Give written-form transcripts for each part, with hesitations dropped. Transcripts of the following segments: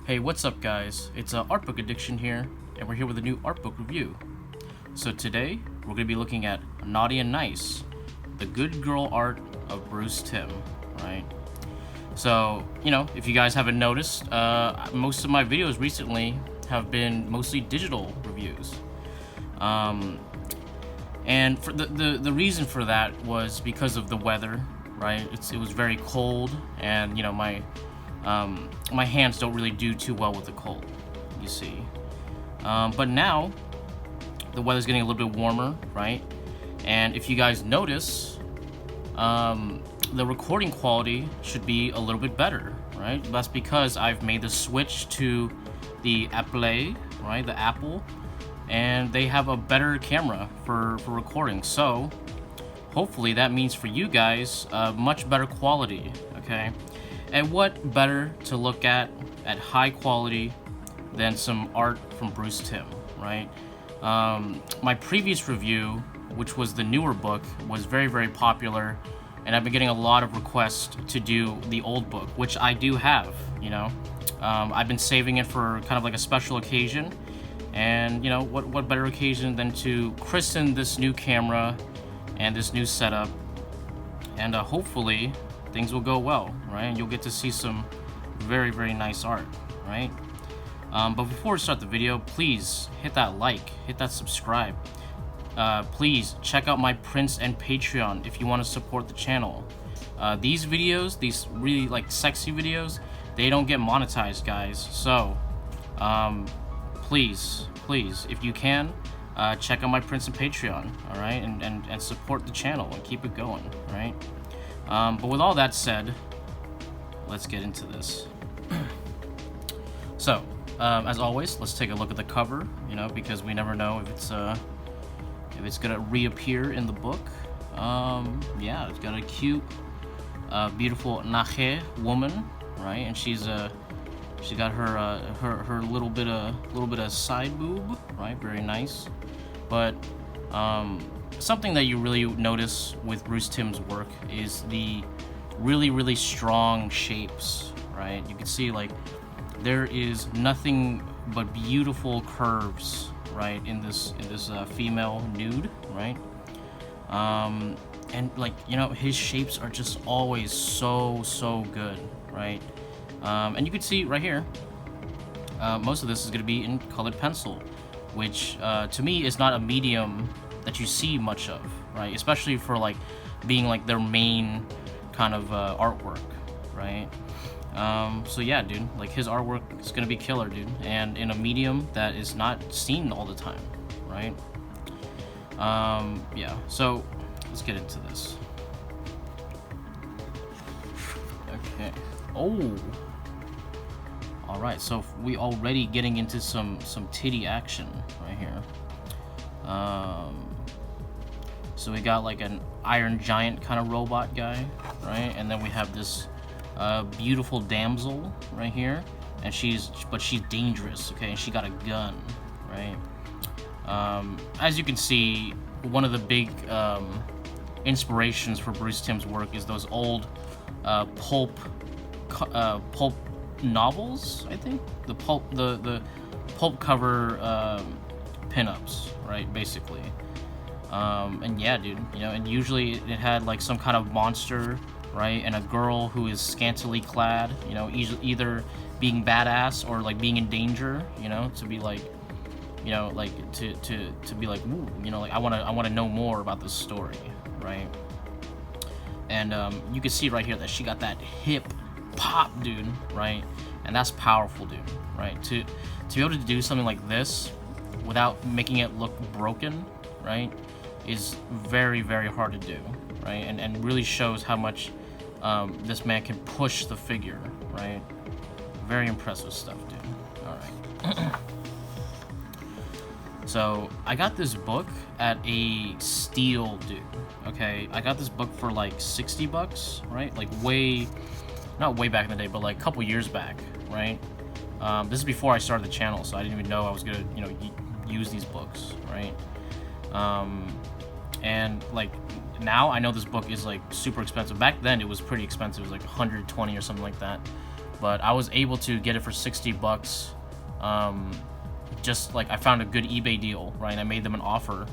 Hey, what's up guys? It's Artbook Addiction here, and we're here with a new art book review. So today, we're going to be looking at Naughty and Nice, the good girl art of Bruce Timm, right? So, if you guys haven't noticed, most of my videos recently have been mostly digital reviews. And for the reason for that was because of the weather, right? It was very cold, and my hands don't really do too well with the cold, you see. But now the weather's getting a little bit warmer, right? And if you guys notice, the recording quality should be a little bit better, right? That's because I've made the switch to the Apple, right? The Apple, and they have a better camera for recording. So hopefully that means for you guys much better quality, okay? And what better to look at high quality than some art from Bruce Timm, right? My previous review, which was the newer book, was very, very popular, and I've been getting a lot of requests to do the old book, which I do have, I've been saving it for kind of like a special occasion, and what better occasion than to christen this new camera and this new setup, and hopefully things will go well, right? And you'll get to see some very, very nice art, right? But before we start the video, please hit that like, hit that subscribe. Please check out my prints and Patreon if you want to support the channel. These videos, these really sexy videos, they don't get monetized, guys. So please, if you can, check out my prints and Patreon, all right? And support the channel and keep it going, right? But with all that said, let's get into this. So, as always, let's take a look at the cover, because we never know if it's gonna reappear in the book. Yeah, it's got a cute, beautiful Nahe woman, right? And she got her little bit of side boob, right? Very nice. But something that you really notice with Bruce Timm's work is the really, really strong shapes, right? You can see there is nothing but beautiful curves, right, in this female nude, right? And his shapes are just always so good, right? And you can see right here, most of this is going to be in colored pencil, which to me is not a medium that you see much of, right? Especially for being their main kind of artwork, right? So yeah, dude, his artwork is gonna be killer, dude, and in a medium that is not seen all the time, right? Yeah, so let's get into this. Okay. Oh, all right, so we already getting into some titty action right here. So we got an Iron Giant kind of robot guy, right? And then we have this beautiful damsel right here, and she's dangerous, okay? And she got a gun, right? As you can see, one of the big inspirations for Bruce Timm's work is those old pulp novels, I think. The pulp cover pinups, right? Basically. And yeah, dude, and usually it had some kind of monster, right, and a girl who is scantily clad, either being badass or being in danger, to be to be ooh, I want to know more about this story, right? And you can see right here that she got that hip pop, dude, right? And that's powerful, dude, right? To be able to do something like this without making it look broken, right, is very, very hard to do, right? And really shows how much this man can push the figure, right? Very impressive stuff, dude. All right. So I got this book at a steal, dude. Okay, I got this book for $60, right? Not way back in the day, but a couple years back, right? This is before I started the channel, so I didn't even know I was gonna, use these books, right? And now I know this book is super expensive. Back then it was pretty expensive. It was $120 or something like that. but I was able to get it for 60 bucks. Just like I found a good eBay deal, right? I made them an offer,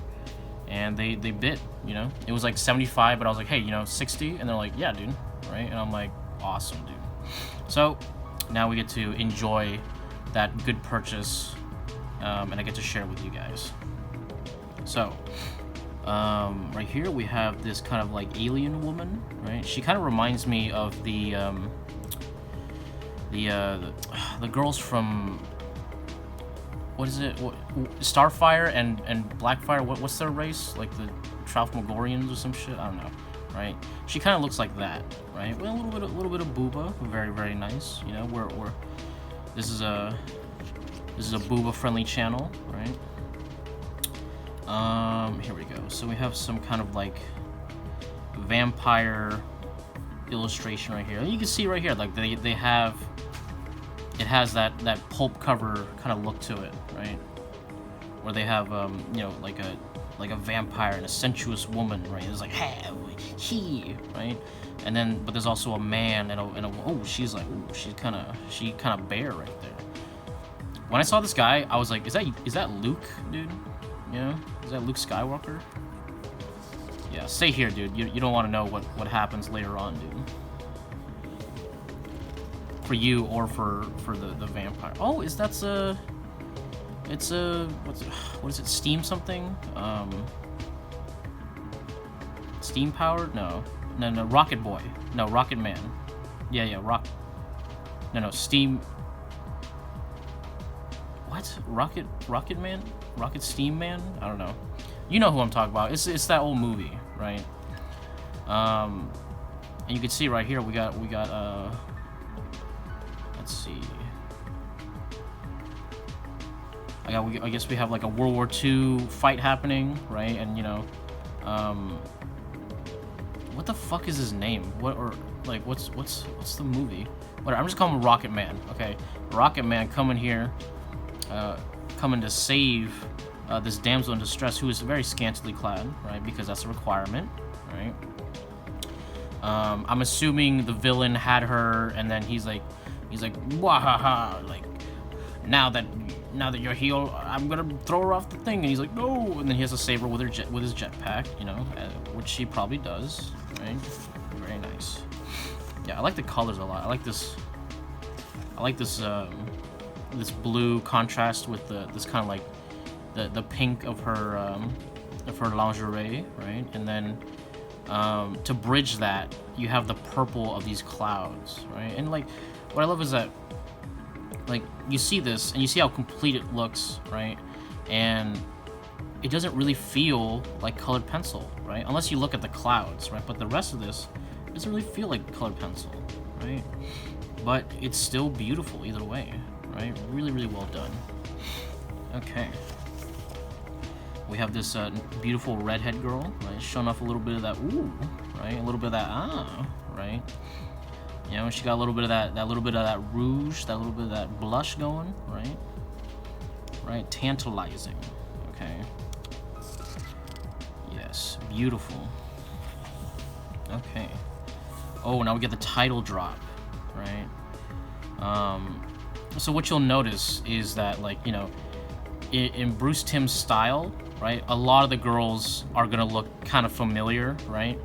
and they bid. You know, it was like 75, but I was like, hey, you know, 60, and they're like, yeah, dude, right? And I'm like, awesome, dude. So now we get to enjoy that good purchase, and I get to share it with you guys. So right here we have this kind of like alien woman, right? She kind of reminds me of the girls from, what is it? Starfire and Blackfire. What's their race? Like the Tralfamadorians or some shit? I don't know, right? She kind of looks like that, right? Well, a little bit of booba, very, very nice. You know, this is a booba friendly channel, right? Here we go. So we have some kind of like vampire illustration right here. And you can see right here, like they have, it has that pulp cover kind of look to it, right? Where they have you know, like a vampire and a sensuous woman, right? It's like, hey, he, right? And then, but there's also a man and a oh, she's like, ooh, she kind of bare right there. When I saw this guy, I was like, is that Luke, dude? You know, is that Luke Skywalker? Yeah, stay here, dude. You don't want to know what happens later on, dude. For you or for the vampire. Oh, it's a what is it? Steam something? Steam powered? No, Rocket Boy. No, Rocket Man. Yeah, No, Steam. What? Rocket Man? Rocket Steam Man? I don't know. You know who I'm talking about. It's that old movie, right? And you can see right here we got let's see. I guess we have like a World War II fight happening, right? And you know, what the fuck is his name? What's the movie? Whatever. I'm just calling him Rocket Man. Okay, Rocket Man coming here, coming to save this damsel in distress who is very scantily clad, right? Because that's a requirement, right? I'm assuming the villain had her, and then he's like, wahaha, like, now that you're healed, I'm gonna throw her off the thing, and he's like, no, and then he has to save her with his jetpack, you know, which he probably does, right? Very nice. Yeah, I like the colors a lot. I like this this blue contrast with this kind of like the pink of her lingerie, right? And then to bridge that, you have the purple of these clouds, right? And like, what I love is that, like, you see this and you see how complete it looks, right? And it doesn't really feel like colored pencil, right? Unless you look at the clouds, right? But the rest of this doesn't really feel like colored pencil, right? But it's still beautiful either way, right? Really, really well done. Okay. We have this beautiful redhead girl, right? Showing off a little bit of that ooh, right? A little bit of that right? You know, she got a little bit of that rouge, that little bit of that blush going, right? Right, tantalizing. Okay. Yes, beautiful. Okay. Oh, now we get the title drop, right? So what you'll notice is that, like, you know, in Bruce Timm's style, right, a lot of the girls are gonna look kind of familiar, right?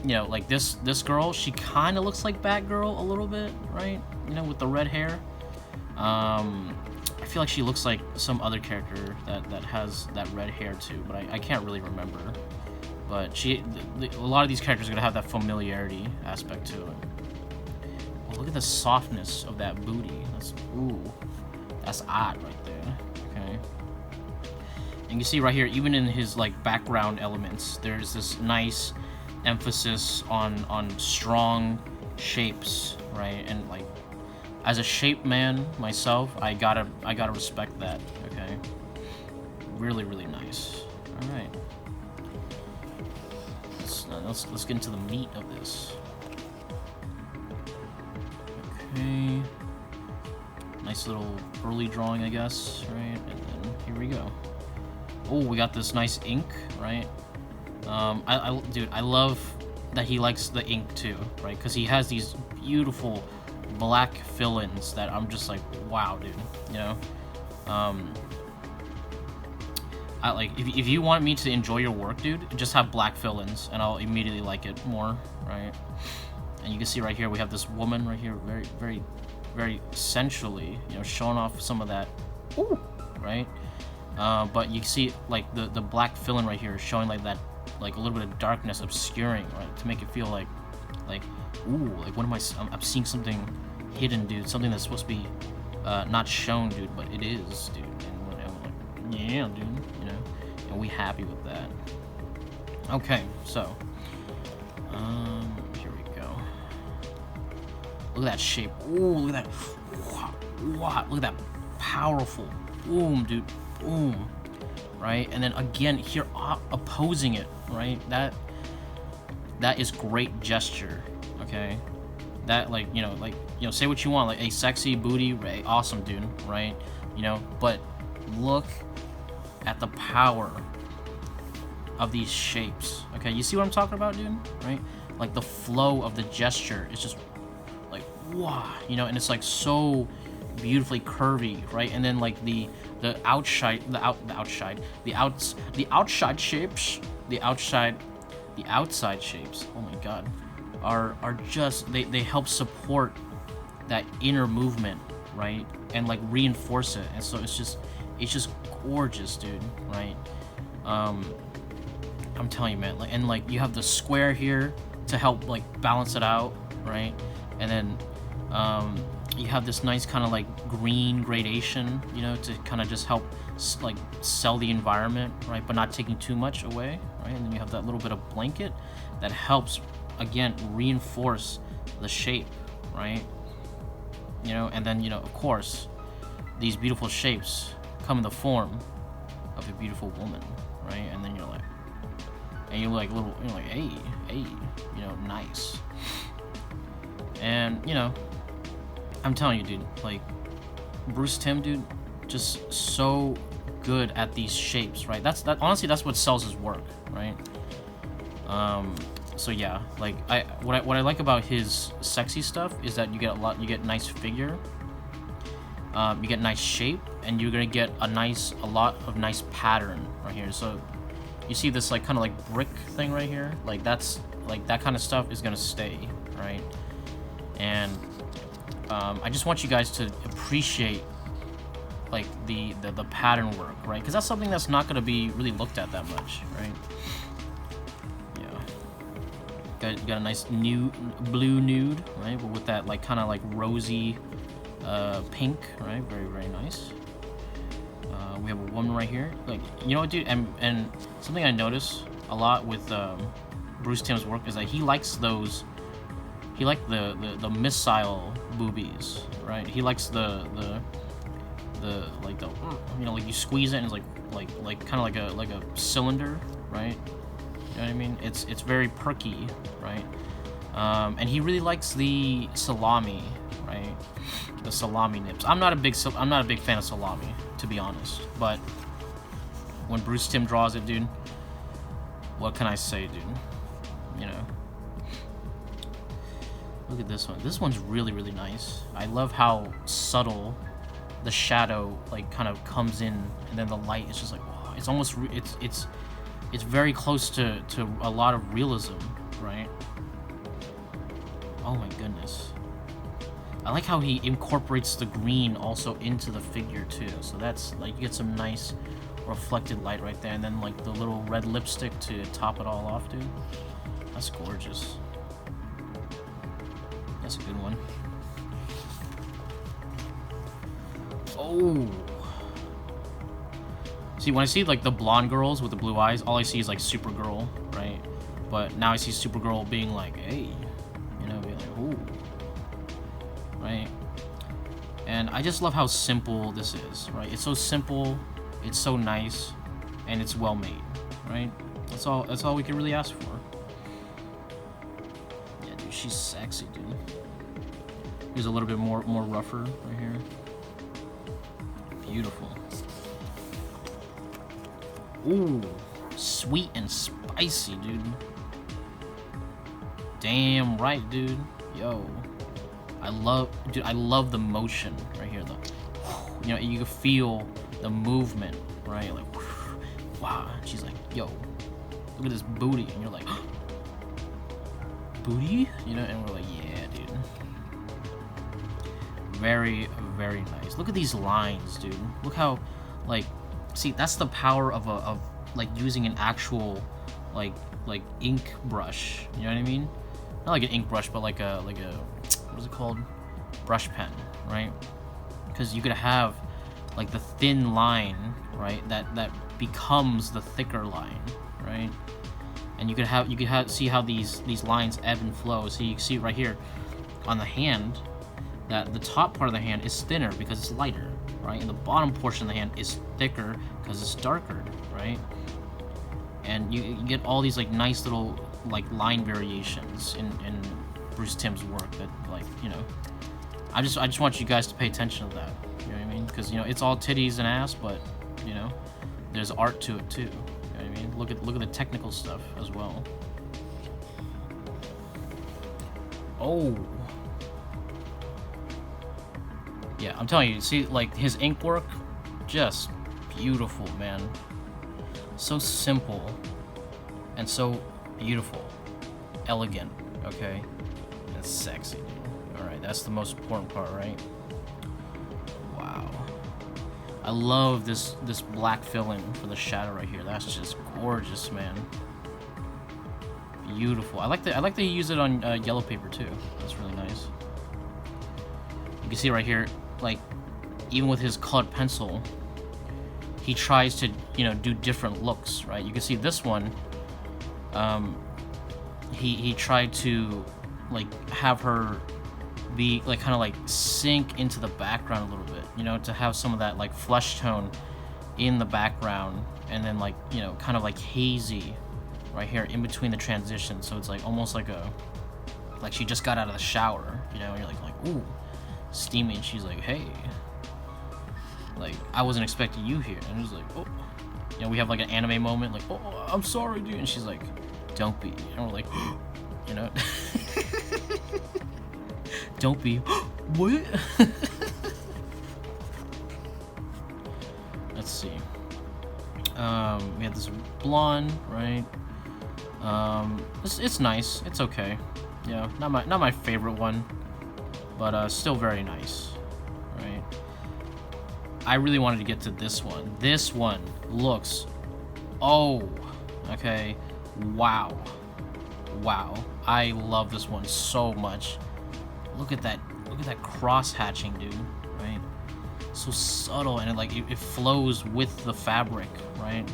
You know, like this girl, she kind of looks like Batgirl a little bit, right? You know, with the red hair. I feel like she looks like some other character that has that red hair too, but I can't really remember. But a lot of these characters are gonna have that familiarity aspect to it. Oh, look at the softness of that booty. That's odd right there. Okay. And you see right here, even in his like background elements, there's this nice emphasis on strong shapes, right? And like, as a shape man myself, I gotta respect that. Okay. Really, really nice. All right. Let's get into the meat of this. Okay. Nice little early drawing, I guess, right? And then here we go. Oh, we got this nice ink, right? Dude, I love that he likes the ink too, right? Because he has these beautiful black fill-ins that I'm just like, wow, dude, you know. I like if you want me to enjoy your work, dude, just have black fill-ins, and I'll immediately like it more, right? And you can see right here we have this woman right here, very, very, very sensually, you know, showing off some of that, ooh, right? But you see like the black fill-in right here, showing like that, like a little bit of darkness obscuring, right, to make it feel like, ooh, like what am I'm seeing something hidden, dude, something that's supposed to be not shown, dude, but it is, dude. And I'm like, yeah, dude, you know, and we happy with that. Okay, so here we go. Look at that shape. Ooh, look at that. Wow, look at that powerful boom, dude, boom, right? And then again here opposing it, right? That is great gesture, okay? That, like, you know, say what you want, like a sexy booty, right? Awesome, dude, right? You know, but look at the power of these shapes, okay? You see what I'm talking about, dude, right? Like the flow of the gesture is just like, wow, you know, and it's like so beautifully curvy, right? And then like the outside shapes, oh my god, are just, they help support that inner movement, right? And like reinforce it, and so it's just gorgeous, dude, right? I'm telling you, man, like, and like you have the square here to help like balance it out, right? And then you have this nice kind of like green gradation, you know, to kind of just help like sell the environment, right, but not taking too much away, right? And then you have that little bit of blanket that helps, again, reinforce the shape, right? You know, and then, you know, of course, these beautiful shapes come in the form of a beautiful woman, right? And then you're like, and you're like little, you're like, hey, you know, nice. And, you know, I'm telling you, dude, like, Bruce Timm, dude, just so good at these shapes, right? Honestly, that's what sells his work, right? So yeah, like, what I like about his sexy stuff is that you get nice figure, you get nice shape, and you're gonna get a lot of nice pattern right here. So you see this like kind of like brick thing right here, like that's like that kind of stuff is gonna stay, right? And I just want you guys to appreciate like the pattern work, right? Because that's something that's not gonna be really looked at that much, right? Yeah. Got a nice blue nude, right? But with that like kind of like rosy pink, right? Very, very nice. We have a woman right here. Like, you know what, dude? And something I notice a lot with Bruce Timm's work is that he likes those. He likes the missile boobies, right? He likes the like the, you know, like you squeeze it and it's like kind of like a cylinder, right? You know what I mean? It's very perky, right? And he really likes the salami, right? The salami nips. I'm not a big fan of salami, to be honest. But when Bruce Timm draws it, dude, what can I say, dude? You know. Look at this one. This one's really, really nice. I love how subtle the shadow like kind of comes in, and then the light is just like, wow. It's almost it's very close to a lot of realism, right? Oh my goodness. I like how he incorporates the green also into the figure too. So that's like, you get some nice reflected light right there, and then like the little red lipstick to top it all off, dude. That's gorgeous. That's a good one. Oh. See, when I see like the blonde girls with the blue eyes, all I see is like Supergirl, right? But now I see Supergirl being like, hey, you know, being like, ooh, right? And I just love how simple this is, right? It's so simple, it's so nice, and it's well made, right? That's all we can really ask for. Yeah, dude, she's sexy, dude. Here's a little bit more rougher right here. Beautiful. Ooh, sweet and spicy, dude. Damn right, dude. Yo. I love the motion right here, though. You know, you can feel the movement, right? Like, wow. And she's like, yo, look at this booty. And you're like, booty? You know, and we're like, yeah, dude. Very, very nice. Look at these lines, dude. Look how, like, see, that's the power of like using an actual, like ink brush. You know what I mean? Not like an ink brush, but like a what is it called? Brush pen, right? Because you could have like the thin line, right? That becomes the thicker line, right? And you could see how these lines ebb and flow. So you can see right here on the hand that the top part of the hand is thinner because it's lighter, right? And the bottom portion of the hand is thicker because it's darker, right? And you get all these like nice little like line variations in Bruce Timm's work that, like, you know, I just want you guys to pay attention to that. You know what I mean? Because, you know, it's all titties and ass, but, you know, there's art to it too. You know what I mean? Look at the technical stuff as well. Oh. Yeah, I'm telling you, see, like, his ink work, just beautiful, man. So simple and so beautiful, elegant, okay? And sexy, dude. All right, that's the most important part, right? Wow. I love this black filling for the shadow right here. That's just gorgeous, man. Beautiful. I like that you use it on yellow paper too. That's really nice. You can see right here, like, even with his colored pencil, he tries to, you know, do different looks, right? You can see this one, he tried to, like, have her be, like, kind of, like, sink into the background a little bit, you know, to have some of that, like, flesh tone in the background, and then, like, you know, kind of, like, hazy right here in between the transitions, so it's, like, almost like like she just got out of the shower, you know, and you're like, ooh, steamy, and she's like, hey, like, I wasn't expecting you here. And it was like, oh, you know, we have like an anime moment, like, oh, I'm sorry, dude. And she's like, don't be. And we're like, oh, you know, don't be. What? Let's see. We have this blonde, right? It's nice. It's okay. Yeah, not my favorite one, but still very nice, right? I really wanted to get to this one. This one looks, oh, okay, wow. I love this one so much. Look at that cross hatching, dude, right? So subtle, and it flows with the fabric, right?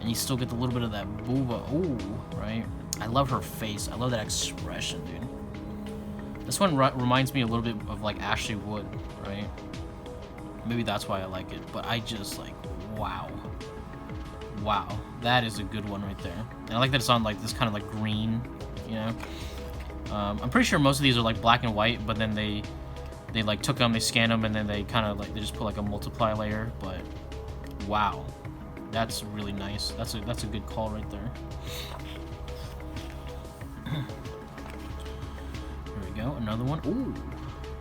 And you still get a little bit of that booba, ooh, right? I love her face. I love that expression, dude. This one reminds me a little bit of like Ashley Wood, right? Maybe that's why I like it, but I just like, wow, that is a good one right there. And I like that it's on like this kind of like green, you know. I'm pretty sure most of these are like black and white, but then they like took them, they scanned them, and then they kind of like they just put like a multiply layer. But wow, that's really nice. That's a good call right there. Here we go, another one. Ooh,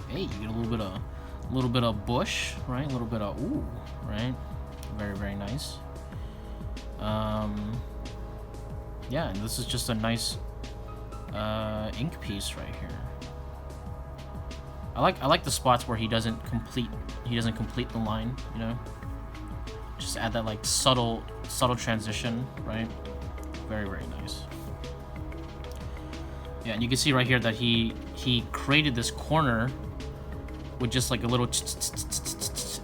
hey, you get a little bit of bush, right? A little bit of ooh, right? Very, very nice. Yeah, and this is just a nice ink piece right here. I like the spots where he doesn't complete the line, you know. Just add that like subtle transition, right? Very, very nice. Yeah, and you can see right here that he created this corner with just like a little,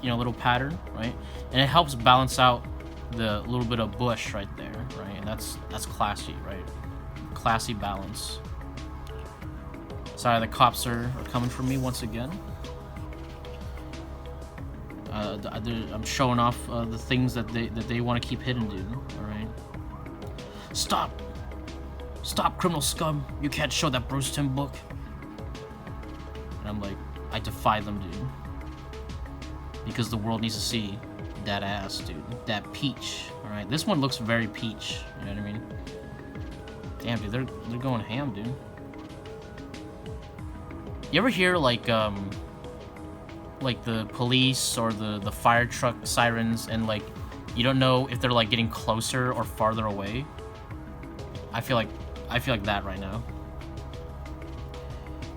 you know, little pattern, right? And it helps balance out the little bit of bush right there, right? And that's classy, right? Classy balance. Sorry, the cops are coming for me once again. I'm showing off the things that they want to keep hidden, dude. All right. Stop, criminal scum! You can't show that Bruce Timm book. And I'm like, I defy them, dude. Because the world needs to see that ass, dude. That peach. All right. This one looks very peach. You know what I mean? Damn, dude. They're going ham, dude. You ever hear like the police or the fire truck sirens, and like you don't know if they're like getting closer or farther away? I feel like that right now.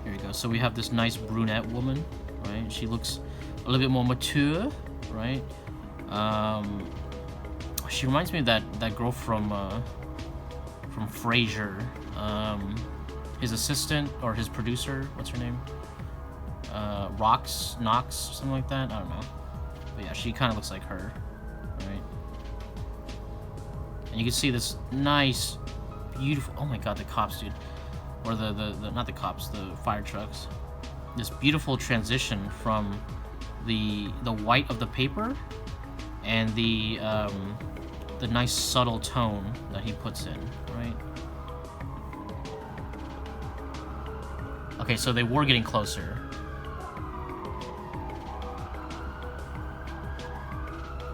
Here we go. So we have this nice brunette woman, right? She looks a little bit more mature, right? She reminds me of that girl from Frasier. His assistant or his producer, what's her name? Knox, something like that. I don't know. But yeah, she kind of looks like her, right? And you can see this nice, beautiful. Oh my god, the cops, dude, or the not the cops, the fire trucks. This beautiful transition from the white of the paper and the nice subtle tone that he puts in, right? Okay, so they were getting closer.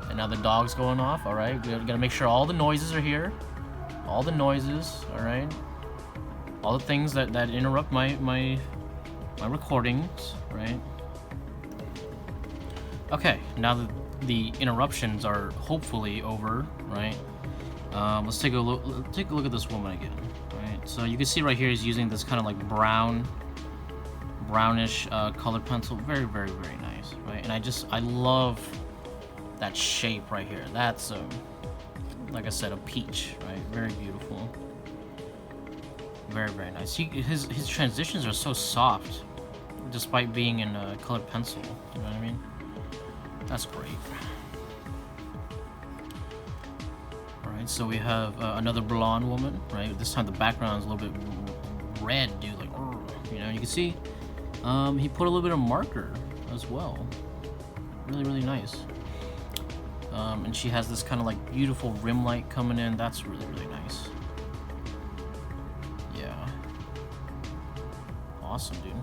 And now the dog's going off, alright? We gotta make sure all the noises are here. All the noises, alright? All the things that interrupt my recordings, right? Okay, now that the interruptions are hopefully over, right? Let's take a look at this woman again, right? So you can see right here he's using this kind of like brownish colored pencil. Very, very, very nice, right? And I love that shape right here. That's like I said, a peach, right? Very beautiful. Very, very nice. His transitions are so soft, despite being in a colored pencil. You know what I mean? That's great. All right, so we have another blonde woman, right? This time the background is a little bit red, dude. Like, you know, you can see he put a little bit of marker as well. Really, really nice. And she has this kind of like beautiful rim light coming in. That's really, really nice. Yeah. Awesome, dude.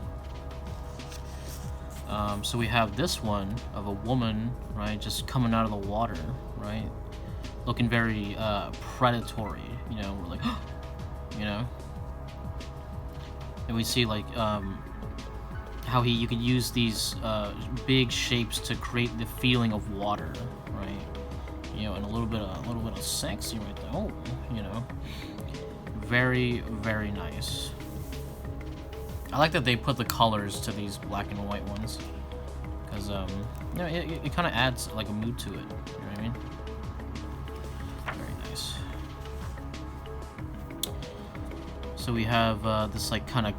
So we have this one of a woman, right, just coming out of the water, right, looking very predatory. You know, we're like, you know. And we see like how you could use these big shapes to create the feeling of water, right? You know, and a little bit of sexy right there. Oh, you know, very, very nice. I like that they put the colors to these black and white ones, because you know, it kind of adds like a mood to it. You know what I mean? Very nice. So we have this like kind of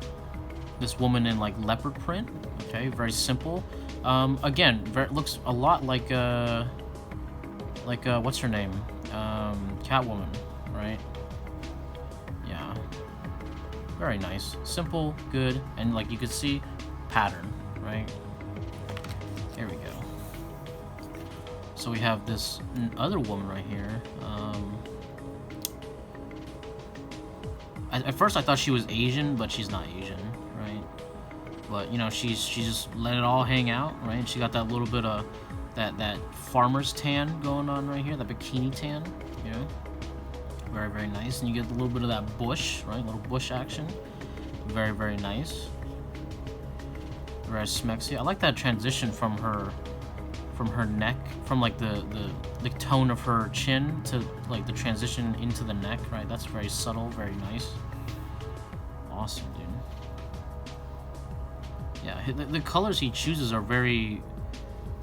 this woman in like leopard print. Okay, very simple. Again, looks a lot like what's her name? Catwoman, right? Yeah. Very nice. Simple, good, and like you could see, pattern, right? There we go. So we have this other woman right here. At first I thought she was Asian, but she's not Asian, right? But you know, she just let it all hang out, right? She got that little bit of that farmer's tan going on right here, that bikini tan, you know? Very, very nice. And you get a little bit of that bush, right? A little bush action. Very, very nice. Very smexy. I like that transition from her neck, from like the tone of her chin to like the transition into the neck, right? That's very subtle, very nice. Awesome, dude. Yeah, the colors he chooses are very,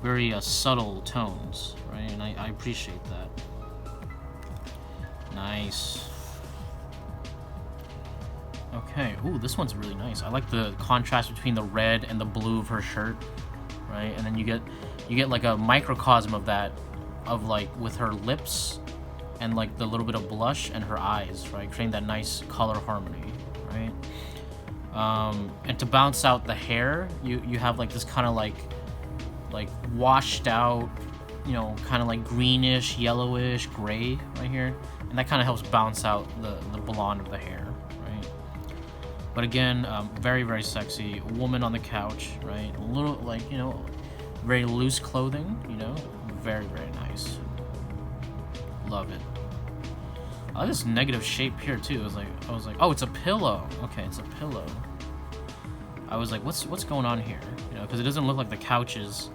very subtle tones, right? And I appreciate that. Nice. Okay. Ooh, this one's really nice. I like the contrast between the red and the blue of her shirt, right? And then you get like a microcosm of that, of like with her lips and like the little bit of blush and her eyes, right? Creating that nice color harmony, right? And to bounce out the hair, you have like this kind of like washed out, you know, kind of like greenish, yellowish, gray right here. And that kind of helps bounce out the blonde of the hair, right? But again, very, very sexy. A woman on the couch, right? A little, like, you know, very loose clothing, you know? Very, very nice. Love it. I like this negative shape here, too. I was like, oh, it's a pillow. Okay, it's a pillow. I was like, what's going on here? You know, because it doesn't look like the couch is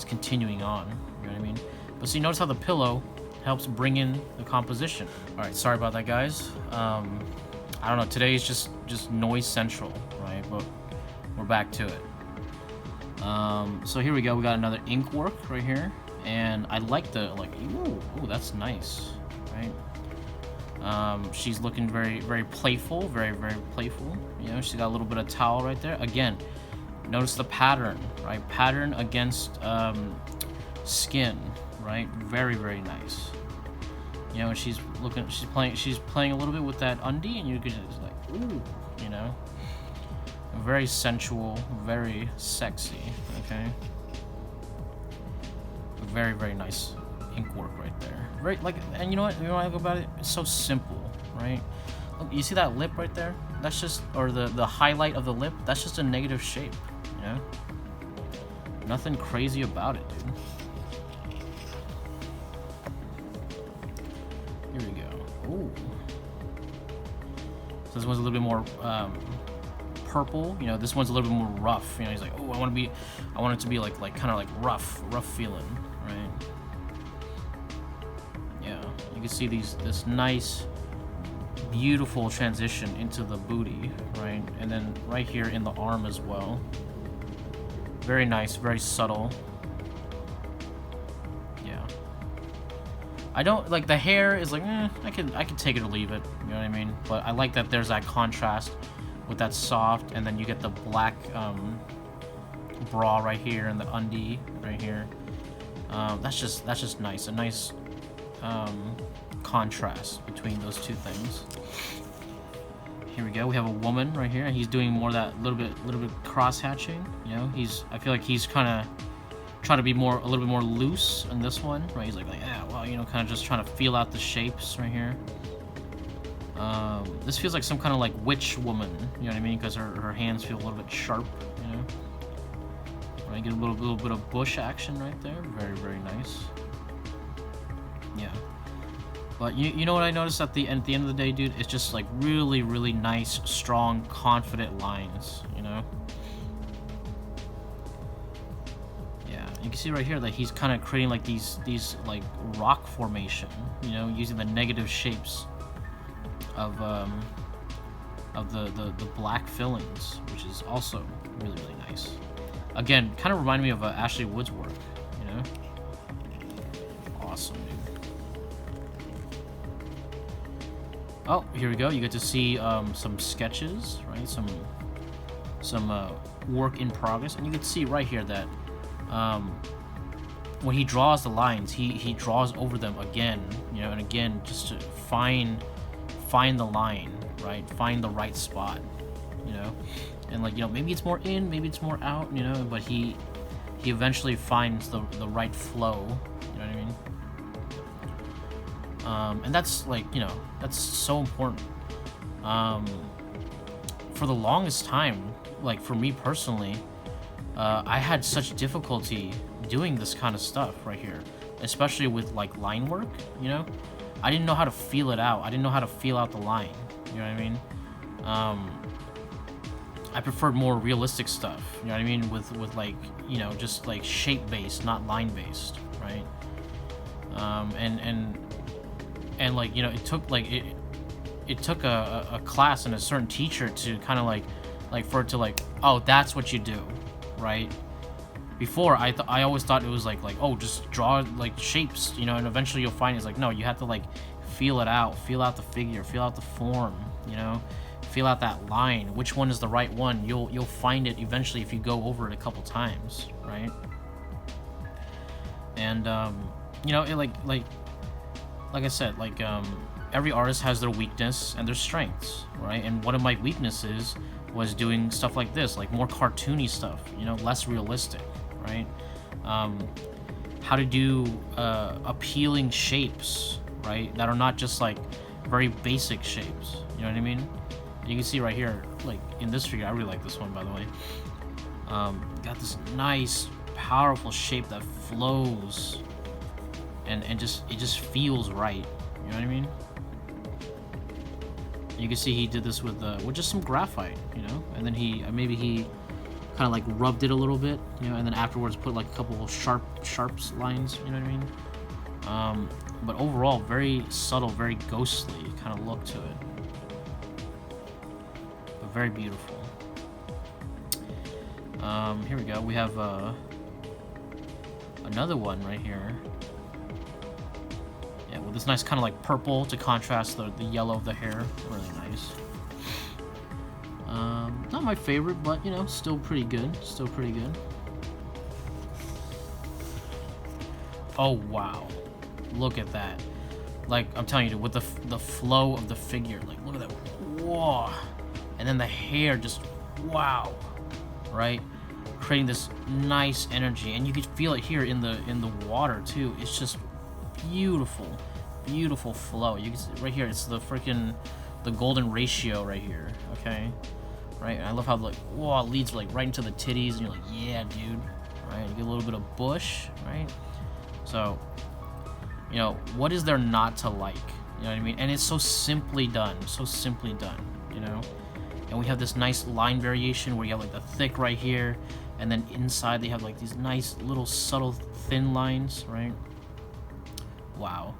continuing on. You know what I mean? But see, notice how the pillow helps bring in the composition. All right, sorry about that, guys. I don't know. Today is just noise central, right? But we're back to it. So here we go. We got another ink work right here, and I like the ooh, that's nice, right? She's looking very playful, very playful. You know, she's got a little bit of towel right there. Again, notice the pattern, right? Pattern against skin, right? Very nice. You know, and she's playing a little bit with that undie, and you could just like, ooh, you know, very sensual, very sexy. Okay, very nice ink work right there. Right, like, and you know what I like about it? It's so simple, right? Look, you see that lip right there? That's just, or the highlight of the lip. That's just a negative shape, you know. Nothing crazy about it, dude. Here we go. Ooh. So this one's a little bit more purple. You know, this one's a little bit more rough. You know, he's like, oh, I want it to be like kind of like rough feeling, right? Yeah, you can see this nice, beautiful transition into the booty, right? And then right here in the arm as well. Very nice, very subtle. Yeah. I don't like the hair is like, I can take it or leave it. You know what I mean? But I like that there's that contrast with that soft, and then you get the black bra right here and the undie right here. That's just nice. A nice contrast between those two things. Here we go. We have a woman right here, and he's doing more of that little bit cross hatching. You know, I feel like he's kind of trying to be a little bit more loose in this one, right? He's like, yeah, well, you know, kind of just trying to feel out the shapes right here. This feels like some kind of like witch woman, you know what I mean? Because her hands feel a little bit sharp, you know. Right, get a little bit of bush action right there. Very nice. Yeah. But you know what I noticed at the end of the day, dude? It's just like really nice, strong, confident lines, you know? Yeah, you can see right here that he's kind of creating like these like rock formation, you know, using the negative shapes of the black fillings, which is also really nice. Again, kind of reminded me of Ashley Wood's work, you know? Awesome, dude. Oh, here we go. You get to see some sketches, right? Some work in progress, and you can see right here that when he draws the lines, he draws over them again, you know, and again, just to find the line, right? Find the right spot, you know, and like, you know, maybe it's more in, maybe it's more out, you know, but he eventually finds the right flow, you know what I mean? And that's like, you know, that's so important. For the longest time, like for me personally, I had such difficulty doing this kind of stuff right here, especially with like line work, you know? I didn't know how to feel it out. I didn't know how to feel out the line, you know what I mean? I preferred more realistic stuff, you know what I mean? With like, you know, just like shape-based, not line-based, right? And like, you know, it took like it took a class and a certain teacher to kind of like for it to like, oh, that's what you do, right? Before I always thought it was like oh, just draw like shapes, you know, and eventually you'll find it's like, no, you have to like feel it out, feel out the figure, feel out the form, you know, feel out that line, which one is the right one. You'll find it eventually if you go over it a couple times, right? And you know, it like I said, like every artist has their weakness and their strengths, right? And one of my weaknesses was doing stuff like this, like more cartoony stuff, you know, less realistic, right? How to do appealing shapes, right? That are not just like very basic shapes, you know what I mean? You can see right here, like in this figure, I really like this one, by the way. Got this nice, powerful shape that flows, and it just feels right. You know what I mean? You can see he did this with just some graphite, you know, and then maybe he kind of like rubbed it a little bit, you know, and then afterwards put like a couple of sharp lines, you know what I mean? But overall, very subtle, very ghostly kind of look to it, but very beautiful. Here we go. We have another one right here. Yeah, with this nice kind of like purple to contrast the yellow of the hair. Really nice. Not my favorite, but you know, still pretty good. Still pretty good. Oh wow, look at that! Like I'm telling you, with the flow of the figure, like look at that. Whoa! And then the hair, just wow, right? Creating this nice energy, and you can feel it here in the water too. It's just beautiful, beautiful flow. You can see right here. It's the golden ratio right here. Okay. Right, and I love how like, whoa, it leads like right into the titties, and you're like, yeah, dude, right? You get a little bit of bush, right? So, you know, what is there not to like? You know what I mean? And it's so simply done, you know? And we have this nice line variation where you have like the thick right here, and then inside they have like these nice little subtle thin lines, right? Wow.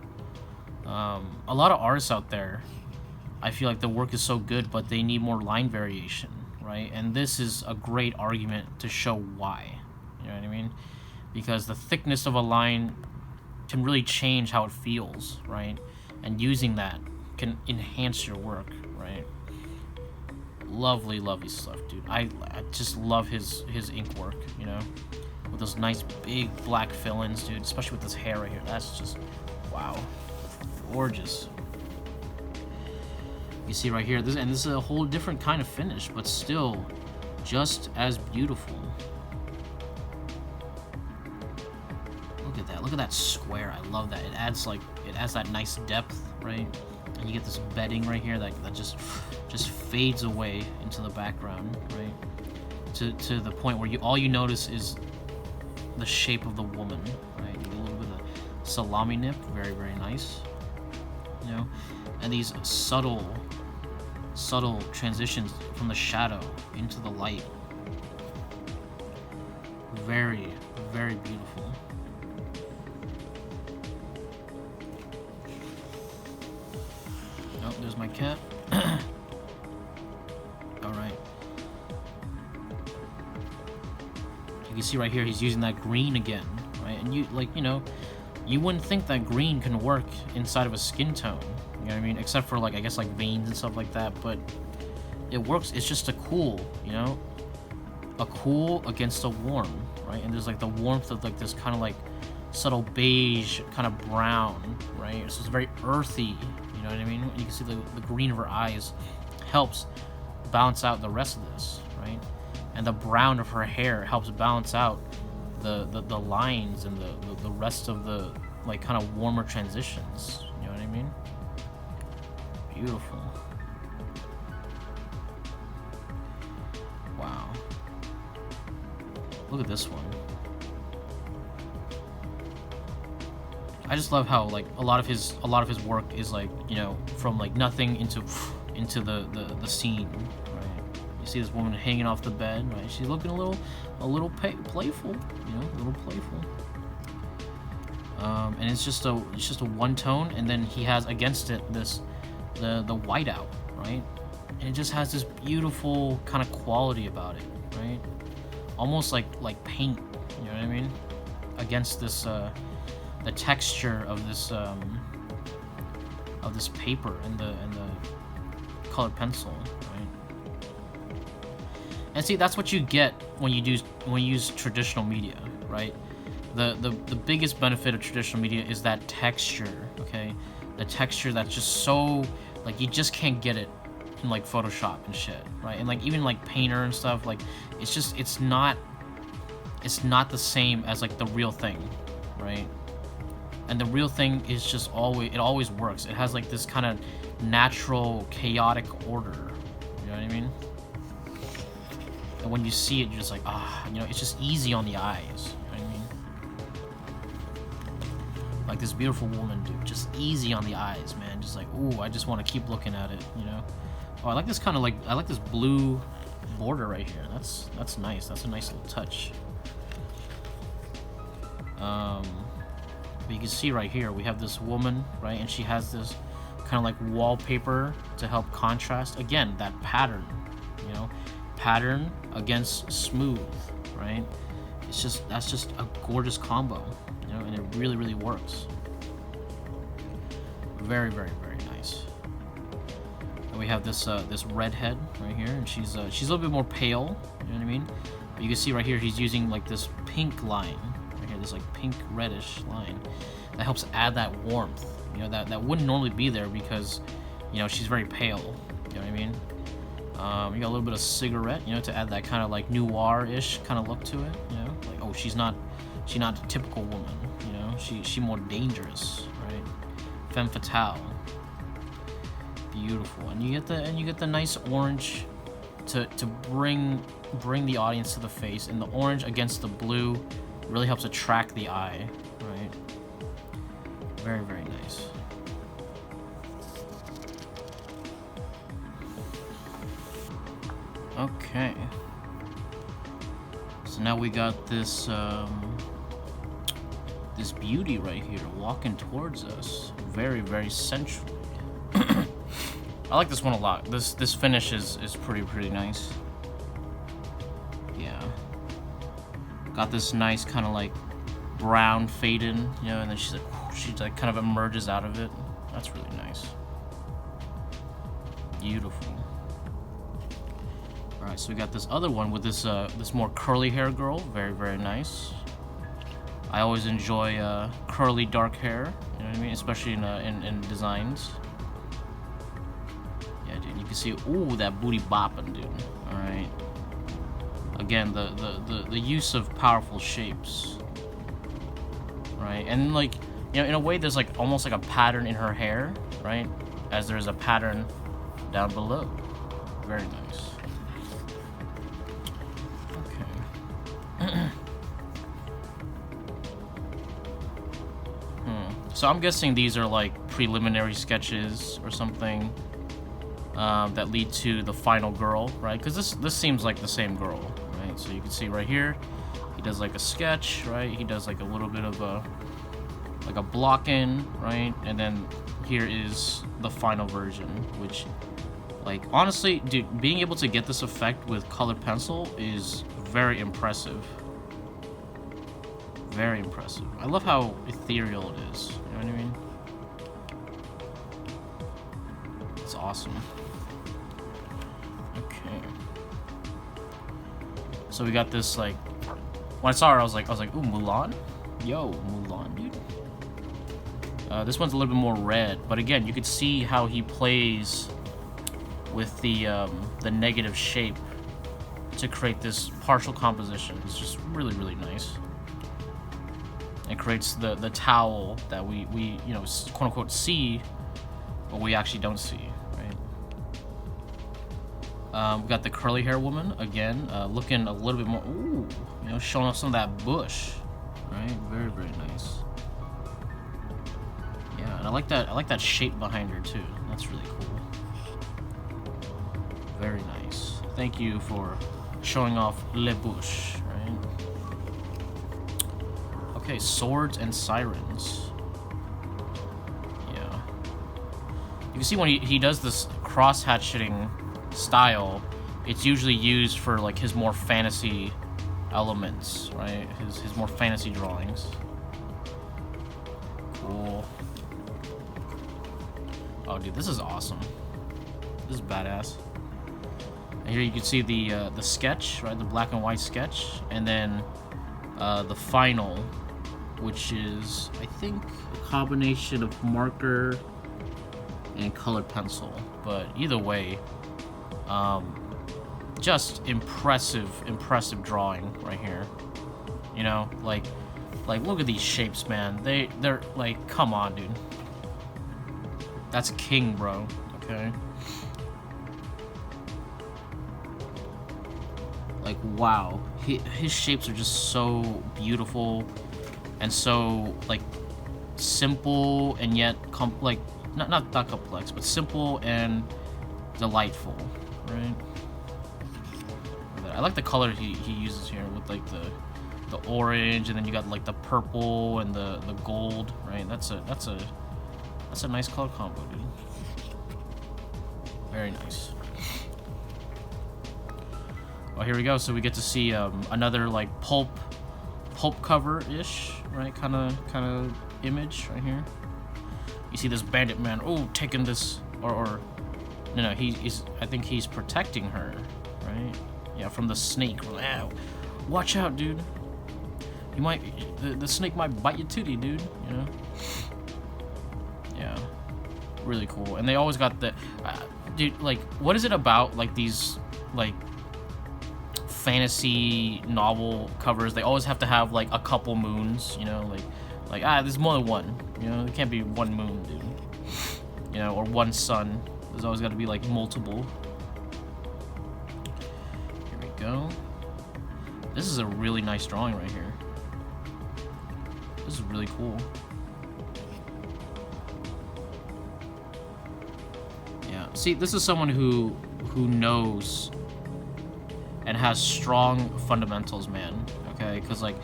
A lot of artists out there, I feel like the work is so good, but they need more line variation, right? And this is a great argument to show why. You know what I mean? Because the thickness of a line can really change how it feels, right? And using that can enhance your work, right? Lovely, lovely stuff, dude. I just love his ink work, you know? With those nice big black fill-ins, dude. Especially with this hair right here. That's just, wow. Gorgeous. You see right here, this is a whole different kind of finish, but still just as beautiful. Look at that square. I love that. It adds that nice depth, right? And you get this bedding right here that just fades away into the background, right? To the point where all you notice is the shape of the woman, right? You get a little bit of salami nip, very, very nice. You know, and these subtle transitions from the shadow into the light. Very, very beautiful. Oh, there's my cat. Alright. You can see right here he's using that green again, right? And you wouldn't think that green can work inside of a skin tone. You know what I mean? Except for, like, I guess, like, veins and stuff like that, but it works. It's just a cool, you know? A cool against a warm, right? And there's, like, the warmth of, like, this kind of, like, subtle beige kind of brown, right? So it's very earthy, you know what I mean? And you can see the green of her eyes helps balance out the rest of this, right? And the brown of her hair helps balance out the lines and the rest of the, like, kind of warmer transitions, you know what I mean? Beautiful. Wow. Look at this one. I just love how, like, a lot of his work is, like, you know, from, like, nothing into the scene, right? You see this woman hanging off the bed, right? She's looking a little playful, you know, a little playful. And it's just a one tone, and then he has against it the whiteout, right? And it just has this beautiful kind of quality about it, right? Almost like paint, you know what I mean? Against this the texture of this paper and the colored pencil, right? And see, that's what you get when you use traditional media, right? The biggest benefit of traditional media is that texture, okay? The texture that's just so, like, you just can't get it in, like, Photoshop and shit, right? And, like, even, like, Painter and stuff, like, it's not the same as, like, the real thing, right? And the real thing is just always works. It has, like, this kind of natural, chaotic order, you know what I mean? And when you see it, you're just like, you know, it's just easy on the eyes, you know what I mean? Like this beautiful woman, dude, just easy on the eyes, man. Just like, ooh, I just want to keep looking at it, you know? Oh, I like this kind of, like, I like this blue border right here. That's nice. That's a nice little touch. But you can see right here we have this woman, right, and she has this kind of like wallpaper to help contrast. Again, that pattern, you know, pattern against smooth, right? That's just a gorgeous combo, you know, and it really, really works. Very, very, very nice. And we have this this redhead right here, and she's a little bit more pale, you know what I mean? But you can see right here he's using like this pink line right here, this like pink reddish line that helps add that warmth. You know, that wouldn't normally be there because, you know, she's very pale. You know what I mean? You got a little bit of cigarette, you know, to add that kind of like noir-ish kind of look to it. You know, like, oh, she's not a typical woman. You know, she more dangerous, right? Femme fatale. Beautiful, and you get the nice orange to bring the audience to the face, and the orange against the blue really helps attract the eye, right? Very, very nice. Okay. So now we got this this beauty right here walking towards us. Very, very sensual. I like this one a lot. This finish is pretty nice. Yeah. Got this nice kind of like brown fade in, you know, and then she like kind of emerges out of it. That's really nice. Beautiful. All right, so we got this other one with this this more curly hair girl. Very, very nice. I always enjoy curly dark hair. You know what I mean, especially in designs. Yeah, dude, you can see, ooh, that booty bopping, dude. All right. Again, the use of powerful shapes. Right, and like, you know, in a way, there's like almost like a pattern in her hair, right? As there's a pattern down below. Very nice. Okay. So I'm guessing these are like preliminary sketches or something that lead to the final girl, right? Because this seems like the same girl, right? So you can see right here, he does like a sketch, right? He does like a little bit of a block in, right? And then here is the final version, which, like, honestly, dude, being able to get this effect with colored pencil is very impressive. Very impressive. I love how ethereal it is. You know what I mean? It's awesome. Okay. So we got this, like, when I saw her, I was like, ooh, Mulan? Yo, Mulan, dude. This one's a little bit more red, but again, you could see how he plays with the negative shape to create this partial composition. It's just really, really nice. It creates the towel that we you know, quote unquote see, but we actually don't see, right? We got the curly hair woman again, looking a little bit more, ooh, you know, showing off some of that bush, right? Very, very nice. Yeah, and I like that shape behind her too. That's really cool. Very nice. Thank you for showing off le bush, right? Okay, swords and sirens. Yeah. You can see when he does this cross-hatcheting style, it's usually used for like his more fantasy elements, right? His more fantasy drawings. Cool. Oh, dude, this is awesome. This is badass. And here you can see the sketch, right? The black and white sketch, and then the final, which is, I think, a combination of marker and colored pencil. But either way, just impressive drawing right here. You know, like look at these shapes, man. They're like, come on, dude. That's king, bro. Okay. Like, wow. His shapes are just so beautiful and so, like, simple and yet like not complex, but simple and delightful, right? I like the color he uses here with like the orange, and then you got like the purple and the gold, right? That's a nice color combo, dude. Very nice. Well, here we go. So we get to see another like pulp cover-ish, right? Kind of image right here. You see this bandit man, oh, taking this, or no, I think he's protecting her, right? Yeah, from the snake. Wow, watch out, dude. You might, the snake might bite your titty, dude. You know? Yeah, really cool. And they always got the, dude. Like, what is it about like these like fantasy novel covers? They always have to have like a couple moons, you know, like there's more than one, you know, it can't be one moon, dude, you know, or one sun. There's always got to be like multiple. Here we go. This is a really nice drawing right here. This is really cool. Yeah, see, this is someone who knows and has strong fundamentals, man. Okay, because like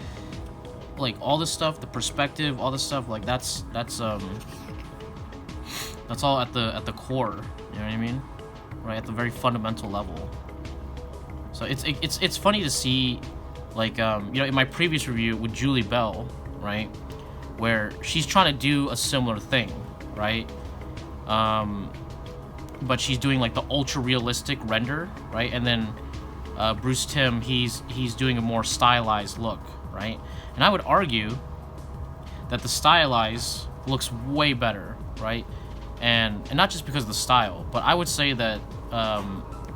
all this stuff, the perspective, all this stuff, like that's all at the core. You know what I mean? Right, at the very fundamental level. So it's funny to see, like you know, in my previous review with Julie Bell, right, where she's trying to do a similar thing, right? But she's doing like the ultra realistic render, right? And then Bruce Timm, he's doing a more stylized look, right? And I would argue that the stylized looks way better, right? And not just because of the style, but I would say that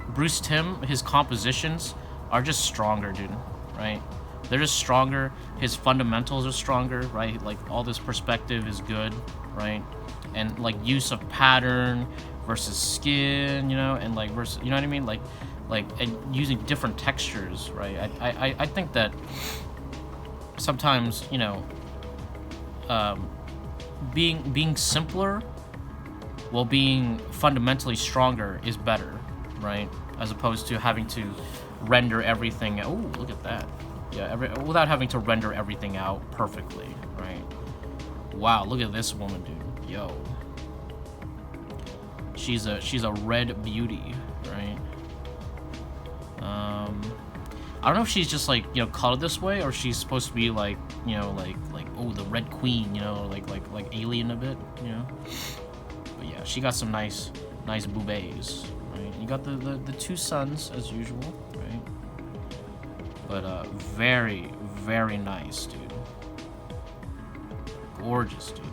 Bruce Timm, his compositions are just stronger, dude, right? They're just stronger. His fundamentals are stronger, right? Like all this perspective is good, right? And like use of pattern versus skin, you know, and like versus, you know what I mean? Like and using different textures, right? I think that sometimes, you know, being simpler while being fundamentally stronger is better, right? As opposed to having to render everything. Oh, look at that. Yeah, without having to render everything out perfectly, right? Wow, look at this woman, dude. Yo, she's a red beauty, right? I don't know if she's just like, you know, colored this way, or she's supposed to be like, you know, like oh, the Red Queen, you know, like alien a bit, you know. But yeah, she got some nice boobies, right? You got the two suns as usual, right? But very, very nice, dude. Gorgeous, dude.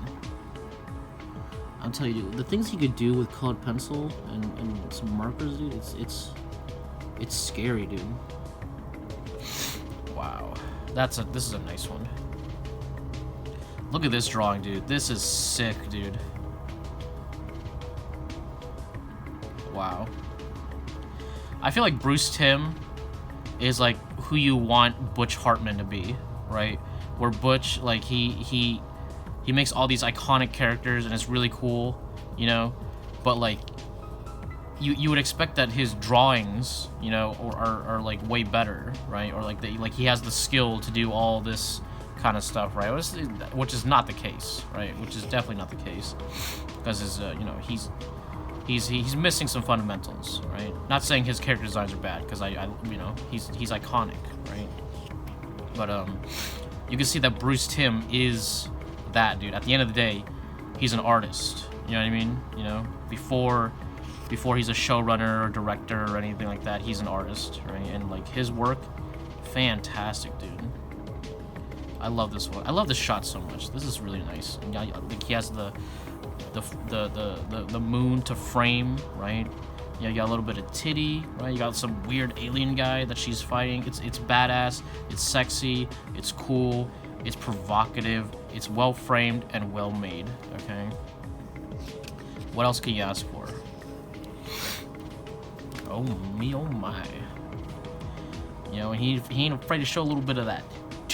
I'll tell you, dude, the things he could do with colored pencil and some markers, dude, it's scary, dude. Wow, this is a nice one. Look at this drawing, dude. This is sick, dude. Wow. I feel like Bruce Timm is like who you want Butch Hartman to be, right? Where Butch, like he makes all these iconic characters and it's really cool, you know, but like you would expect that his drawings, you know, are like way better, right? Or like he has the skill to do all this kind of stuff, right? Which is not the case, right? Which is definitely not the case, because his you know, he's missing some fundamentals, right? Not saying his character designs are bad, because I you know, he's iconic, right? But you can see that Bruce Timm is that, dude. At the end of the day, he's an artist. You know what I mean? You know, before he's a showrunner or director or anything like that, he's an artist, right? And like his work, fantastic, dude. I love this one. I love this shot so much. This is really nice. And yeah, like he has the moon to frame, right? Yeah, you got a little bit of titty, right? You got some weird alien guy that she's fighting. It's badass. It's sexy. It's cool. It's provocative. It's well framed and well made. Okay. What else can you ask for? Oh me, oh my. You know, he ain't afraid to show a little bit of that,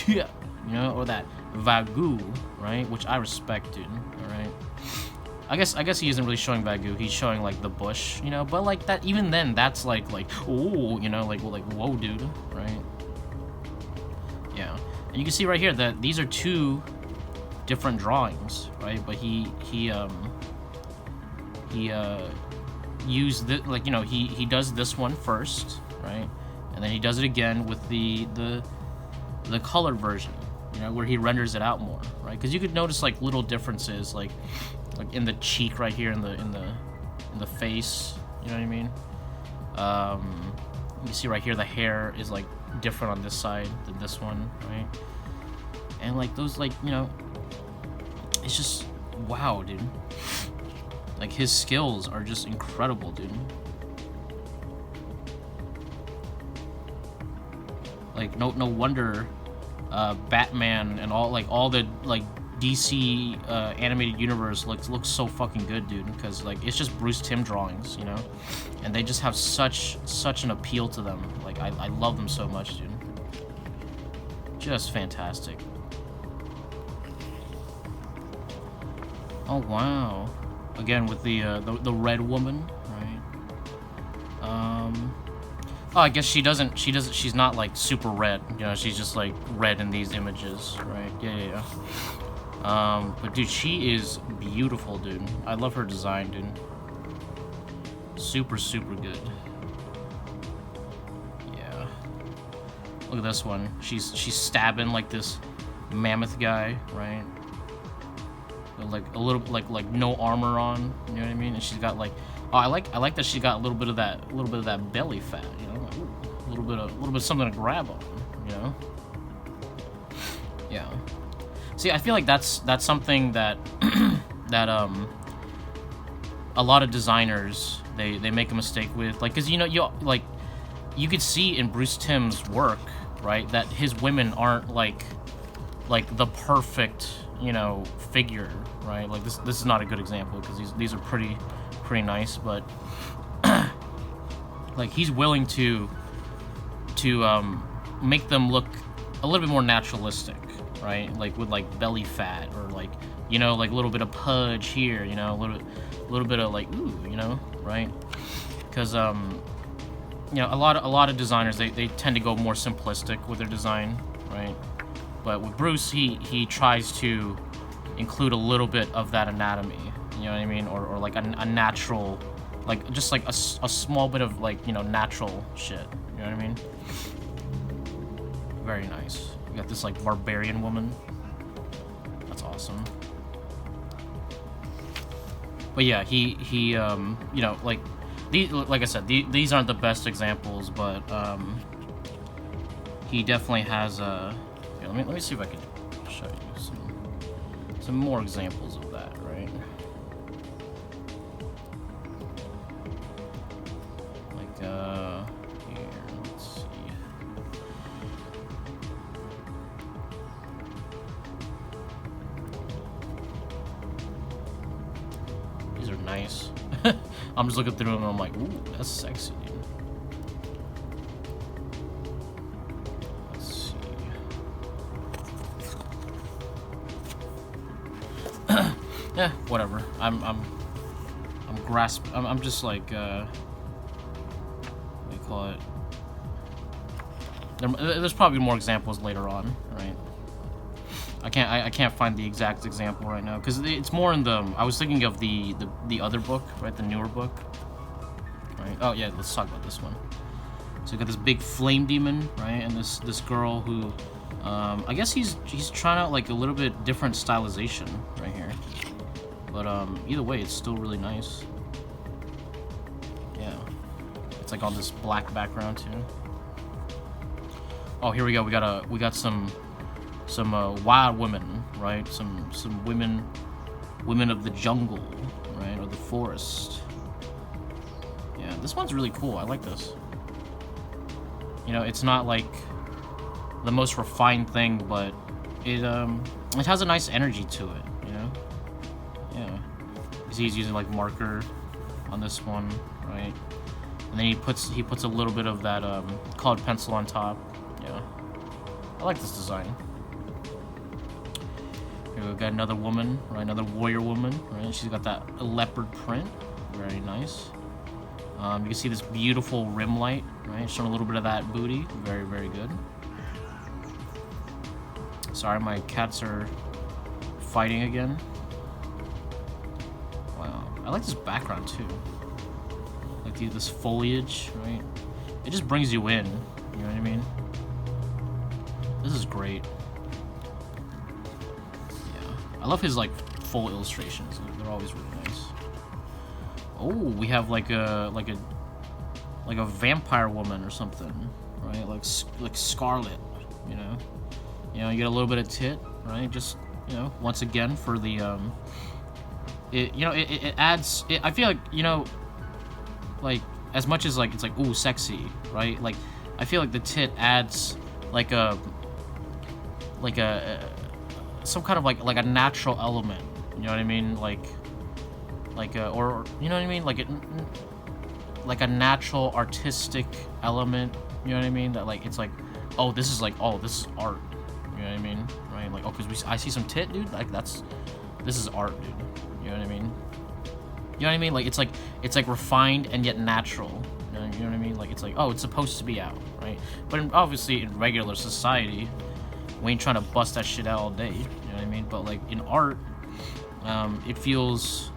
you know, or that Vagu, right? Which I respect, dude. All right. I guess he isn't really showing Bagu. He's showing like the bush, you know. But like that, even then, that's like oh, you know, like whoa, dude, right? Yeah, and you can see right here that these are two different drawings, right? But he used the, like, you know, he does this one first, right? And then he does it again with the colored version, you know, where he renders it out more, right? Because you could notice like little differences, like in the cheek right here, in the face, you know what I mean? You see right here the hair is like different on this side than this one, right? And like those, like, you know, it's just wow, dude. Like his skills are just incredible, dude. Like no wonder Batman and all the like DC animated universe looks so fucking good, dude, because like it's just Bruce Timm drawings, you know, and they just have such an appeal to them. Like I love them so much, dude. Just fantastic. Oh wow. Again with the red woman, right? Oh, I guess she's not like super red, you know, she's just like red in these images, right? Yeah. But dude, she is beautiful, dude. I love her design, dude. Super good. Yeah. Look at this one. She's stabbing like this mammoth guy, right? Like a little like no armor on, you know what I mean? And she's got like, oh, I like that she got a little bit of that belly fat, you know, like, ooh, a little bit of something to grab on, you know? Yeah. See, I feel like that's something that that a lot of designers they make a mistake with, like, cause you know you could see in Bruce Timm's work, right, that his women aren't like the perfect, you know, figure, right? Like this is not a good example because these are pretty nice, but like he's willing to make them look a little bit more naturalistic, right? Like with like belly fat or like, you know, like a little bit of pudge here, you know, a little bit of like ooh, you know, right? Because you know, a lot of designers they tend to go more simplistic with their design, right? But with Bruce, he tries to include a little bit of that anatomy, you know what I mean, or like a natural, like just like a small bit of like, you know, natural shit, you know what I mean? Very nice. We got this like barbarian woman. That's awesome. But yeah, he you know, like like I said, these aren't the best examples, but he definitely has a. Let me see if I can show you some more examples of that, right? Like here, let's see. These are nice. I'm just looking through them and I'm like, ooh, that's sexy, dude. Yeah, whatever. I'm just like what do you call it? There's probably more examples later on, right? I can't find the exact example right now because it's more in the. I was thinking of the other book, right? The newer book, right? Oh yeah, let's talk about this one. So you got this big flame demon, right? And this girl who, I guess he's trying out like a little bit different stylization right here. But either way, it's still really nice. Yeah, it's like on this black background too. Oh, here we go. We got some wild women, right? Some women of the jungle, right, or the forest. Yeah, this one's really cool. I like this. You know, it's not like the most refined thing, but it has a nice energy to it. You know. Yeah, he's using like marker on this one, right? And then he puts a little bit of that colored pencil on top. Yeah, I like this design. Here we got another woman, right? Another warrior woman, right? She's got that leopard print, very nice. You can see this beautiful rim light, right? Showing a little bit of that booty, very, very good. Sorry, my cats are fighting again. Wow, I like this background too. Like this foliage, right? It just brings you in, you know what I mean? This is great. Yeah, I love his like full illustrations. They're always really nice. Oh, we have like a vampire woman or something, right? Like Scarlet, you know. You know, you get a little bit of tit, right? Just, you know, once again for the it adds. I feel like, you know, like as much as like it's like ooh sexy, right? Like I feel like the tit adds like a some kind of like a natural element. You know what I mean? Like or you know what I mean? Like a natural artistic element. You know what I mean? That like it's like oh this is art. You know what I mean? Right? Like oh because I see some tit, dude. Like this is art, dude. You know what I mean? You know what I mean? Like it's like refined and yet natural. You know what I mean? Like it's like oh it's supposed to be out, right? But obviously in regular society, we ain't trying to bust that shit out all day. You know what I mean? But like in art, it feels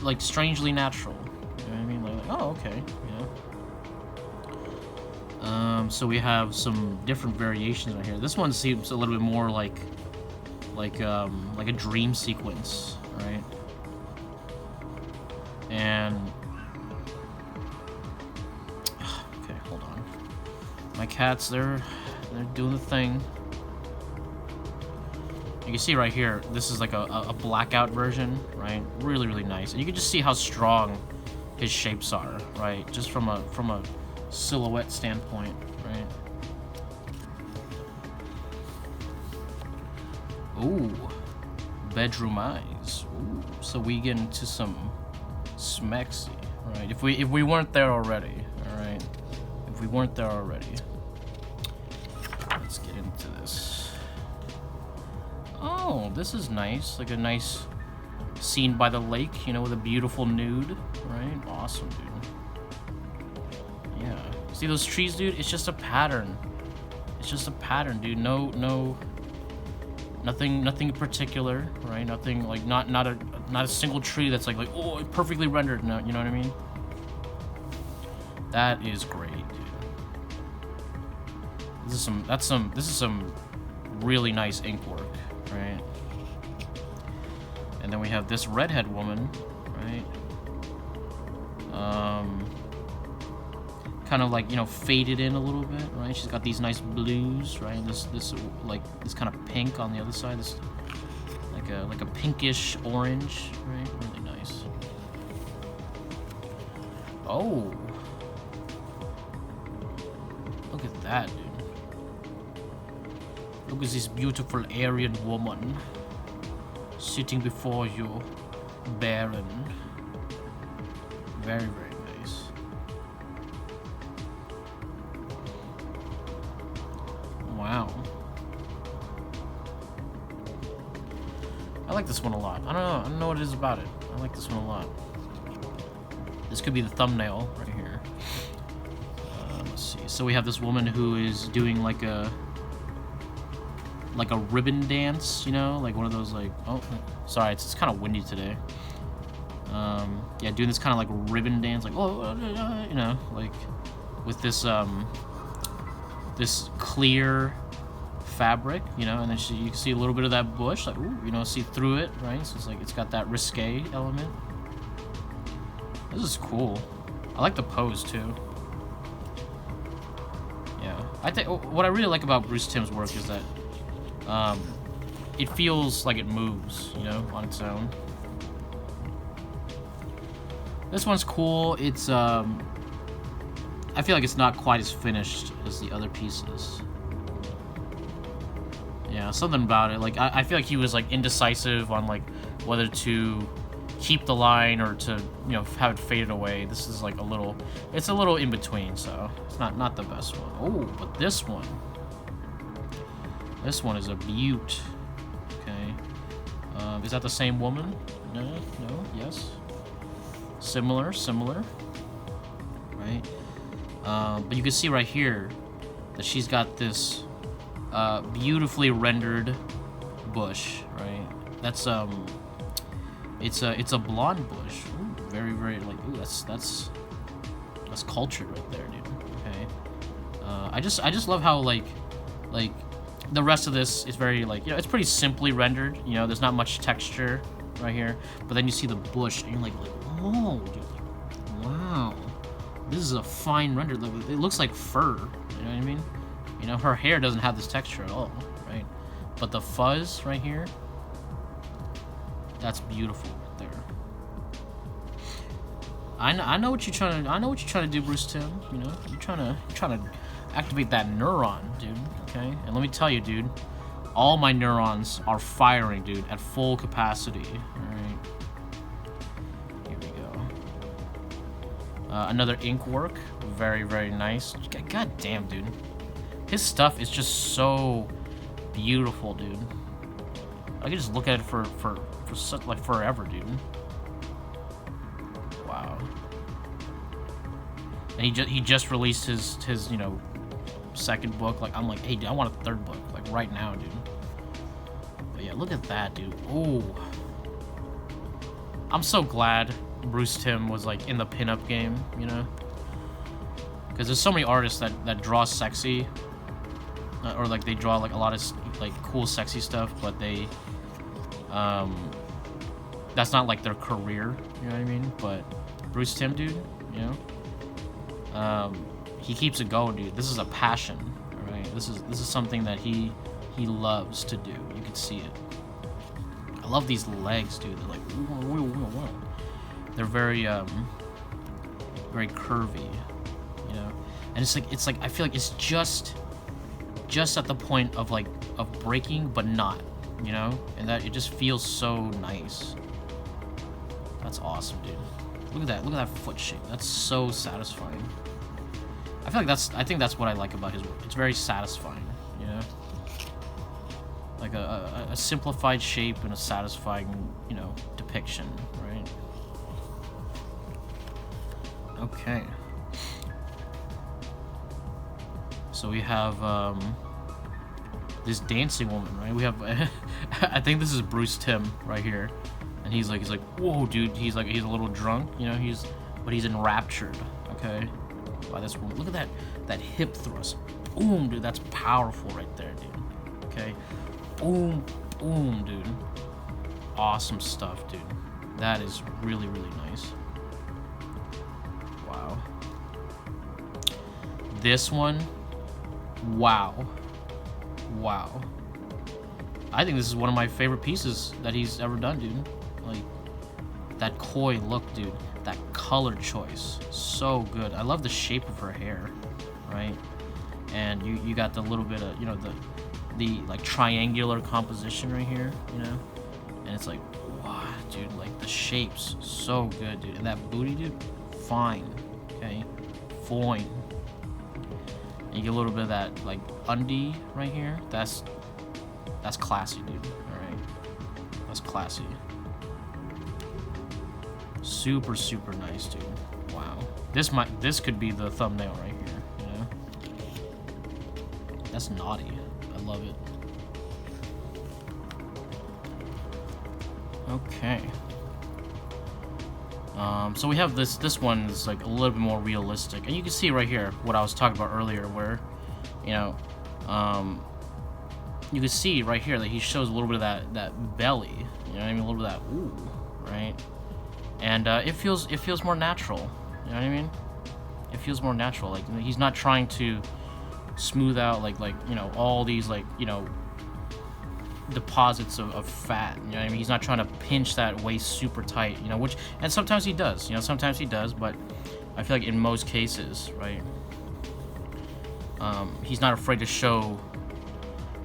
like strangely natural. You know what I mean? Like oh okay, you know. So we have some different variations right here. This one seems a little bit more like a dream sequence, right? And okay, hold on. My cats, they're doing the thing. You can see right here, this is like a blackout version, right? Really, really nice. And you can just see how strong his shapes are, right? Just from a silhouette standpoint, right? Ooh, bedroom eyes. Ooh, so we get into some smexy, right? If we weren't there already, all right? If we weren't there already, let's get into this. Oh, this is nice. Like a nice scene by the lake, you know, with a beautiful nude, right? Awesome, dude. Yeah. See those trees, dude? It's just a pattern. It's just a pattern, dude. Nothing in particular, right? Nothing like not a single tree that's like oh perfectly rendered. No, you know what I mean? That is great, dude. This is some really nice ink work, right? And then we have this redhead woman, right? Kind of like, you know, faded in a little bit, right? She's got these nice blues, right? This kind of pink on the other side. This like a pinkish orange, right? Really nice. Oh, look at that, dude. Look at this beautiful Aryan woman sitting before you, Baron. Very, very nice. Wow. I like this one a lot. I don't know what it is about it. I like this one a lot. This could be the thumbnail right here. Let's see. So we have this woman who is doing like a ribbon dance, you know, like one of those like oh sorry, it's kind of windy today. Yeah, doing this kind of like ribbon dance, like oh you know, like with this this clear fabric, you know, and then you can see a little bit of that bush, like ooh, you know, see through it, right? So it's like it's got that risque element. This is cool. I like the pose too. Yeah, I think what I really like about Bruce Timm's work is that it feels like it moves, you know, on its own. This one's cool. It's I feel like it's not quite as finished as the other pieces. Yeah, something about it. Like I feel like he was like indecisive on like whether to keep the line or to, you know, have it faded away. This is like it's a little in between, so it's not the best one. Oh, but this one is a beaut. Is that the same woman? No, no, yes. Similar, right? But you can see right here that she's got this beautifully rendered bush, right? That's it's a blonde bush. Ooh, very like, ooh, that's cultured right there, dude. Okay. I just love how like the rest of this is very like, it's pretty simply rendered. There's not much texture right here, but then you see the bush and you're like whoa, dude, like, wow, this is a fine render. It looks like fur. You know what I mean? Her hair doesn't have this texture at all, right? But the fuzz right here, that's beautiful right there. I know what you're trying to do, Bruce Timm. You're trying to activate that neuron, dude. Okay, and let me tell you, dude, all my neurons are firing, dude, at full capacity. All right, here we go. Another ink work, very nice. God damn, dude, his stuff is just so beautiful, dude. I could just look at it for such, like, forever, dude. Wow. And he just released his second book. Like, I'm like, hey, dude, I want a third book, like, right now, dude. But yeah, look at that, dude. Ooh. I'm so glad Bruce Timm was like in the pinup game, because there's so many artists that draw sexy, or like they draw like a lot of like cool sexy stuff, but they that's not like their career, you know what I mean? But Bruce Timm, dude, he keeps it going, dude. This is a passion, right? This is something that he loves to do. You can see it. I love these legs, dude. They're like, whoa. They're very very curvy, and it's like I feel like it's just at the point of breaking, but not, and that it just feels so nice. That's awesome, dude. Look at that foot shape. That's so satisfying. I think that's what I like about his work. It's very satisfying, like a simplified shape and a satisfying, depiction, right? Okay. So we have this dancing woman, right? We have I think this is Bruce Timm right here, and he's like, whoa, dude. He's a little drunk, but he's enraptured, okay, by this woman. Look at that hip thrust. Boom, dude. That's powerful right there, dude. Okay. Boom, dude. Awesome stuff, dude. That is really nice. Wow. This one, wow. I think this is one of my favorite pieces that he's ever done, dude. Like, that koi look, dude. That color choice, so good. I love the shape of her hair, right? And you got the little bit of, the like triangular composition right here, and it's like, wow, dude, like the shapes, so good, dude. And that booty, dude, fine, okay, fine. And you get a little bit of that like undie right here. That's classy, dude. All right, that's classy. Super nice, dude. Wow. This could be the thumbnail right here, That's naughty. I love it. Okay. So we have this one is like a little bit more realistic, and you can see right here what I was talking about earlier, where, you can see right here that he shows a little bit of that belly, you know what I mean, a little bit of that ooh, right? And it feels more natural, you know what I mean? It feels more natural. Like, he's not trying to smooth out like all these deposits of fat, you know what I mean? He's not trying to pinch that waist super tight, which, and sometimes he does, but I feel like in most cases, right, he's not afraid to show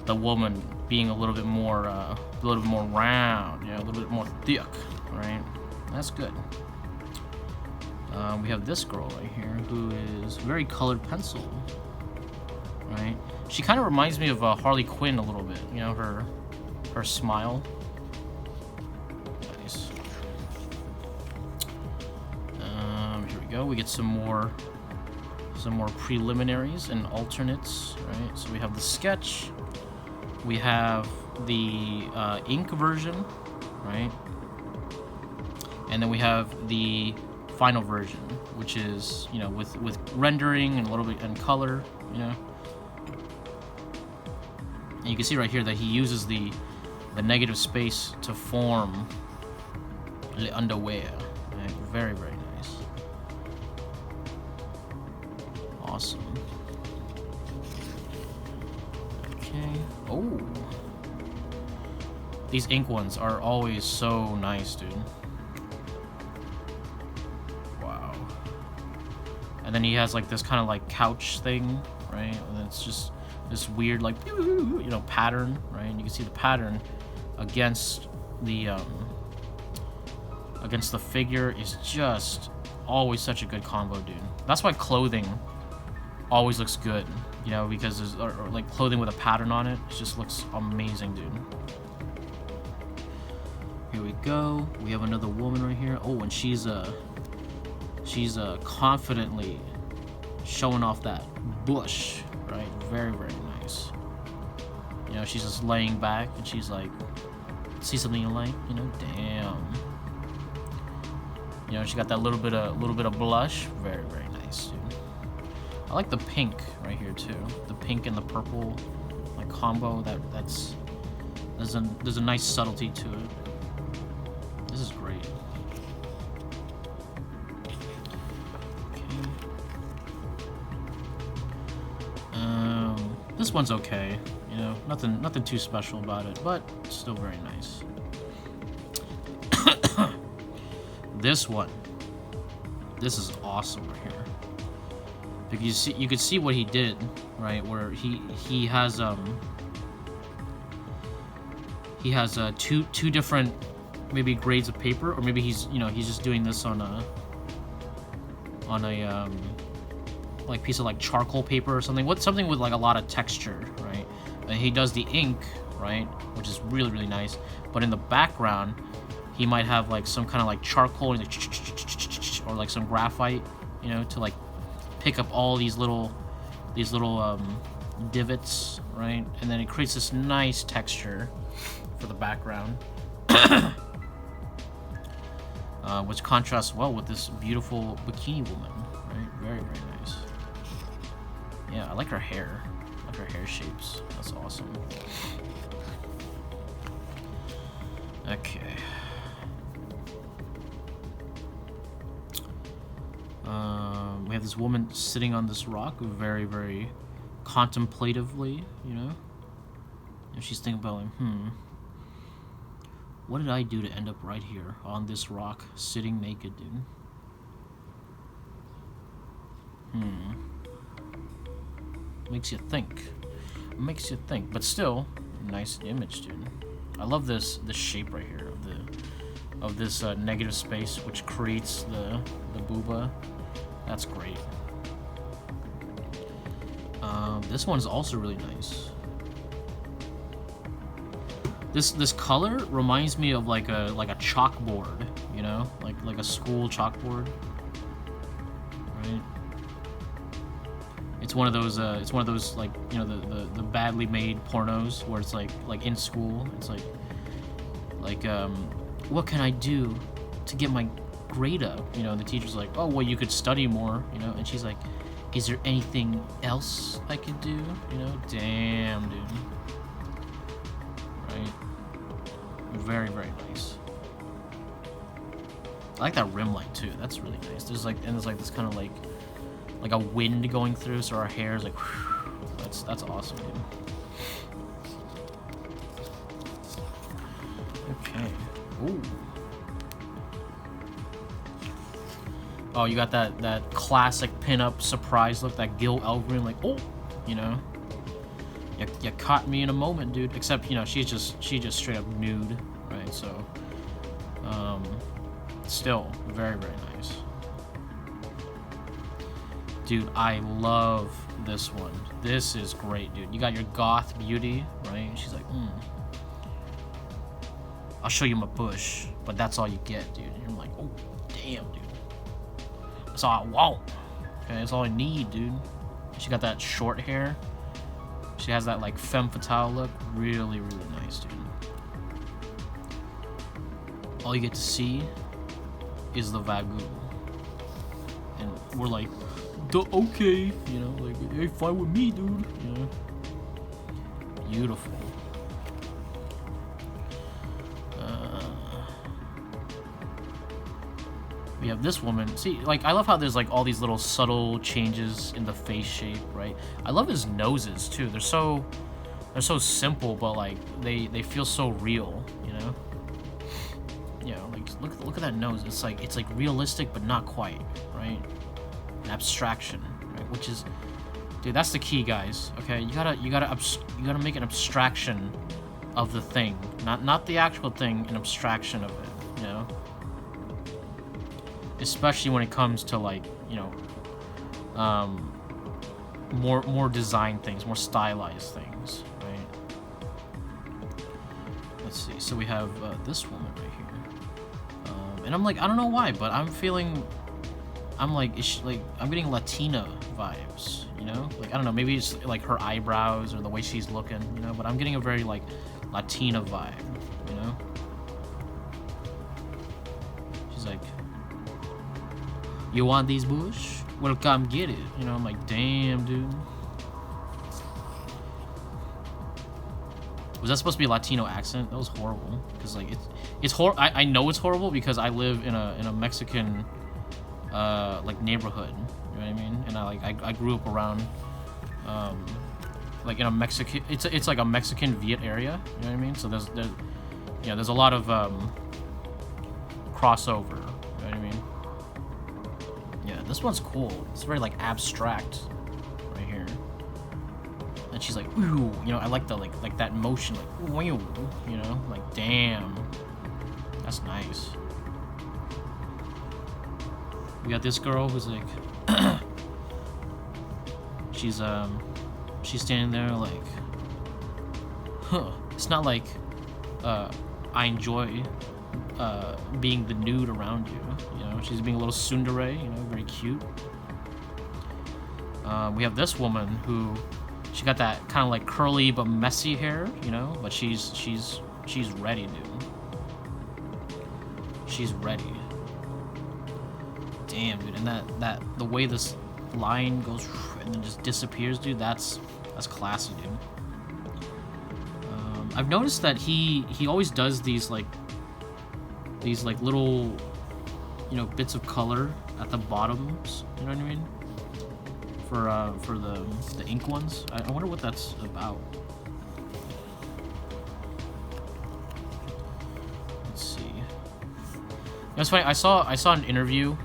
the woman being a little bit more round, a little bit more thick, right? That's good. We have this girl right here who is very colored pencil, right? She kind of reminds me of Harley Quinn a little bit, her smile. go. We get some more preliminaries and alternates, right? So we have the sketch, we have the ink version, right? And then we have the final version, which is, you know, with rendering and a little bit and color, you know. And you can see right here that he uses the negative space to form the underwear. Right? Very, very nice. Awesome. Okay. Oh. These ink ones are always so nice, dude. Wow. And then he has like this kind of like couch thing, right? And it's just this weird like, you know, pattern, right? And you can see the pattern against the figure is just always such a good combo, dude. That's why clothing always looks good, you know, because there's or like clothing with a pattern on it. It just looks amazing, dude. Here we go. We have another woman right here. Oh, and she's confidently showing off that bush, right? Very, very nice. You know, she's just laying back and she's like, see something you like, you know? Damn. You know, she got that little bit of blush. Very, very nice, dude. I like the pink right here too. The pink and the purple like combo. There's a nice subtlety to it. This is great. Okay. This one's okay. You know, nothing too special about it, but still very nice. This one. This is awesome right here. Because you could see what he did, right? Where he has two different maybe grades of paper, or maybe he's just doing this on a like piece of like charcoal paper or something. Something with like a lot of texture, right? And he does the ink, right, which is really, really nice. But in the background, he might have like some kind of like charcoal or like some graphite, you know, to like pick up all these little divots, right? And then it creates this nice texture for the background, which contrasts well with this beautiful bikini woman, right? Very, very nice. Yeah, I like her hair. I like her hair shapes. That's awesome. Okay. We have this woman sitting on this rock very, very contemplatively, you know? And she's thinking about, like, what did I do to end up right here on this rock, sitting naked, dude? Makes you think. Makes you think. But still, nice image, dude. I love this shape right here of this negative space, which creates the booba. That's great. This one's also really nice. This color reminds me of like a chalkboard, you know, like a school chalkboard, right? It's one of those like, you know, the badly made pornos where it's like in school, it's like what can I do to get my grade up, you know? And the teacher's like, oh well, you could study more, you know? And she's like, is there anything else I could do, you know? Damn, dude. Right? Very, very nice. I like that rim light too. That's really nice. There's this kind of like a wind going through, so our hair is like, whew. That's awesome, dude. Okay. Ooh. Oh, you got that classic pinup surprise look, that Gil Elgrin, like, oh, you know, you caught me in a moment, dude. Except, you know, she just straight up nude, right? So, still very, very nice, dude. I love this one. This is great, dude. You got your goth beauty, right? And she's like, I'll show you my bush, but that's all you get, dude. And you're like, oh, damn, dude. That's all I want. Okay, that's all I need, dude. She got that short hair. She has that like femme fatale look. Really, really nice, dude. All you get to see is the Vagu. And we're like, okay, you know, like, hey, fine with me, dude. You know? Beautiful. We have this woman. See, like, I love how there's like all these little subtle changes in the face shape, right? I love his noses too. They're so simple, but like they feel so real, you know? You know, like look at that nose. It's like realistic, but not quite, right? An abstraction, right? Which is, dude, that's the key, guys. Okay, you gotta make an abstraction of the thing, not the actual thing, an abstraction of it, you know? Especially when it comes to like, you know, more design things, more stylized things, right? Let's see. So we have this woman right here, and I'm like, I don't know why, but I'm feeling, I'm like, I'm getting Latina vibes, you know? Like, I don't know, maybe it's like her eyebrows or the way she's looking, you know? But I'm getting a very like Latina vibe, you know? She's like, you want these bush? Well, come get it. You know, I'm like, damn, dude. Was that supposed to be a Latino accent? That was horrible. Cause like it's I know it's horrible because I live in a Mexican like neighborhood. You know what I mean? And I grew up around like in a Mexican. It's like a Mexican Viet area. You know what I mean? So there's a lot of crossover. You know what I mean? Yeah, this one's cool. It's very like abstract right here. And she's like, ooh, you know, I like the like that motion, like, ooh, you know, like, damn, that's nice. We got this girl who's like, she's standing there like, huh. It's not like, I enjoy being the nude around you. You know, she's being a little tsundere, you know, very cute. We have this woman who, she got that kind of like curly but messy hair, you know, but she's ready, dude. She's ready. Damn, dude, and that the way this line goes and then just disappears, dude, that's classy, dude. I've noticed that he always does these little, you know, bits of color at the bottoms, you know what I mean? For the ink ones. I wonder what that's about. Let's see. It's funny, I saw an interview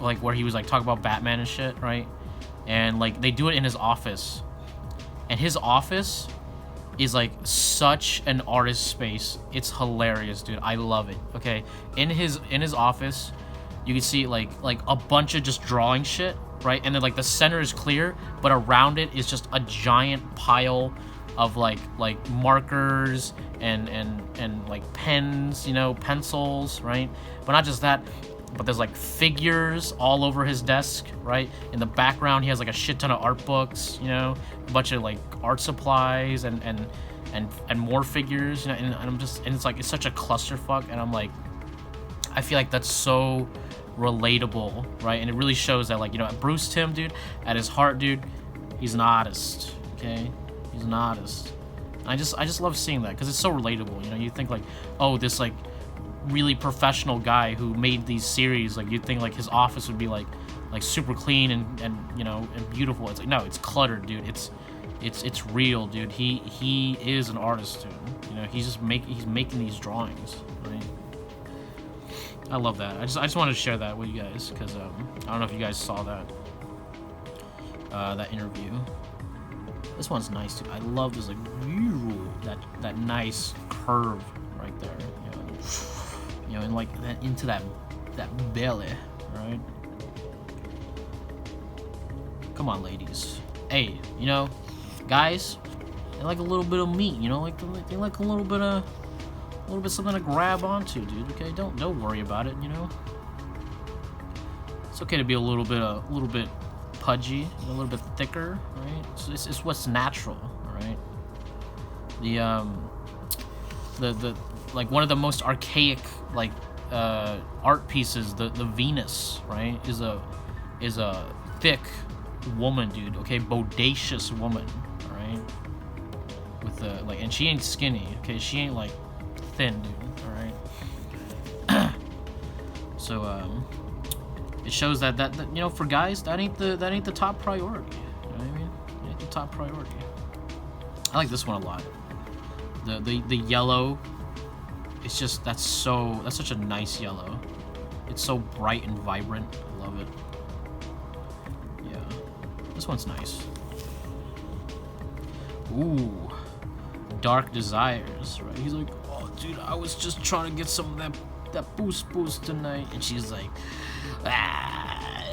like where he was like talking about Batman and shit, right? And like they do it in his office. And his office is like such an artist space. It's hilarious, dude. I love it. Okay, in his office, you can see like a bunch of just drawing shit, right? And then like the center is clear, but around it is just a giant pile of like markers and like pens, you know, pencils, right? But not just that, but there's like figures all over his desk, right? In the background, he has like a shit ton of art books, you know, a bunch of like art supplies and more figures, you know, and it's like, it's such a clusterfuck, and I'm like, I feel like that's so relatable, right? And it really shows that, like, you know, Bruce Timm, dude, at his heart, dude, he's an artist, okay? He's an artist. And I just love seeing that because it's so relatable, you know? You think like, oh, this like really professional guy who made these series, like you'd think like his office would be like super clean and you know, and beautiful. It's like, no, it's cluttered, dude. It's real, dude. He is an artist, dude. You know, he's making these drawings, right? I love that. I just wanted to share that with you guys because I don't know if you guys saw that interview. This one's nice, dude. I love this like that nice curve right there. You know, and like that into that belly, right? Come on, ladies. Hey, you know, guys, they like a little bit of meat. You know, they like a little bit something to grab onto, dude. Okay, don't worry about it. You know, It's okay to be a little bit pudgy, a little bit thicker, right? It's what's natural, all right? The like one of the most archaic like art pieces, the Venus, right, is a thick woman, dude. Okay, bodacious woman, all right, with like, and she ain't skinny. Okay, she ain't like thin, dude. All right. So it shows that you know, for guys, that ain't the top priority. You know what I mean? It ain't the top priority. I like this one a lot. The yellow. It's just that's such a nice yellow. It's so bright and vibrant. I love it. Yeah, this one's nice. Ooh, Dark Desires, right? He's like, oh, dude, I was just trying to get some of that boost tonight, and she's like,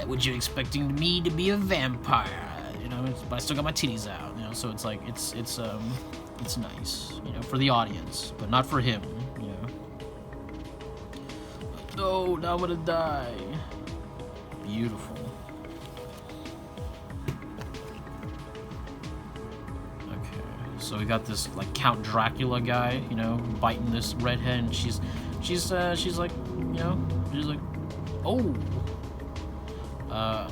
would you expecting me to be a vampire? You know, but I still got my titties out. You know, so it's like it's nice, you know, for the audience, but not for him. You know. No, now I'm gonna die. Beautiful. Okay, so we got this like Count Dracula guy, you know, biting this redhead, and she's like, you know, she's like, oh, I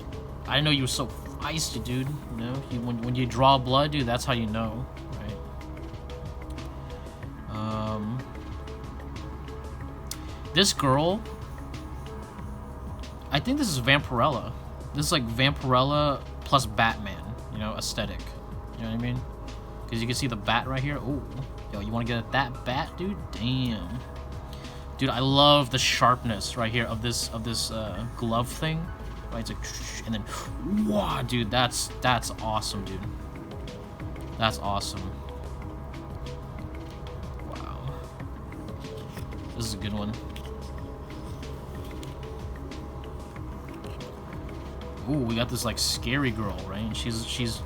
didn't know you were so feisty, dude. You know, when you draw blood, dude, that's how you know, right? This girl, I think this is Vampirella. This is like Vampirella plus Batman, you know, aesthetic. You know what I mean? Because you can see the bat right here. Oh, yo, you want to get at that bat, dude? Damn. Dude, I love the sharpness right here of this glove thing. Right, it's like, and then, wow, dude, that's awesome, dude. That's awesome. Wow. This is a good one. Ooh, we got this like scary girl, right? And she's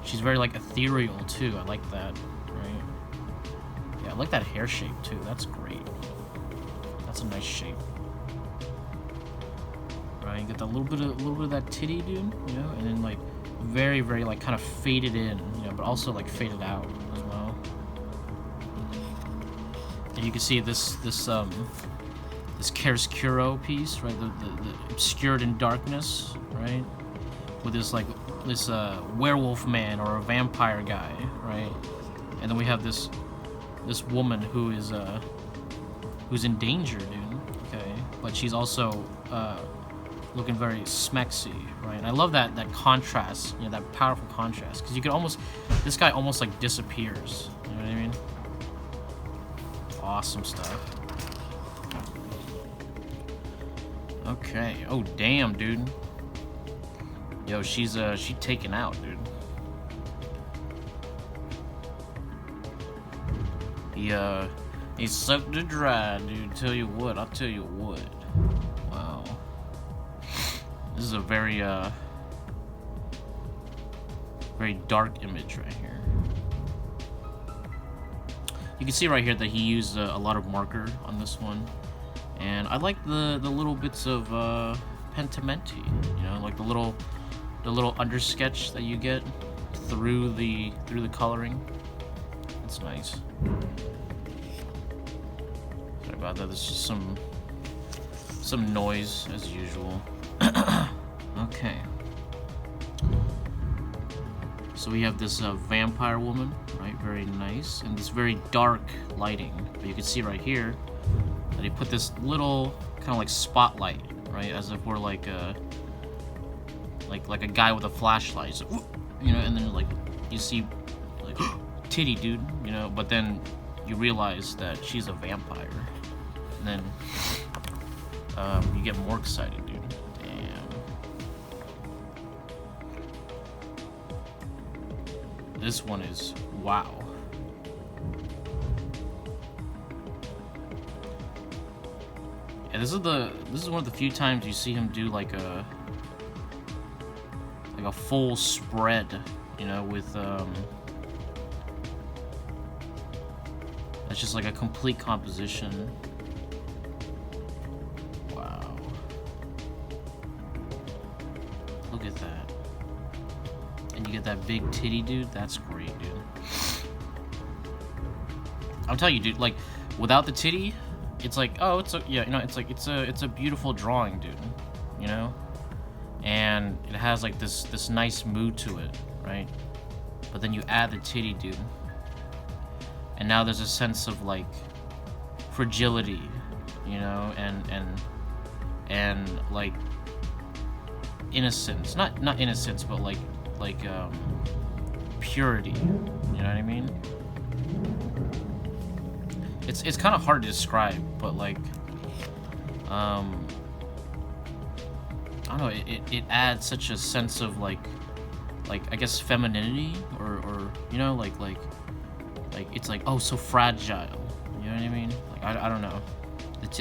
very like ethereal too. I like that, right? Yeah, I like that hair shape too. That's great. That's a nice shape. Right, you get that little bit of that titty, dude, you know, and then like very like kind of faded in, you know, but also like faded out as well. And you can see this chiaroscuro piece, right? The obscured in darkness, right? With this like this werewolf man or a vampire guy, right? And then we have this woman who is who's in danger, dude. Okay, but she's also looking very smexy, right? And I love that contrast, you know, that powerful contrast, because you could almost, this guy almost like disappears. You know what I mean? Awesome stuff. Okay. Oh damn, dude. Yo, she's taken out, dude. He sucked it dry, dude. I'll tell you what. Wow. This is a very dark image right here. You can see right here that he used a lot of marker on this one, and I like the little bits of pentimenti, you know, like the little undersketch that you get through the coloring. It's nice. Sorry about that. There's just some noise as usual. Okay. So we have this vampire woman, right? Very nice, and this very dark lighting. But you can see right here that he put this little kind of like spotlight, right? As if we're like a guy with a flashlight, so, you know, and then like you see like titty, dude, you know. But then you realize that she's a vampire, and then you get more excited, dude. This one is wow. And this is one of the few times you see him do like a full spread, you know, with that's just like a complete composition. Wow. Look at that. And you get that big titty, dude. That's great, dude. I'm telling you, dude. Like, without the titty, it's like, oh, it's a, yeah, you know, it's like it's a beautiful drawing, dude. You know, and it has like this nice mood to it, right? But then you add the titty, dude, and now there's a sense of like fragility, you know, and like innocence, not innocence, but like purity. You know what I mean? It's kind of hard to describe, but like I don't know, it adds such a sense of like I guess femininity or you know, like it's like, oh, so fragile. You know what I mean? Like I don't know.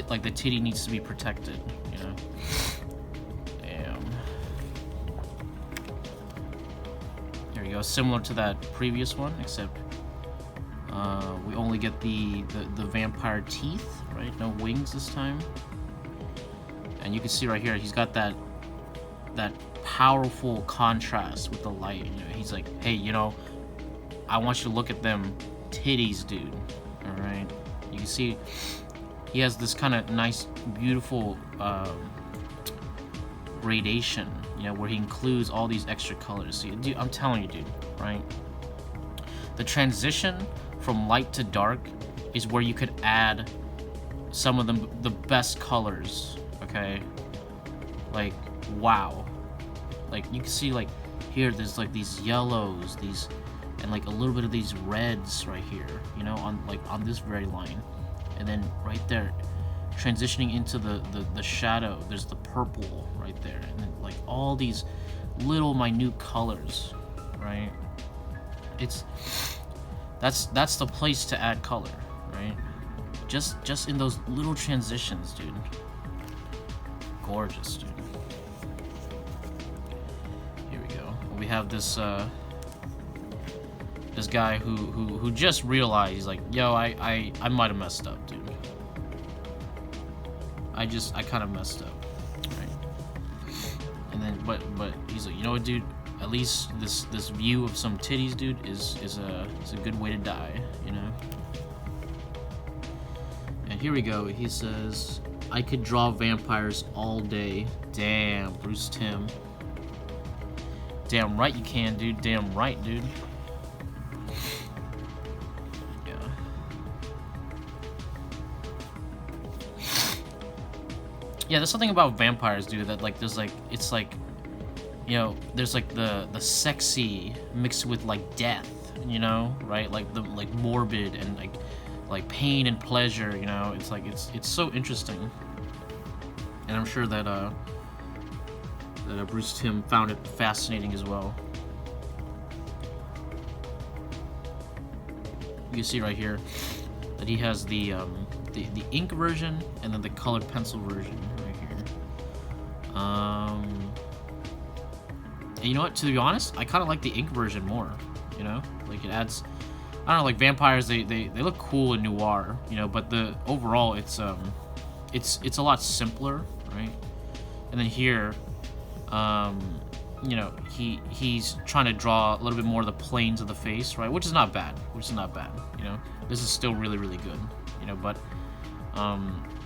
Like the titty needs to be protected, you know. Damn. There you go. Similar to that previous one, except we only get the vampire teeth, right? No wings this time. And you can see right here, he's got that powerful contrast with the light. You know, he's like, hey, you know, I want you to look at them titties, dude. All right. You can see he has this kind of nice, beautiful gradation, you know, where he includes all these extra colors. See, dude, I'm telling you, dude, right? The transition from light to dark is where you could add some of the best colors, okay? Like, wow. Like, you can see, like, here, there's, like, these yellows, these, and, like, a little bit of these reds right here, you know, on this very line. And then right there, transitioning into the shadow, there's the purple right there. And then, like, all these little minute colors, right? That's the place to add color, right? Just in those little transitions, dude. Gorgeous, dude. Here we go. We have this this guy who just realized, he's like, yo, I might have messed up, dude. I kind of messed up, right? And then but he's like, you know what, dude? At least this view of some titties, dude, is a good way to die, you know. And here we go. He says, I could draw vampires all day. Damn, Bruce Timm. Damn right you can, dude. Damn right, dude. Yeah. Yeah, there's something about vampires, dude, that like there's like, it's like, you know, there's like the sexy mixed with like death, you know, right? Like the like morbid and like pain and pleasure, you know. It's like it's so interesting. And I'm sure that Bruce Timm found it fascinating as well. You can see right here that he has the ink version and then the colored pencil version right here. And you know what? To be honest, I kind of like the ink version more. You know, like it adds. I don't know, like vampires. They look cool in noir. You know, but the overall it's a lot simpler, right? And then here, you know, he's trying to draw a little bit more of the planes of the face, right? Which is not bad. You know, this is still really good. You know, but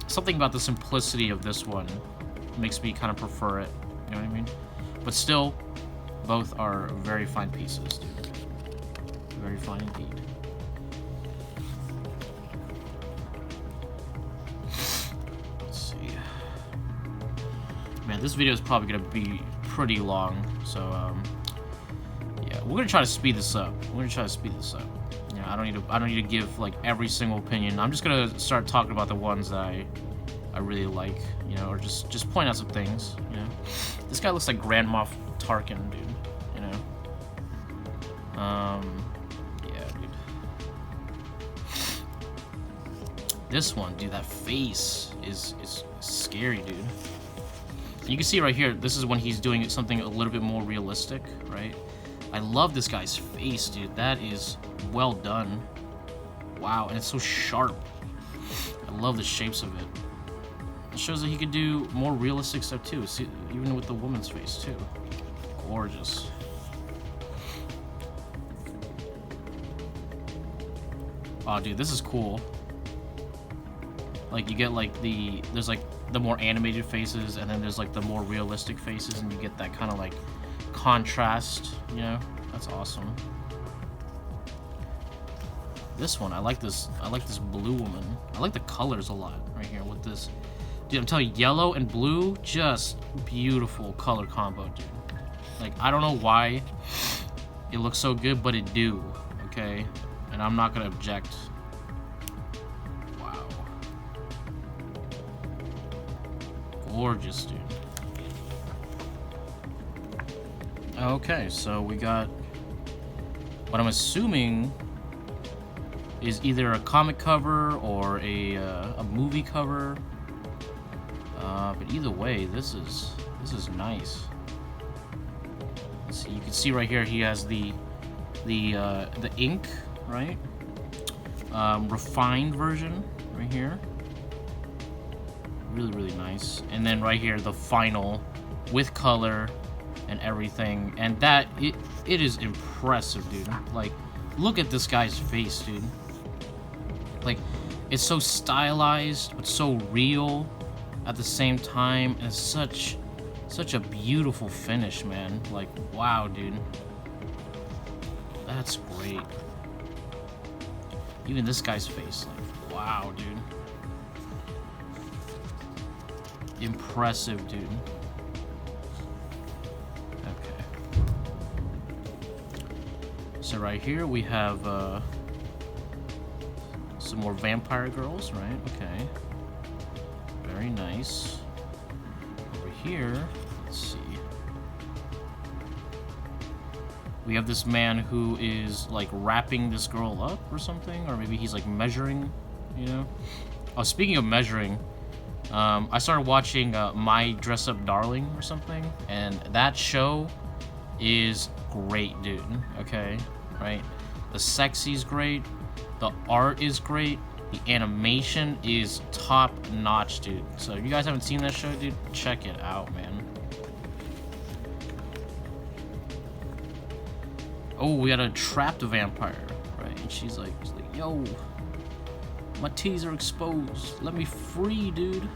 something about the simplicity of this one makes me kind of prefer it. You know what I mean? But still, both are very fine pieces, dude. Very fine indeed. Let's see. Man, this video is probably gonna be pretty long, so yeah, we're gonna try to speed this up. Yeah, I don't need to give like every single opinion. I'm just gonna start talking about the ones that I really like, you know, or just point out some things, you know. This guy looks like Grand Moff Tarkin, dude, you know. Yeah, dude. This one, dude, that face is scary, dude. And you can see right here, this is when he's doing something a little bit more realistic, right? I love this guy's face, dude. That is well done. Wow, and it's so sharp. I love the shapes of it. It shows that he could do more realistic stuff too, see, even with the woman's face too. Gorgeous. Oh, dude, this is cool. Like, you get, like, there's, like, the more animated faces, and then there's, like, the more realistic faces, and you get that kind of, like, contrast, you know? That's awesome. This one, I like this blue woman. I like the colors a lot right here with this. Dude, I'm telling you, yellow and blue, just beautiful color combo, dude. Like, I don't know why it looks so good, but it do, okay? And I'm not gonna object. Wow. Gorgeous, dude. Okay, so we got what I'm assuming is either a comic cover or a movie cover. But either way, this is nice. Let's see, you can see right here he has the ink, right? Refined version right here. Really, really nice. And then right here, the final with color and everything. And that it is impressive, dude. Like, look at this guy's face, dude. Like, it's so stylized, but so real at the same time, and it's such a beautiful finish, man. Like, wow, dude. That's great. Even this guy's face, like, wow, dude. Impressive, dude. Okay. So right here we have some more vampire girls, right? Okay. Very nice. Over here, let's see. We have this man who is like wrapping this girl up or something, or maybe he's like measuring, you know? Oh, speaking of measuring, I started watching My Dress Up Darling or something, and that show is great, dude. Okay, right? The sexy's great, the art is great, the animation is top notch, dude. So if you guys haven't seen that show, dude, check it out, man. Oh, we got a trapped vampire, right? And she's like, yo, my teeth are exposed. Let me free, dude.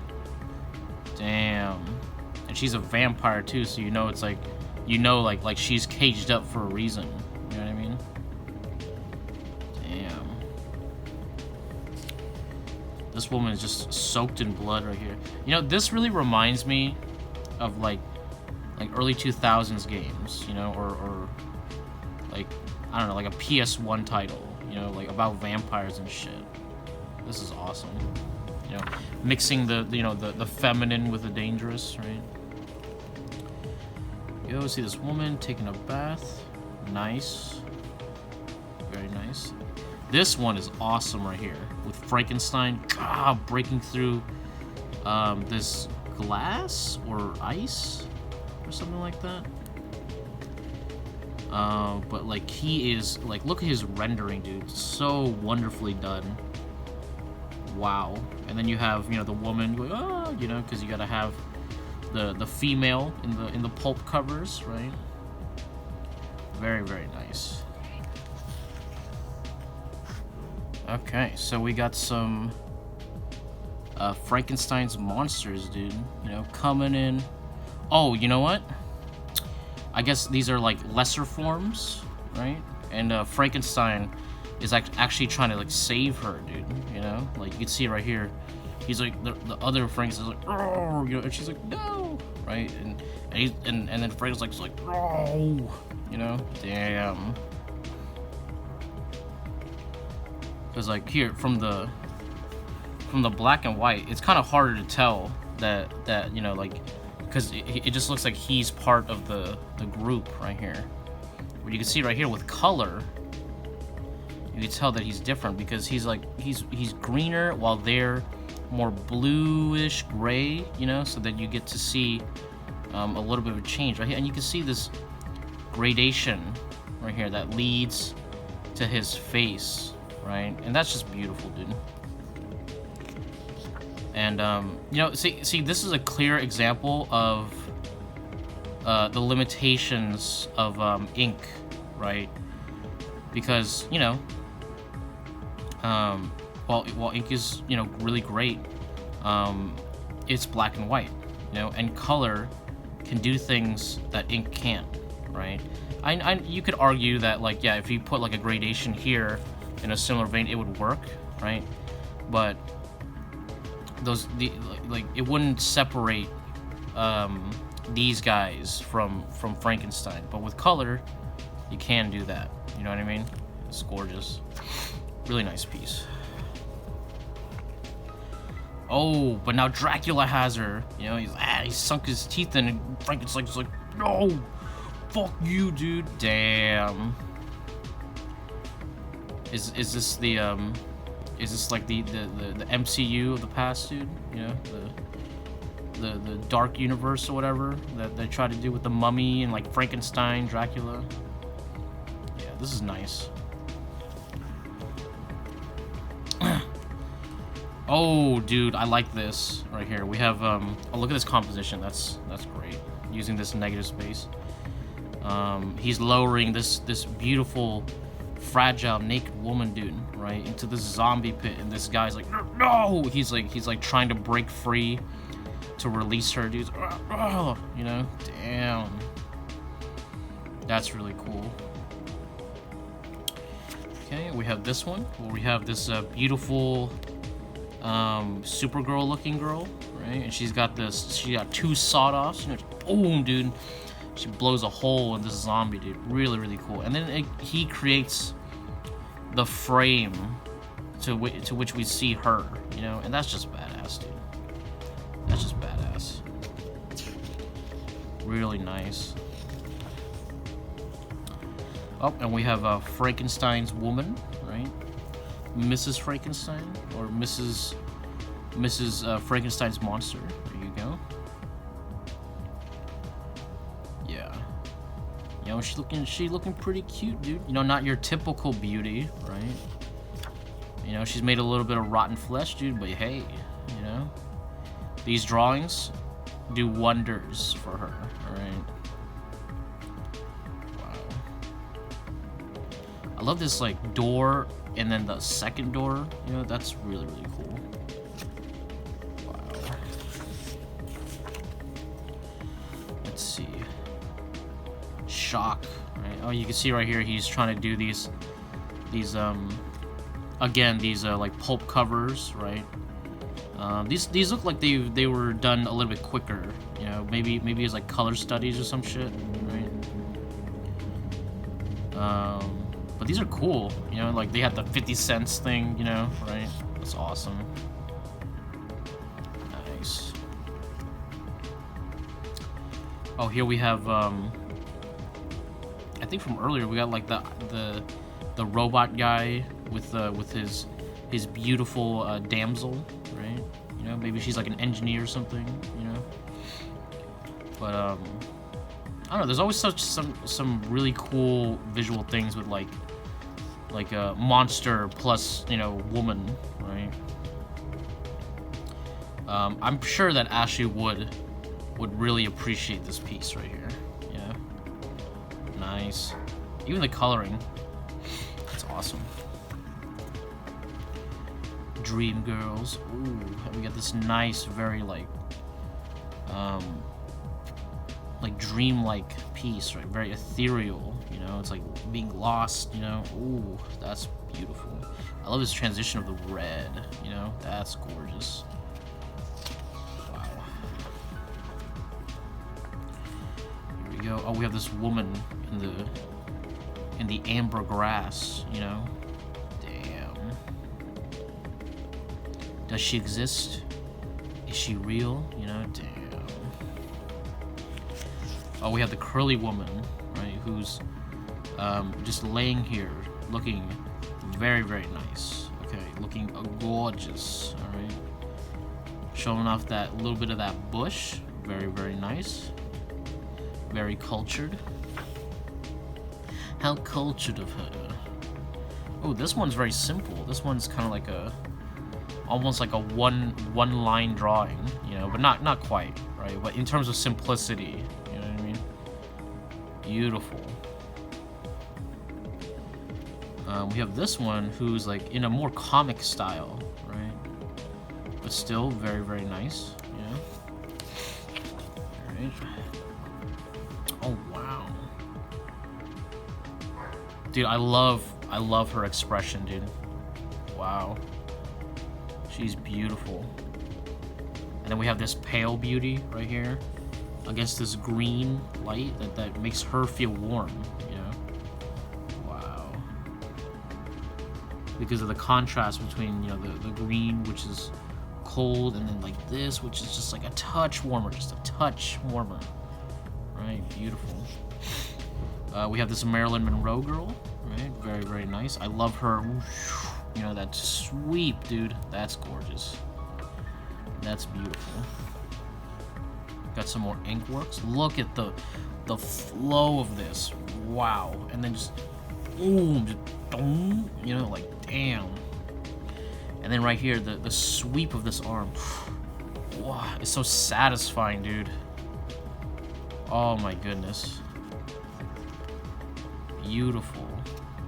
Damn. And she's a vampire too, so you know it's like, you know, like she's caged up for a reason. You know what I mean? Damn. This woman is just soaked in blood right here. You know, this really reminds me of like early 2000s games, you know, or like, I don't know, like a PS1 title, you know, like about vampires and shit. This is awesome. You know, mixing the feminine with the dangerous, right? Yo, see this woman taking a bath. Nice. Very nice. This one is awesome right here with Frankenstein breaking through this glass or ice or something like that. But like he is like, look at his rendering, dude. So wonderfully done. Wow. And then you have, you know, the woman going, oh, you know, because you gotta have the female in the pulp covers, right? Very, very nice. Okay, so we got some Frankenstein's monsters, dude. You know, coming in. Oh, you know what? I guess these are like lesser forms, right? And Frankenstein is actually trying to like save her, dude. You know, like you can see right here. He's like the other Frankenstein's like, oh, you know, and she's like, no, right? And then Frankenstein's like, oh, you know, damn. Because like here from the black and white, it's kind of harder to tell that you know, like, because it just looks like he's part of the group right here. But you can see right here with color, you can tell that he's different because he's like he's greener while they're more bluish gray, you know, so that you get to see a little bit of a change right here, and you can see this gradation right here that leads to his face, right? And that's just beautiful, dude. And you know, see, this is a clear example of the limitations of ink, right? Because, you know, while ink is, you know, really great, it's black and white, you know, and color can do things that ink can't, right? You could argue that, like, yeah, if you put like a gradation here in a similar vein, it would work, right? But like it wouldn't separate these guys from Frankenstein. But with color, you can do that. You know what I mean? It's gorgeous, really nice piece. Oh, but now Dracula has her. You know, he sunk his teeth in, and Frankenstein's like, no, fuck you, dude. Damn. Is this the is this like the MCU of the past, dude? You know, the dark universe or whatever that they try to do with the Mummy and like Frankenstein, Dracula. Yeah, this is nice. Oh, dude, I like this right here. We have oh, look at this composition. That's great. Using this negative space. He's lowering this beautiful, fragile, naked woman, dude, right, into this zombie pit, and this guy's like, no! He's like trying to break free to release her, dude. You know, damn. That's really cool. Okay, we have this one where we have this beautiful Supergirl looking girl, right? And she got two sawed-offs, you know, boom, dude. She blows a hole in this zombie, dude. Really, really cool. And then he creates the frame to which we see her, you know, and that's just badass, dude. That's just badass. Really nice. Oh, and we have Frankenstein's woman, right? Mrs. Frankenstein, or Mrs. Frankenstein's monster. There you go. Yeah. You know, she's looking pretty cute, dude. You know, not your typical beauty, right? You know, she's made a little bit of rotten flesh, dude, but hey, you know, these drawings do wonders for her, alright? Wow. I love this, like, door, and then the second door, you know, that's really, really cool. Wow. Let's see. Shock, right? Oh, you can see right here, he's trying to do these again, these like pulp covers, right? These look like they were done a little bit quicker, you know, maybe it's like color studies or some shit, right? But these are cool, you know, like they had the 50 cents thing, you know, right? That's awesome. Nice. Oh, here we have I think from earlier we got like the robot guy with his beautiful damsel, right? You know, maybe she's like an engineer or something, you know. But I don't know. There's always some really cool visual things with like a monster plus, you know, woman, right? I'm sure that Ashley would really appreciate this piece right here. Yeah, nice. Even the coloring, it's awesome. Dream Girls. Ooh, we got this nice, very like dream-like piece, right? Very ethereal, you know. It's like being lost, you know. Ooh, that's beautiful. I love this transition of the red, you know. That's gorgeous. Wow. Here we go. Oh, we have this woman in the amber grass, you know. Does she exist? Is she real? You know, damn. Oh, we have the curly woman, right, who's just laying here, looking very, very nice. Okay, looking gorgeous, all right. Showing off that little bit of that bush. Very, very nice. Very cultured. How cultured of her. Oh, this one's very simple. This one's kind of like almost like a one line drawing, you know, but not quite, right? But in terms of simplicity, you know what I mean? Beautiful. We have this one who's like in a more comic style, right? But still very, very nice. Yeah. All right. Oh wow. Dude, I love her expression, dude. Wow. She's beautiful. And then we have this pale beauty right here against this green light that makes her feel warm, you know? Wow. Because of the contrast between, you know, the green, which is cold, and then like this, which is just like a touch warmer, just a touch warmer. Right, beautiful. We have this Marilyn Monroe girl, right? Very, very nice. I love her, you know, that sweep, dude. That's gorgeous. That's beautiful. Got some more ink works. Look at the flow of this. Wow. And then just boom, just boom, you know, like damn. And then right here, the sweep of this arm. Wow, it's so satisfying, dude. Oh my goodness. Beautiful.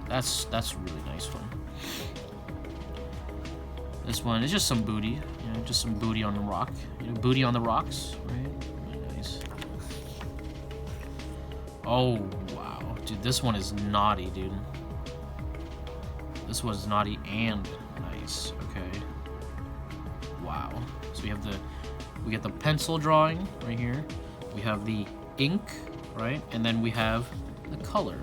That's a really nice one. This one is just some booty, you know, just some booty on the rock. You know, booty on the rocks, right? Really nice. Oh wow, dude, this one is naughty, dude. This one's naughty and nice. Okay. Wow. So we get the pencil drawing right here. We have the ink, right? And then we have the color,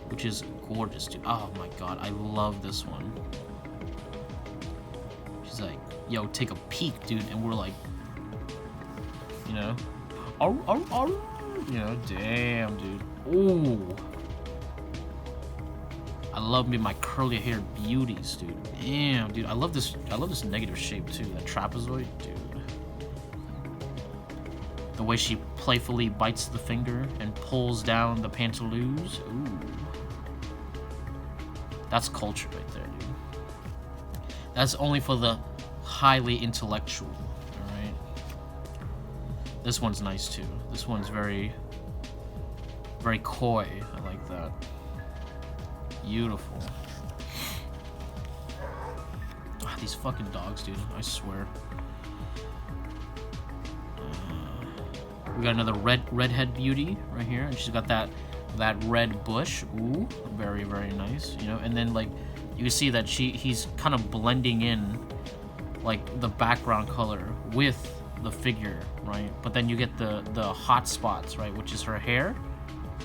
which is gorgeous, dude. Oh my god, I love this one. She's like, yo, take a peek, dude, and we're like, you know, you know, damn, dude. Ooh. I love me my curly haired beauties, dude. Damn, dude. I love this negative shape too, that trapezoid, dude. The way she playfully bites the finger and pulls down the pantaloons. Ooh. That's culture right there, dude. That's only for the highly intellectual, alright? This one's nice too. This one's very, very coy. I like that. Beautiful. Ah, these fucking dogs, dude. I swear. We got another redhead beauty right here, and she's got that red bush. Ooh, very, very nice. You know, and then like you can see that he's kind of blending in like the background color with the figure, right? But then you get the hot spots, right, which is her hair,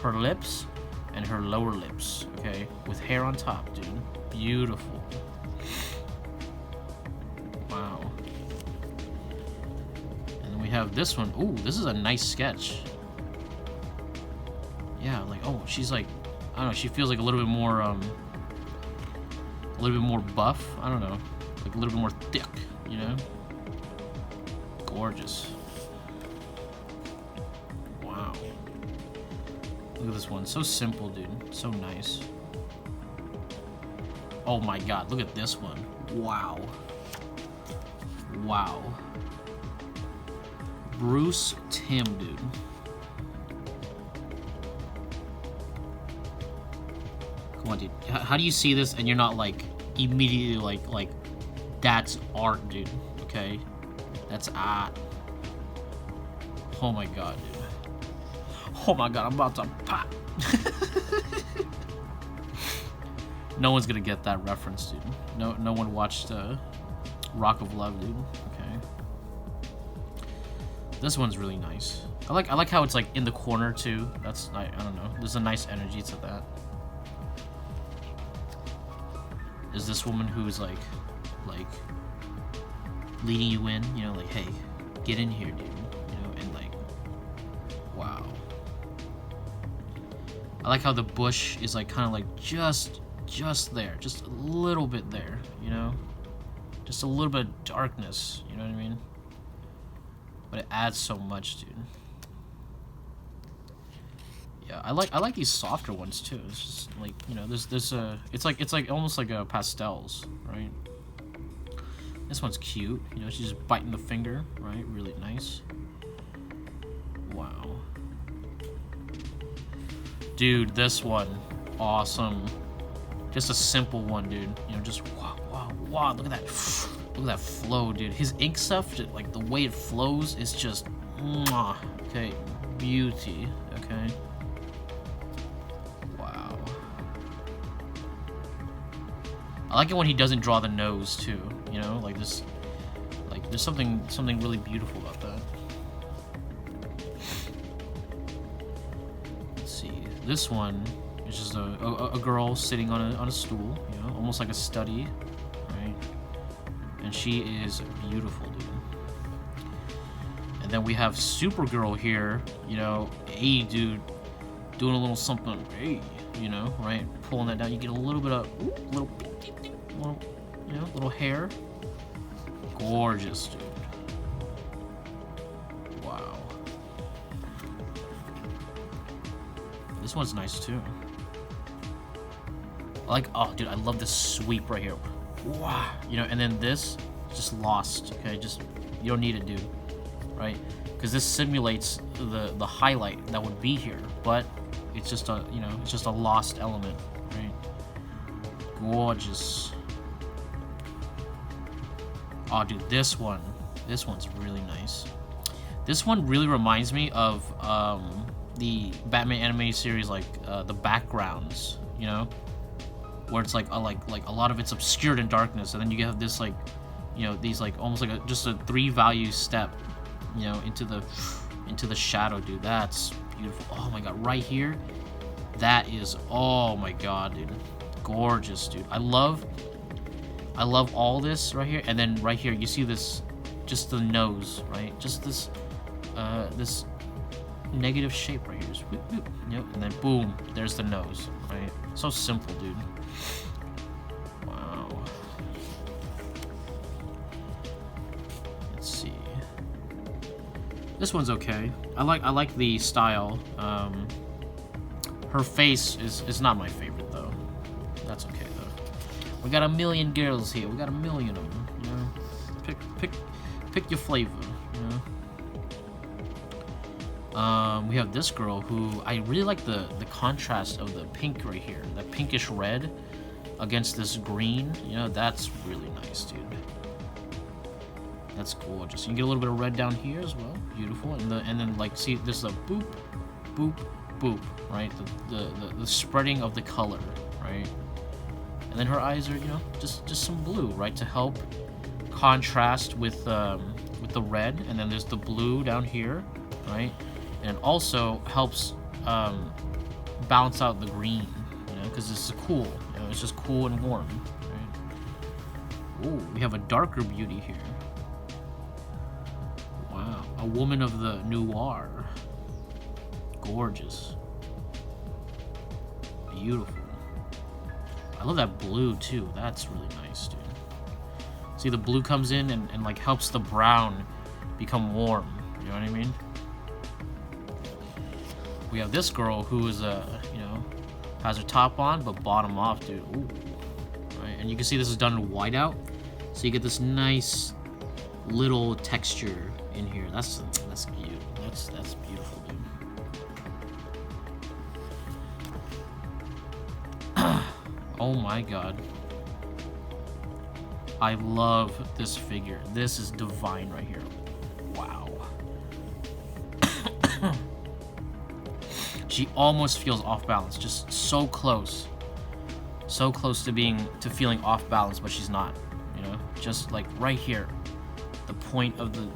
her lips, and her lower lips, okay, with hair on top, dude. Beautiful. Wow. And then we have this one. Ooh, this is a nice sketch. Yeah, like, oh, she's like, I don't know, she feels like a little bit more buff. I don't know, like a little bit more thick, you know? Gorgeous. Wow. Look at this one. So simple, dude. So nice. Oh my god, look at this one. Wow. Wow. Bruce Timm, dude. Come on, dude. How do you see this and you're not like immediately like that's art, dude? Okay? That's art. Oh my god, dude. Oh my god, I'm about to pop. No one's gonna get that reference, dude. No one watched Rock of Love, dude. Okay. This one's really nice. I like how it's like in the corner too. That's I don't know. There's a nice energy to that. Is this woman who's like leading you in, you know, like, hey, get in here, dude, you know, and like, wow. I like how the bush is like kind of like just there, just a little bit there, you know, just a little bit of darkness, you know what I mean? But it adds so much, dude. Yeah, I like these softer ones too. It's just like, you know, there's a, it's like almost like a pastels, right? This one's cute, you know, she's just biting the finger, right? Really nice. Wow. Dude, this one, awesome. Just a simple one, dude. You know, just wow, wow, wow. Look at that. Look at that flow, dude. His ink stuff, like the way it flows, is just, mwah. Okay, beauty. Okay. Wow. I like it when he doesn't draw the nose too. You know, like this. Like there's something really beautiful about that. Let's see. This one is just a girl sitting on a stool. You know, almost like a study, right? And she is beautiful, dude. And then we have Supergirl here, you know, hey, dude, doing a little something, hey, you know, right? Pulling that down, you get a little bit of, little, you know, little hair. Gorgeous, dude. Wow. This one's nice, too. Like, oh, dude, I love this sweep right here. Wow. You know, and then this, just lost, okay? Just, you don't need it, dude. Right? Because this simulates the highlight that would be here, but it's just a, you know, it's just a lost element, right? Gorgeous. Oh, dude, this one's really nice. This one really reminds me of the Batman animated series, like the backgrounds, you know, where it's like a lot of it's obscured in darkness, and then you have this like, you know, these like almost like just a 3-value step, you know, into the shadow, dude. That's beautiful. Oh my god, right here, that is, oh my god, dude, gorgeous, dude. I love all this right here, and then right here you see this, just the nose, right? Just this this negative shape right here. Just whoop, whoop, yep, and then boom, there's the nose, right? So simple, dude. Wow. Let's see. This one's okay. I like the style. Her face is not my favorite though. That's okay though. We got a million girls here. We got a million of them. You know, pick your flavor. You know. We have this girl who I really like the contrast of the pink right here, that pinkish red against this green. You know, that's really nice, dude. That's gorgeous. You can get a little bit of red down here as well. Beautiful. And then like, see, this is a boop, boop, boop, right? The spreading of the color, right? And then her eyes are, you know, just some blue, right, to help contrast with the red. And then there's the blue down here, right? And it also helps balance out the green, you know, because it's cool. You know, it's just cool and warm, right? Ooh, we have a darker beauty here. Wow, a woman of the noir. Gorgeous. Beautiful. I love that blue too. That's really nice, dude. See, the blue comes in and like helps the brown become warm. You know what I mean? We have this girl who is you know, has her top on but bottom off, dude. Ooh. Right, and you can see this is done in whiteout, so you get this nice little texture in here. That's cute. That's beautiful, dude. Oh my god. I love this figure. This is divine right here. Wow. She almost feels off balance, just so close. So close to feeling off balance, but she's not, you know? Just like right here. The point of the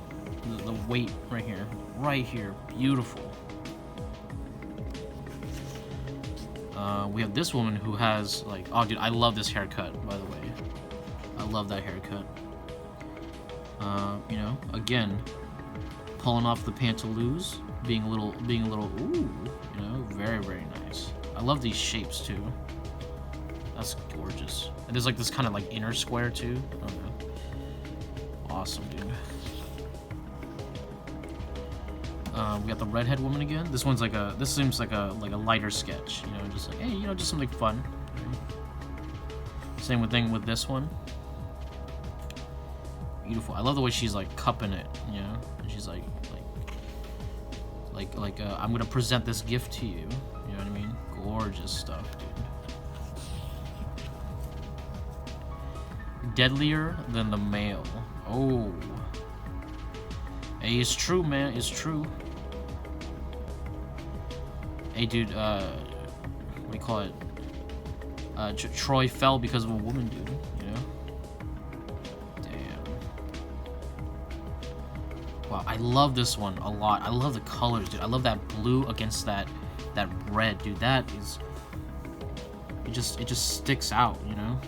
weight right here. Right here. Beautiful. We have this woman who has like, oh dude, I love this haircut, by the way. I love that haircut. You know, again, pulling off the pantaloons, being a little, ooh, you know, very, very nice. I love these shapes too. That's gorgeous. And there's like this kind of like inner square too. I don't know. Awesome, dude. We got the redhead woman again. This one's like this seems like a lighter sketch, you know, just like, hey, you know, just something fun. Right? Same thing with this one. Beautiful. I love the way she's like cupping it, you know, and she's like I'm gonna present this gift to you. You know what I mean? Gorgeous stuff, dude. Deadlier than the male. Oh. Hey, it's true, man. It's true. Hey, dude, what do you call it? Troy fell because of a woman, dude, you know? Damn. Wow, I love this one a lot. I love the colors, dude. I love that blue against that red, dude. That is... It just sticks out, you know?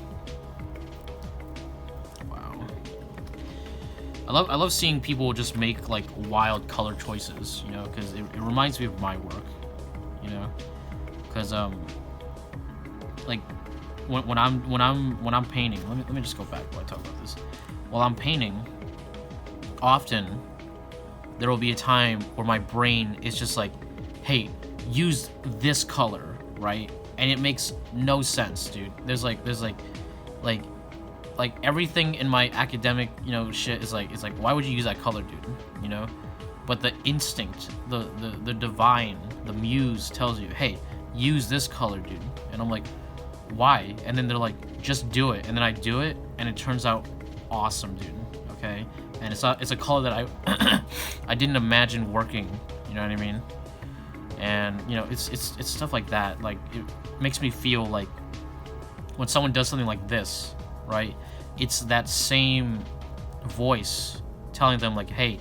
I love seeing people just make like wild color choices, you know, because it reminds me of my work, you know, because like when I'm painting, let me just go back while I talk about this. While I'm painting, often there will be a time where my brain is just like, hey, use this color, right? And it makes no sense, dude. There's like everything in my academic, you know, shit is like, it's like, why would you use that color, dude? You know? But the instinct, the divine, the muse tells you, hey, use this color, dude. And I'm like, why? And then they're like, just do it. And then I do it, and it turns out awesome, dude. Okay? And it's a color that I didn't imagine working. You know what I mean? And you know, it's stuff like that. Like, it makes me feel like when someone does something like this, right? It's that same voice telling them like, hey,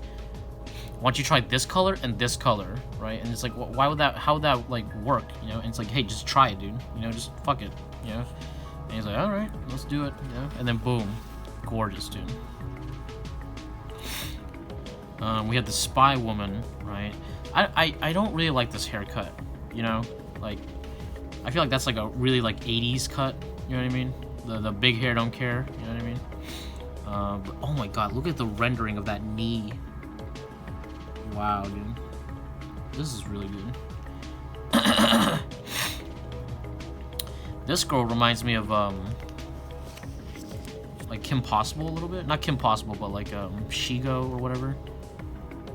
why don't you try this color and this color, right? And it's like, why would that, how would that like work, you know? And it's like, hey, just try it, dude, you know, just fuck it, you know? And he's like, all right, let's do it, you know? And then boom, gorgeous, dude. We have the spy woman, right? I don't really like this haircut, you know? Like, I feel like that's like a really like 80s cut, you know what I mean? The big hair don't care, you know what I mean? But oh my god, look at the rendering of that knee. Wow, dude. This is really good. This girl reminds me of like Kim Possible a little bit. Not Kim Possible, but like Shigo or whatever.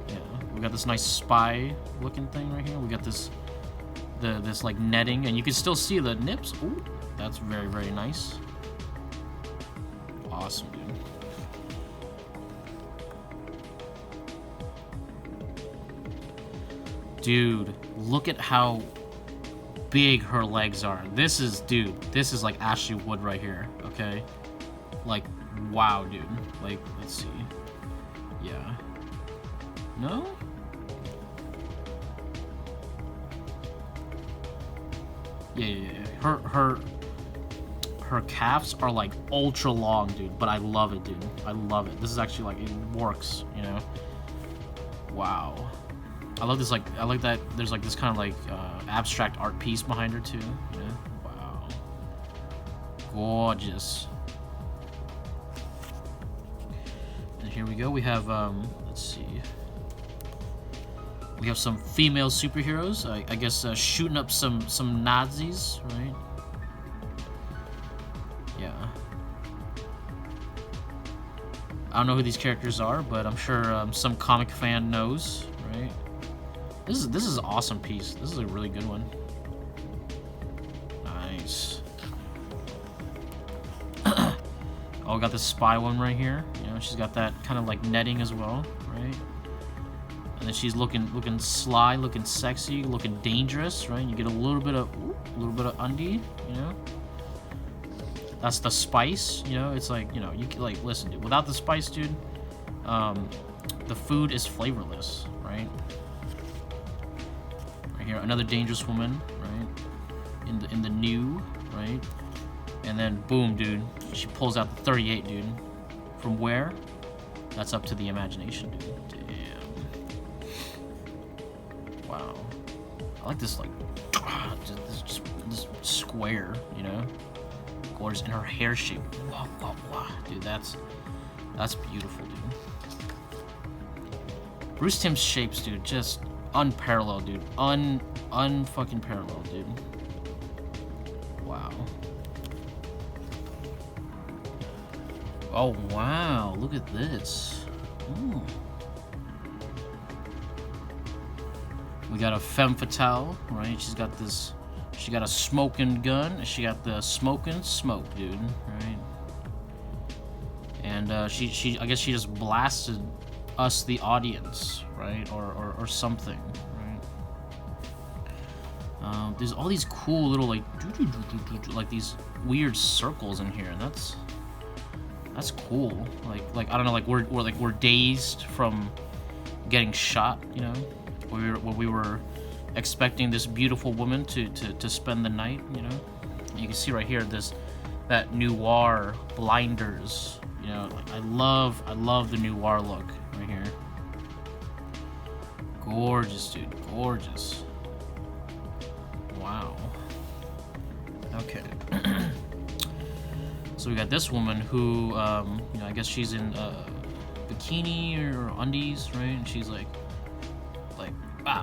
Yeah, we got this nice spy looking thing right here. We got this this like netting, and you can still see the nips. Ooh, that's very, very nice. Awesome, dude. Dude, look at how big her legs are. This is, dude, this is like Ashley Wood right here, okay? Like, wow, dude. Like, let's see. Yeah. No? Yeah. Her calves are like ultra long, dude, but I love it, dude. I love it. This is actually like, it works, you know? Wow. I love this, like, I like that there's like this kind of like abstract art piece behind her too, you know? Wow. Gorgeous. And here we go, we have, let's see. We have some female superheroes, I guess shooting up some Nazis, right? Yeah. I don't know who these characters are, but I'm sure some comic fan knows, right? This is an awesome piece. This is a really good one. Nice. Oh, we got this spy one right here. You know, she's got that kind of like netting as well, right? And then she's looking sly, looking sexy, looking dangerous, right? You get a little bit of undie, you know. That's the spice, you know. It's like, you know, you can like, listen, dude. Without the spice, dude, the food is flavorless, right? Right here, another dangerous woman, right? In the new, right? And then boom, dude, she pulls out the 38, dude. From where? That's up to the imagination, dude. Damn. Wow. I like this, like, this square, you know? Gorgeous. And her hair shape. Wow. Dude, that's beautiful, dude. Bruce Timm's shapes, dude, just unparalleled, dude. Unfucking paralleled, dude. Wow. Oh, wow. Look at this. Ooh. We got a femme fatale, right? She's got this. She got a smoking gun. She got the smoking smoke, dude. Right? And she I guess she just blasted us, the audience, right? Or something, right? There's all these cool little like these weird circles in here. That's cool. Like I don't know. Like we're dazed from getting shot, you know. Where we were expecting this beautiful woman to spend the night, you know. And you can see right here that noir blinders, you know. Like I love the noir look right here. Gorgeous, dude, gorgeous. Wow. Okay. So we got this woman who, you know, I guess she's in bikini or undies, right? And she's like,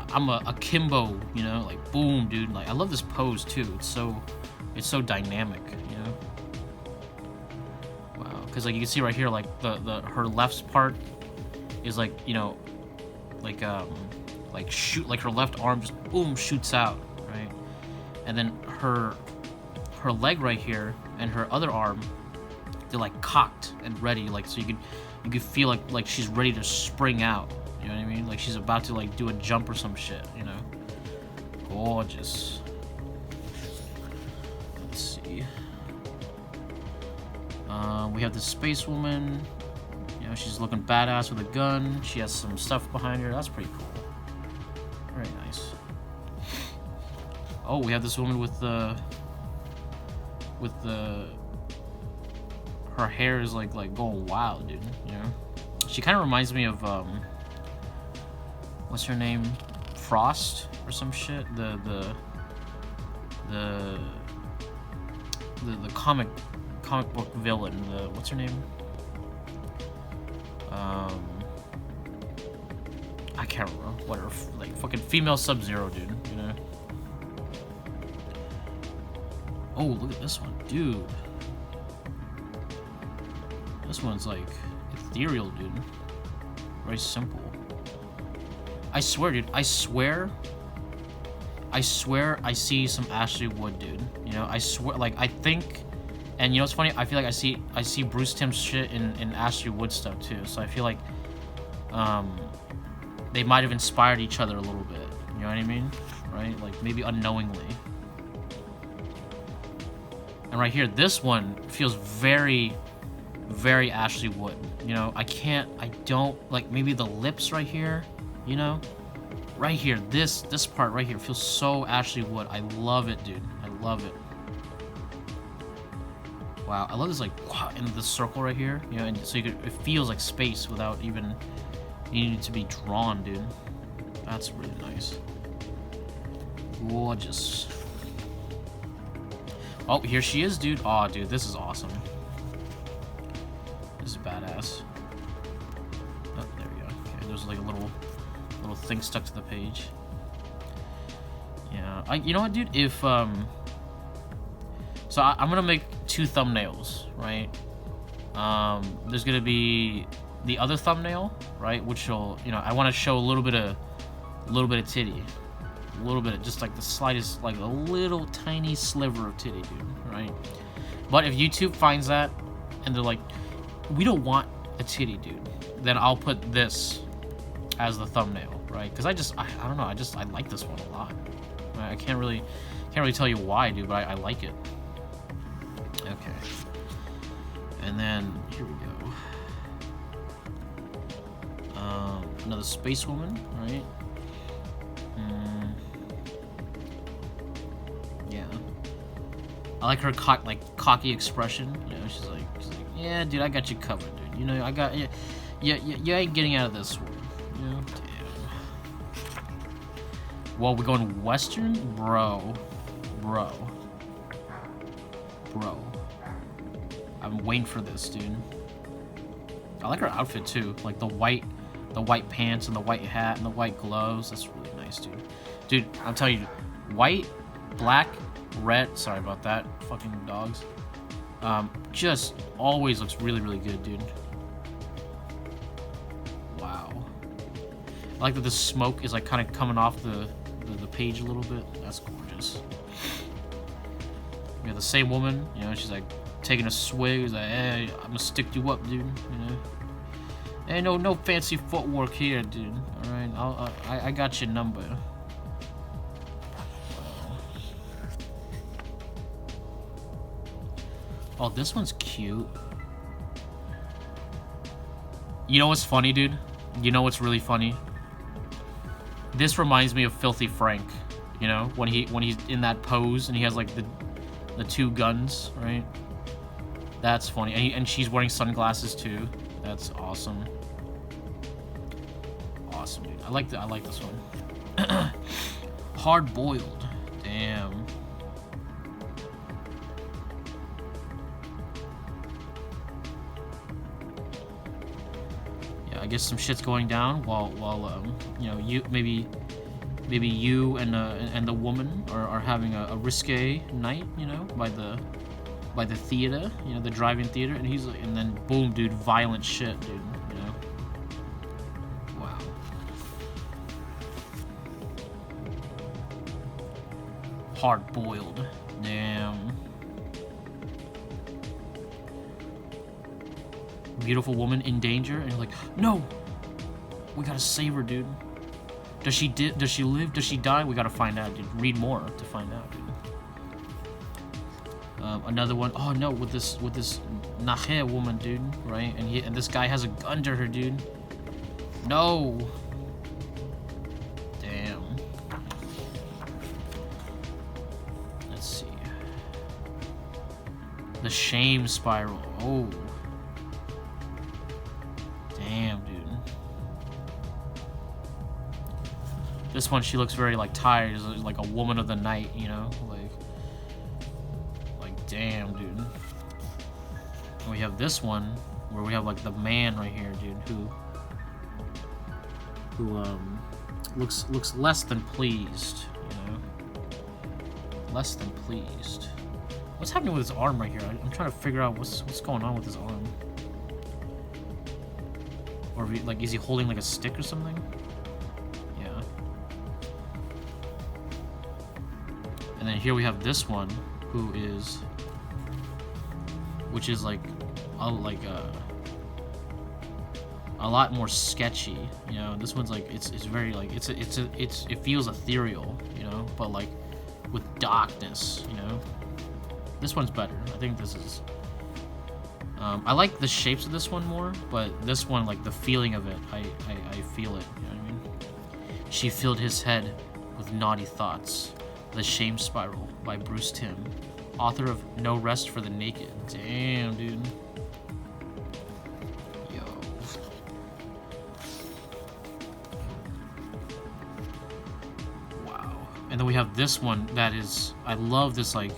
I'm a akimbo, you know, like boom, dude. Like I love this pose too. It's so dynamic, you know. Wow, because like you can see right here, like her left part is like, you know, like shoot, like her left arm just boom shoots out, right? And then her leg right here and her other arm, they're like cocked and ready, like so you could feel like she's ready to spring out. You know what I mean? Like she's about to like do a jump or some shit, you know? Gorgeous. Let's see. We have the space woman. You know, she's looking badass with a gun. She has some stuff behind her. That's pretty cool. Very nice. Oh, we have this woman with the her hair is like going wild, dude. You know? She kind of reminds me of what's her name? Frost or some shit. The comic book villain. What's her name? I can't remember. Whatever. Like fucking female Sub-Zero, dude. You know. Oh, look at this one, dude. This one's like ethereal, dude. Very simple. I swear, dude. I swear I see some Ashley Wood, dude. You know, I swear, like, I think, and you know what's funny? I feel like I see Bruce Timm's shit in Ashley Wood stuff too. So I feel like, they might have inspired each other a little bit. You know what I mean? Right? Like maybe unknowingly. And right here, this one feels very, very Ashley Wood. You know, I don't like maybe the lips right here. You know, right here, this part right here feels so Ashley Wood. I love it, dude. I love it. Wow, I love this like in the circle right here. You know, and so it feels like space without even needing to be drawn, dude. That's really nice. Gorgeous. Oh, here she is, dude. Oh, dude, this is awesome. This is badass. Oh, there we go. Okay, there's like a little thing stuck to the page. Yeah, you know what, dude? If so I'm gonna make 2 thumbnails, right? There's gonna be the other thumbnail, right? Which will, you know, I want to show a little bit of titty, a little bit of just like the slightest, like a little tiny sliver of titty, dude, right? But if YouTube finds that and they're like, we don't want a titty, dude, then I'll put this as the thumbnail, right? Because I don't know, I like this one a lot. I can't really tell you why, dude, but I like it. Okay. And then here we go. Another space woman, right? Yeah. I like her cocky expression. You know, she's like, yeah, dude, I got you covered, dude. You know, I got you. Yeah, you ain't getting out of this one. You know, damn. Well, we're going Western, bro. I'm waiting for this, dude. I like her outfit too, like the white pants and the white hat and the white gloves. That's really nice, dude. Dude, I'm telling you, white, black, red. Sorry about that, fucking dogs. Just always looks really, really good, dude. Wow. I like that the smoke is like kind of coming off the page a little bit. That's gorgeous. We have the same woman, you know, she's like taking a swig. She's like, hey, I'm gonna stick you up, dude. You know, ain't no fancy footwork here, dude. All right, I got your number. Oh, this one's cute. You know what's funny, dude? You know what's really funny? This reminds me of Filthy Frank. You know, when he's in that pose and he has like the two guns, right? That's funny. And she's wearing sunglasses too. That's awesome. Awesome, dude. I like this one. Hard boiled. Damn. I guess some shit's going down while you know, maybe you and the woman are having a risque night, you know, by the theater, you know, the drive-in theater, and he's like, and then boom, dude, violent shit, dude, you know. Wow. Hard boiled. Damn. Beautiful woman in danger, and you're like, no, we gotta save her, dude. Does she live? Does she die? We gotta find out, dude. Read more to find out, dude. Another one. Oh no, with this Nahe woman, dude, right? And this guy has a gun to her, dude. No. Damn. Let's see. The shame spiral. Oh. Damn, dude. This one, she looks very like tired, like a woman of the night, you know, like damn, dude. And we have this one where we have like the man right here, dude, who looks less than pleased, you know, less than pleased. What's happening with his arm right here? I'm trying to figure out what's going on with his arm. Or like, is he holding like a stick or something? Yeah. And then here we have this one, which is like a lot more sketchy. You know, this one's like it's very like it feels ethereal, you know, but like with darkness, you know. This one's better. I think this is. I like the shapes of this one more, but this one, like the feeling of it, I feel it, you know what I mean? She filled his head with naughty thoughts. The Shame Spiral by Bruce Timm, author of No Rest for the Naked. Damn, dude. Yo. Wow. And then we have this one that is, I love this, like,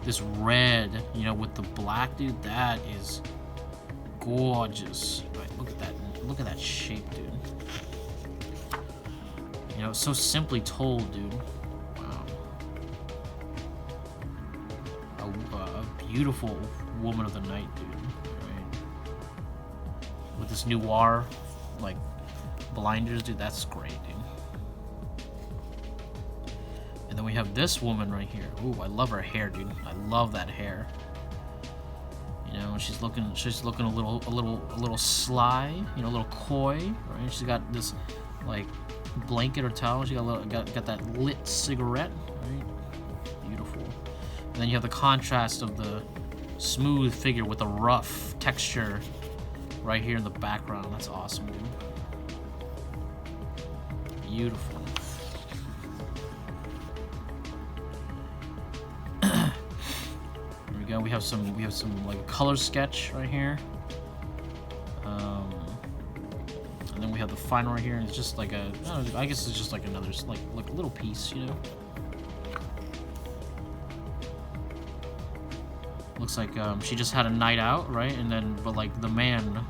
this red, you know, with the black, dude. That is gorgeous. Right, look at that shape, dude. You know, so simply told, dude. Wow. A beautiful woman of the night, dude. Right? With this noir, like, blinders, dude. That's great, dude. And then we have this woman right here. Ooh, I love her hair, dude. I love that hair. You know, she's looking a little sly, you know, a little coy, right? She's got this like blanket or towel. She got that lit cigarette, right? Beautiful. And then you have the contrast of the smooth figure with the rough texture right here in the background. That's awesome, dude. Beautiful. We have some like color sketch right here, and then we have the final right here, and it's just like a, I don't know, I guess it's just like another like a little piece, you know. Looks like she just had a night out, right? And then but like the man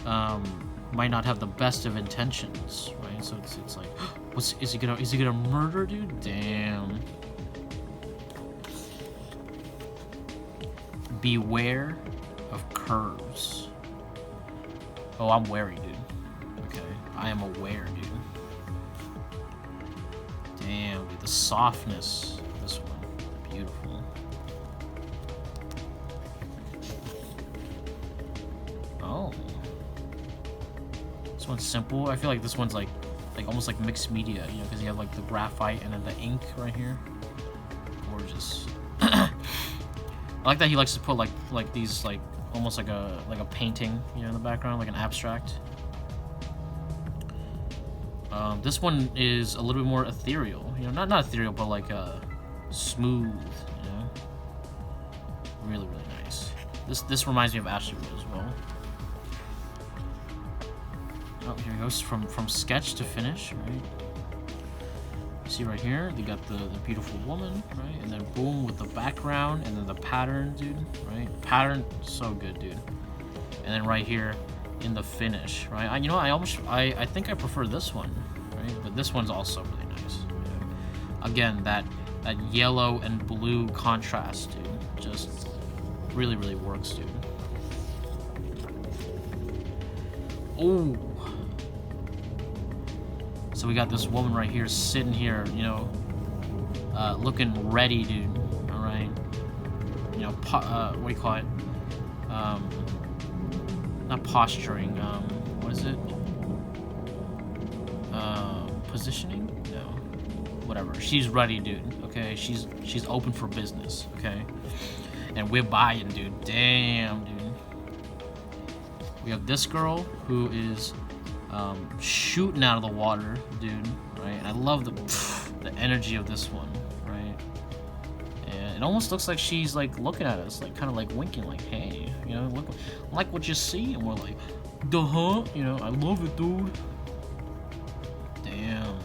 might not have the best of intentions, right? So it's like, is he gonna murder, dude? Damn. Beware of curves. Oh, I'm wary, dude. Okay, I am aware, dude. Damn, dude, the softness of this one, beautiful. Oh, this one's simple. I feel like this one's like almost like mixed media, you know, because you have like the graphite and then the ink right here. Gorgeous. I like that he likes to put like these like almost like a painting, you know, in the background, like an abstract. This one is a little bit more ethereal, you know, not ethereal, but like smooth, you know. Really, really nice. This reminds me of Ashley Wood as well. Oh, here it goes from sketch to finish, right? See right here, you got the beautiful woman, right? And then boom with the background, and then the pattern, dude, right? Pattern, so good, dude. And then right here in the finish, right? You know, I think I prefer this one, right? But this one's also really nice. You know? Again, that yellow and blue contrast, dude, just really, really works, dude. Oh. So we got this woman right here, sitting here, you know, looking ready, dude. All right, you know, what do you call it? Not posturing. What is it? Positioning? No, whatever. She's ready, dude. Okay, she's open for business. Okay, and we're buying, dude. Damn, dude. We have this girl who is shooting out of the water, dude, right? And I love the energy of this one, right? And it almost looks like she's like looking at us, like kind of like winking, like, hey, you know, look, like what you see, and we're like, duh, you know, I love it, dude. Damn.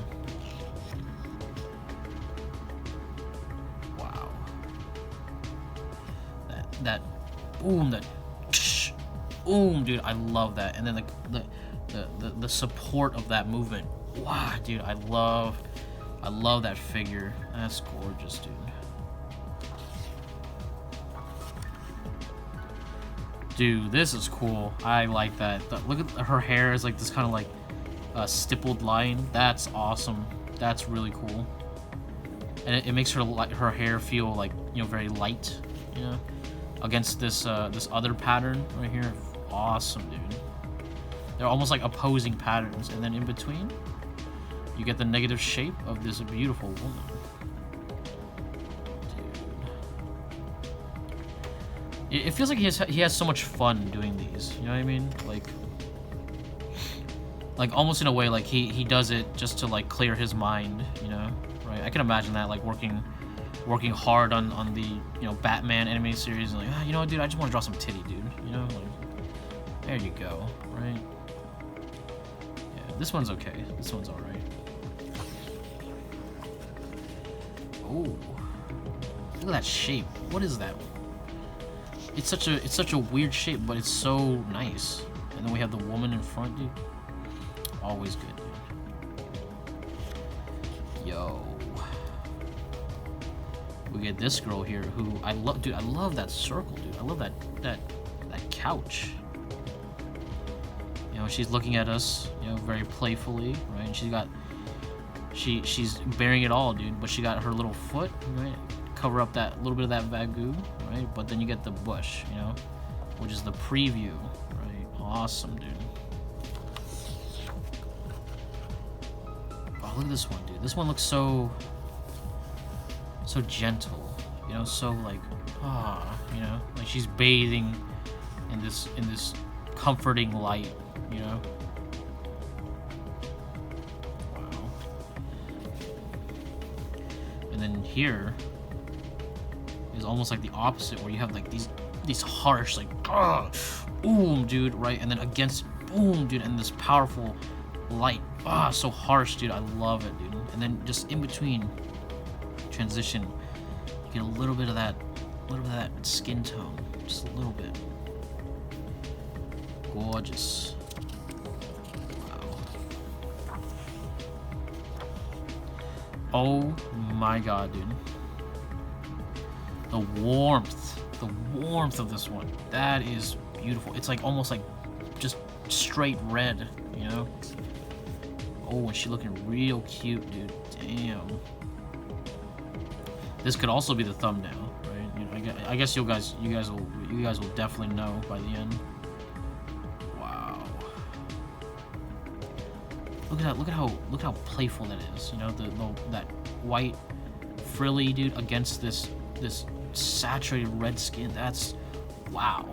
Wow. That boom, that boom, dude, I love that. And then the support of that movement. Wow, dude, I love that figure. That's gorgeous, dude. Dude, this is cool. I like that. Look at her hair is like this kind of like stippled line. That's awesome. That's really cool. And it makes her hair feel like, you know, very light, you know, against this this other pattern right here. Awesome, dude. They're almost like opposing patterns, and then in between, you get the negative shape of this beautiful woman. Dude. It feels like he has so much fun doing these. You know what I mean? Like almost in a way, like he does it just to like clear his mind. You know, right? I can imagine that, like working hard on the, you know, Batman animated series, and like, you know what, dude, I just want to draw some titty, dude. You know, like, there you go, right? This one's okay. This one's all right. Oh, look at that shape. What is that? It's such a weird shape, but it's so nice. And then we have the woman in front, dude. Always good, dude. Yo, we get this girl here who I love, dude. I love that circle, dude. I love that couch. You know, she's looking at us, you know, very playfully, right? And she's bearing it all, dude. But she got her little foot, right? Cover up that little bit of that bagu, right? But then you get the bush, you know, which is the preview, right? Awesome, dude. Oh, look at this one, dude. This one looks so gentle, you know, so like, you know, like she's bathing in this comforting light. You know? Wow. And then here is almost like the opposite, where you have like these harsh, like, boom, dude, right? And then against, boom, dude, and this powerful light. So harsh, dude. I love it, dude. And then just in between transition, you get a little bit of that skin tone, just a little bit. Gorgeous. Oh my god, dude. The warmth of this one. That is beautiful. It's like almost like just straight red, you know? Oh, and she looking real cute, dude. Damn. This could also be the thumbnail, right? You know, I guess you guys will definitely know by the end. Wow. Look at how playful that is. You know, that white frilly dude against this saturated red skin. That's wow.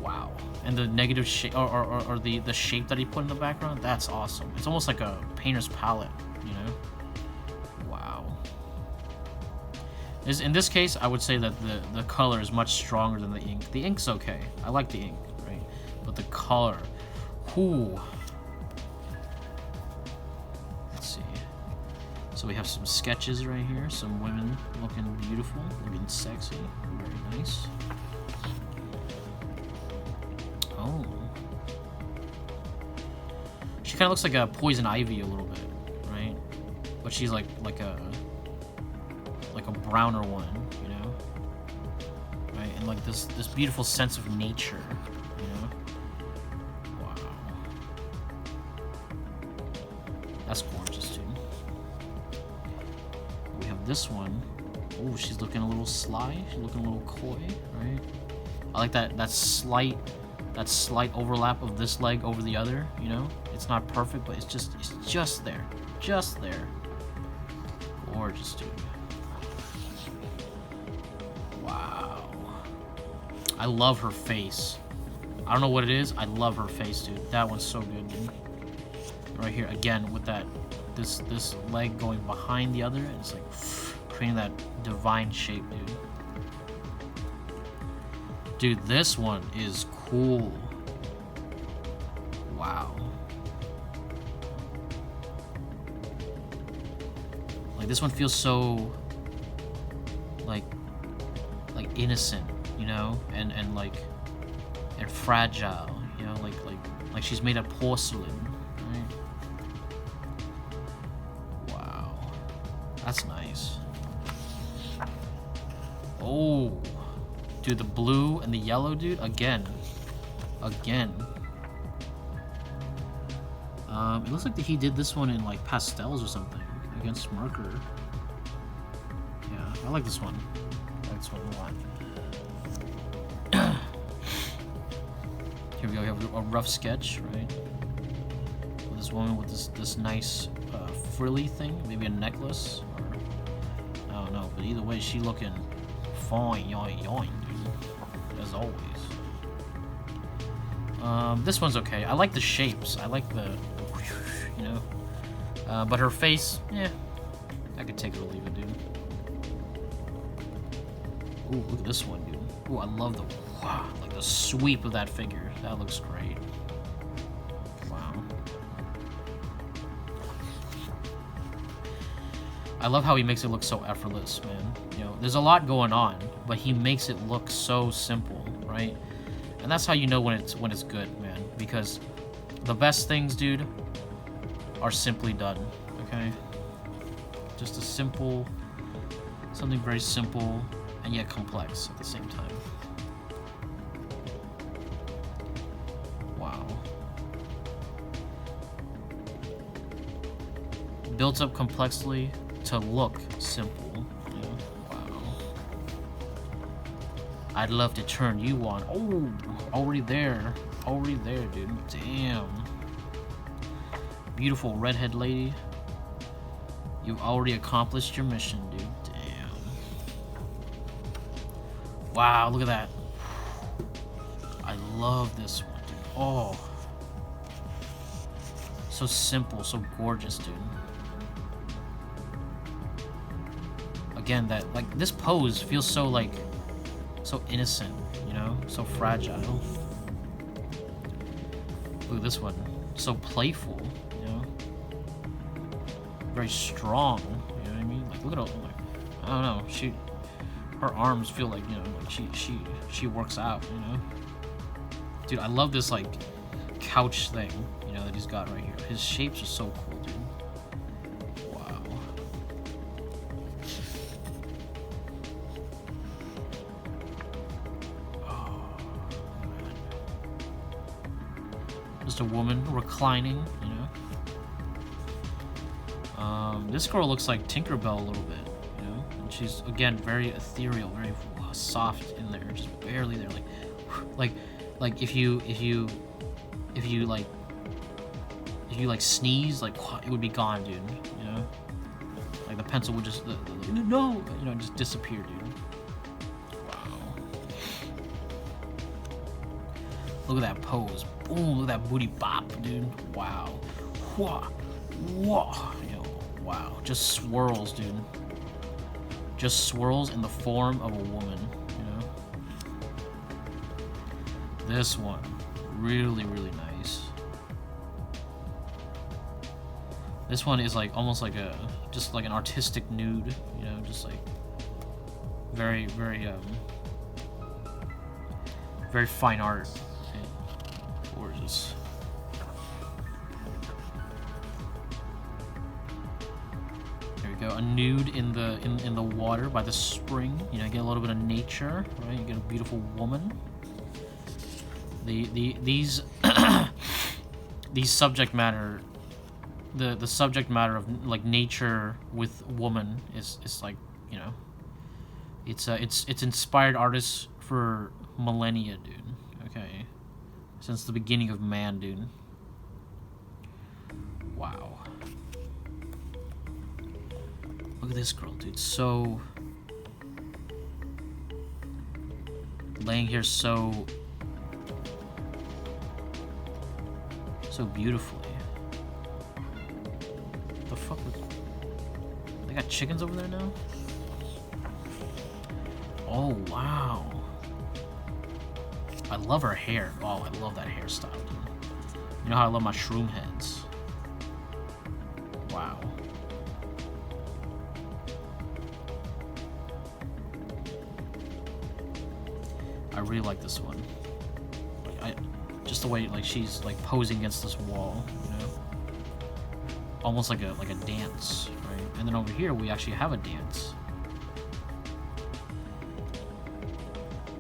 Wow. And the negative shape or the shape that he put in the background, that's awesome. It's almost like a painter's palette, you know? Wow. In this case, I would say that the color is much stronger than the ink. The ink's okay. I like the ink, right? But the color, whoo. Let's see. So we have some sketches right here. Some women looking beautiful, looking sexy. Very nice. Oh. She kind of looks like a Poison Ivy a little bit, right? But she's like a browner one, you know? Right? And like this beautiful sense of nature, you know? Wow. That's gorgeous, dude. We have this one. Oh, she's looking a little sly. She's looking a little coy, right? I like that slight overlap of this leg over the other, you know? It's not perfect, but it's just there. Just there. Gorgeous, dude. Wow. I love her face. I don't know what it is. I love her face, dude. That one's so good, dude. Right here, again, with this leg going behind the other, and it's like creating that divine shape, dude. Dude, this one is cool. Wow. Like, this one feels so like innocent, you know, and fragile, you know, like she's made of porcelain, right? Wow. That's nice. Oh. Dude, the blue and the yellow, dude, again. It looks like he did this one in like pastels or something against marker. Yeah, I like this one. I like this one a lot. Here we go. We have a rough sketch, right? With this woman with this nice frilly thing, maybe a necklace, or I don't know. But either way, she looking fine, yoing, dude, as always. This one's okay. I like the shapes. I like the, you know. But her face, yeah, I could take it or leave it, dude. Ooh, look at this one, dude. Ooh, I love like the sweep of that figure. That looks great. Wow. I love how he makes it look so effortless, man. You know, there's a lot going on, but he makes it look so simple, right? And that's how you know when it's good, man. Because the best things, dude, are simply done. Okay? Just something very simple and yet complex at the same time. Wow. Built up complexly to look simple. Yeah. Wow. I'd love to turn you on. Oh, already there, dude. Damn. Beautiful redhead lady. You've already accomplished your mission, dude. Damn. Wow, look at that. I love this one, dude. Oh. So simple, so gorgeous, dude. Again, that, like, this pose feels so, like, so innocent, you know? So fragile. Look at this one. So playful, you know? Very strong, you know what I mean? Like, look at all, like, I don't know, her arms feel like, you know, like she works out, you know? Dude, I love this, like, couch thing, you know, that he's got right here. His shapes are so cool, dude. Wow. Oh, man. Just a woman reclining, you know. This girl looks like Tinkerbell a little bit, you know. And she's again very ethereal, very soft in there, just barely there, like if you sneeze, like it would be gone, dude. You know, like the pencil would just no, you know, just disappear, dude. Wow. Look at that pose. Boom, look at that booty bop, dude. Wow. Whoa. Whoa. Yo, wow. Just swirls, dude. Just swirls in the form of a woman, you know. This one, really, really nice. This one is like almost like just like an artistic nude, you know, just like very, very, very fine art. Gorgeous. There we go. A nude in the water by the spring. You know, you get a little bit of nature, right? You get a beautiful woman. These these subject matter. The subject matter of like nature with woman is like, you know, it's inspired artists for millennia, dude. Okay, since the beginning of man, dude. Wow. Look at this girl, dude. So laying here so beautifully. The fuck was... They got chickens over there now? Oh, wow. I love her hair. Oh, I love that hairstyle, dude. You know how I love my shroom heads. Wow. I really like this one. Just the way, like, she's like posing against this wall, you know? Almost like a dance, right? And then over here we actually have a dance.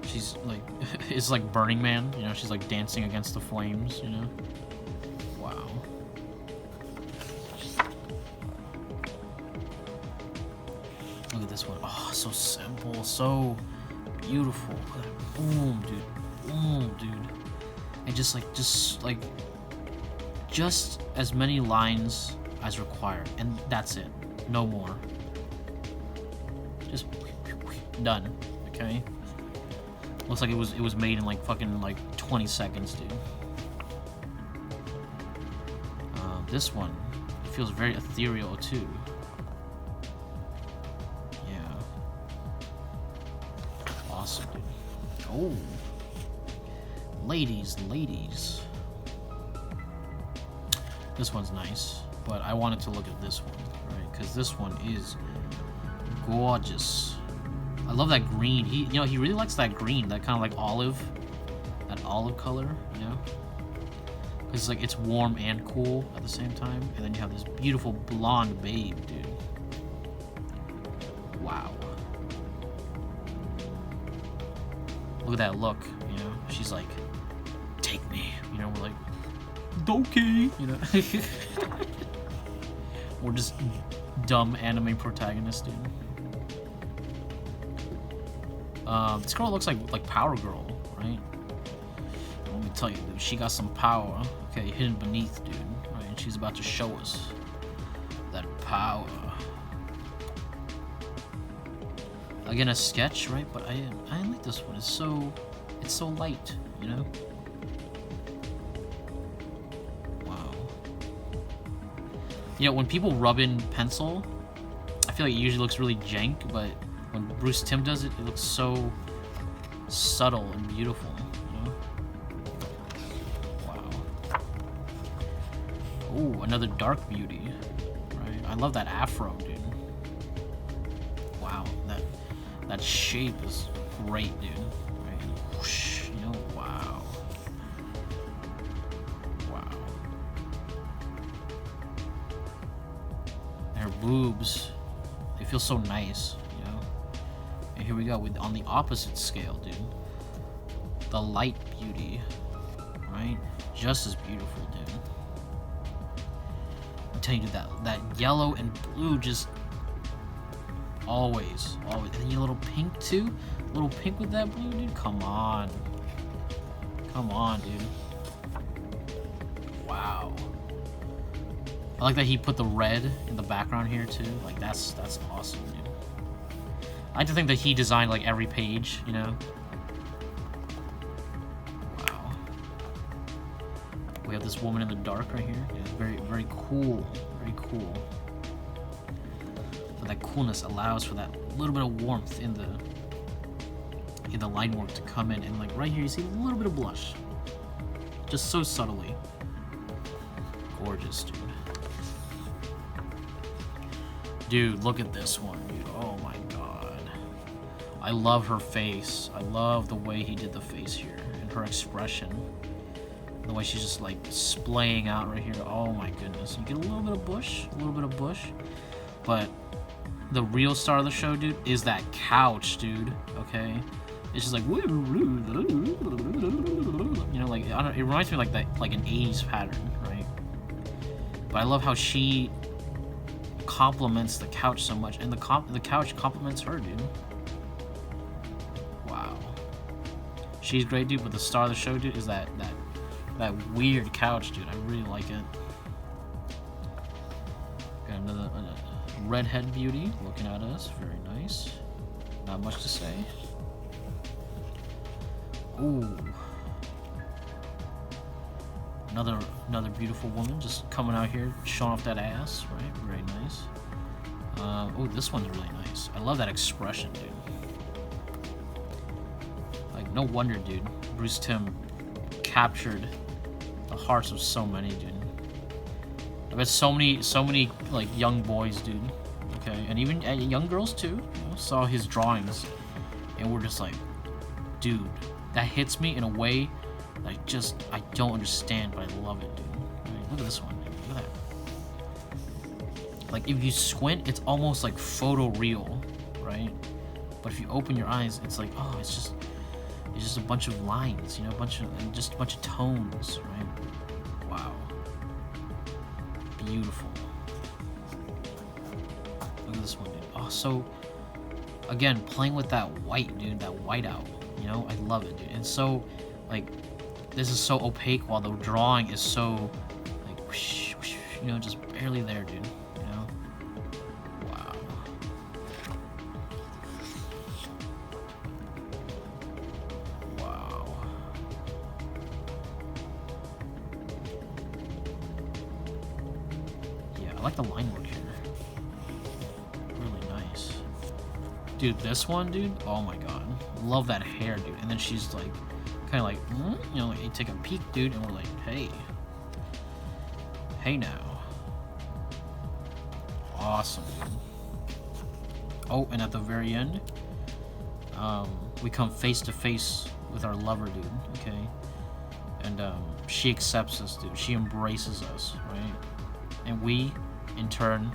She's like, it's like Burning Man, you know? She's like dancing against the flames, you know? Wow. Look at this one. Oh, so simple, so beautiful. Boom, dude. Boom, dude. And just as many lines as required, and that's it. No more. Just done. Okay. Looks like it was made in like fucking like 20 seconds, dude. This one feels very ethereal too. Yeah. Awesome, dude. Oh. Ladies. This one's nice, but I wanted to look at this one, right? Because this one is gorgeous. I love that green. He really likes that green, that kind of like olive, that olive color, you know? Because like it's warm and cool at the same time, and then you have this beautiful blonde babe, dude. Wow. Look at that look, you know? She's like, take me, you know? We're like, okay, you know? We're just dumb anime protagonists, dude. This girl looks like Power Girl, right? Let me tell you, dude, she got some power, okay, hidden beneath, dude, right? And she's about to show us that power. Again, a sketch, right? But I like this one. It's so light, you know? Wow. You know, when people rub in pencil, I feel like it usually looks really jank, but when Bruce Timm does it, it looks so subtle and beautiful, you know? Wow. Ooh, another dark beauty, right? I love that afro, dude. Wow, that shape is great, dude. Right? Whoosh, you know, wow. Wow. And her boobs, they feel so nice, you know? And here we go, on the opposite scale, dude. The light beauty, right? Just as beautiful, dude. I'm telling you, that yellow and blue just always. And then you little pink too? Little pink with that blue, dude? Come on. Come on, dude. Wow. I like that he put the red in the background here too. Like that's awesome, dude. I like to think that he designed like every page, you know? Wow. We have this woman in the dark right here. Yeah, very, very cool. Very cool. But that coolness allows for that little bit of warmth in the line work to come in, and like right here you see a little bit of blush. Just so subtly. Gorgeous, dude. Dude, look at this one, dude. Oh my god. I love her face. I love the way he did the face here and her expression. The way she's just like splaying out right here. Oh my goodness. You get a little bit of bush, but the real star of the show, dude, is that couch, dude. Okay, it's just like, you know, like I don't. It reminds me like that, like an '80s pattern, right? But I love how she compliments the couch so much, and the couch compliments her, dude. Wow, she's great, dude. But the star of the show, dude, is that weird couch, dude. I really like it. Got another redhead beauty looking at us. Very nice. Not much to say. Ooh. Another beautiful woman just coming out here showing off that ass, right? Very nice. Oh, this one's really nice. I love that expression, dude. Like, no wonder, dude. Bruce Timm captured the hearts of so many, dude. I bet so many like young boys, dude. Okay, and even young girls too, you know, saw his drawings and were just like, dude, that hits me in a way that I don't understand, but I love it, dude. Right, look at this one, dude. Look at that. Like, if you squint, it's almost like photoreal, right? But if you open your eyes, it's like, oh, it's just a bunch of lines, you know, just a bunch of tones, right? Wow. Beautiful. Look at this one, dude. Oh, so again, playing with that white, dude, that white out, you know, I love it, dude. And so, like, this is so opaque while the drawing is so, like, whoosh, whoosh, you know, just barely there, dude, you know? Wow. Wow. Yeah, I like the line work here. Really nice. Dude, this one, dude, oh my god. Love that hair, dude. And then she's like, kind of like, you know, like, you take a peek, dude, and we're like, hey now. Awesome, dude. Oh, and at the very end, we come face to face with our lover, dude, okay? And she accepts us, dude. She embraces us, right? And we, in turn,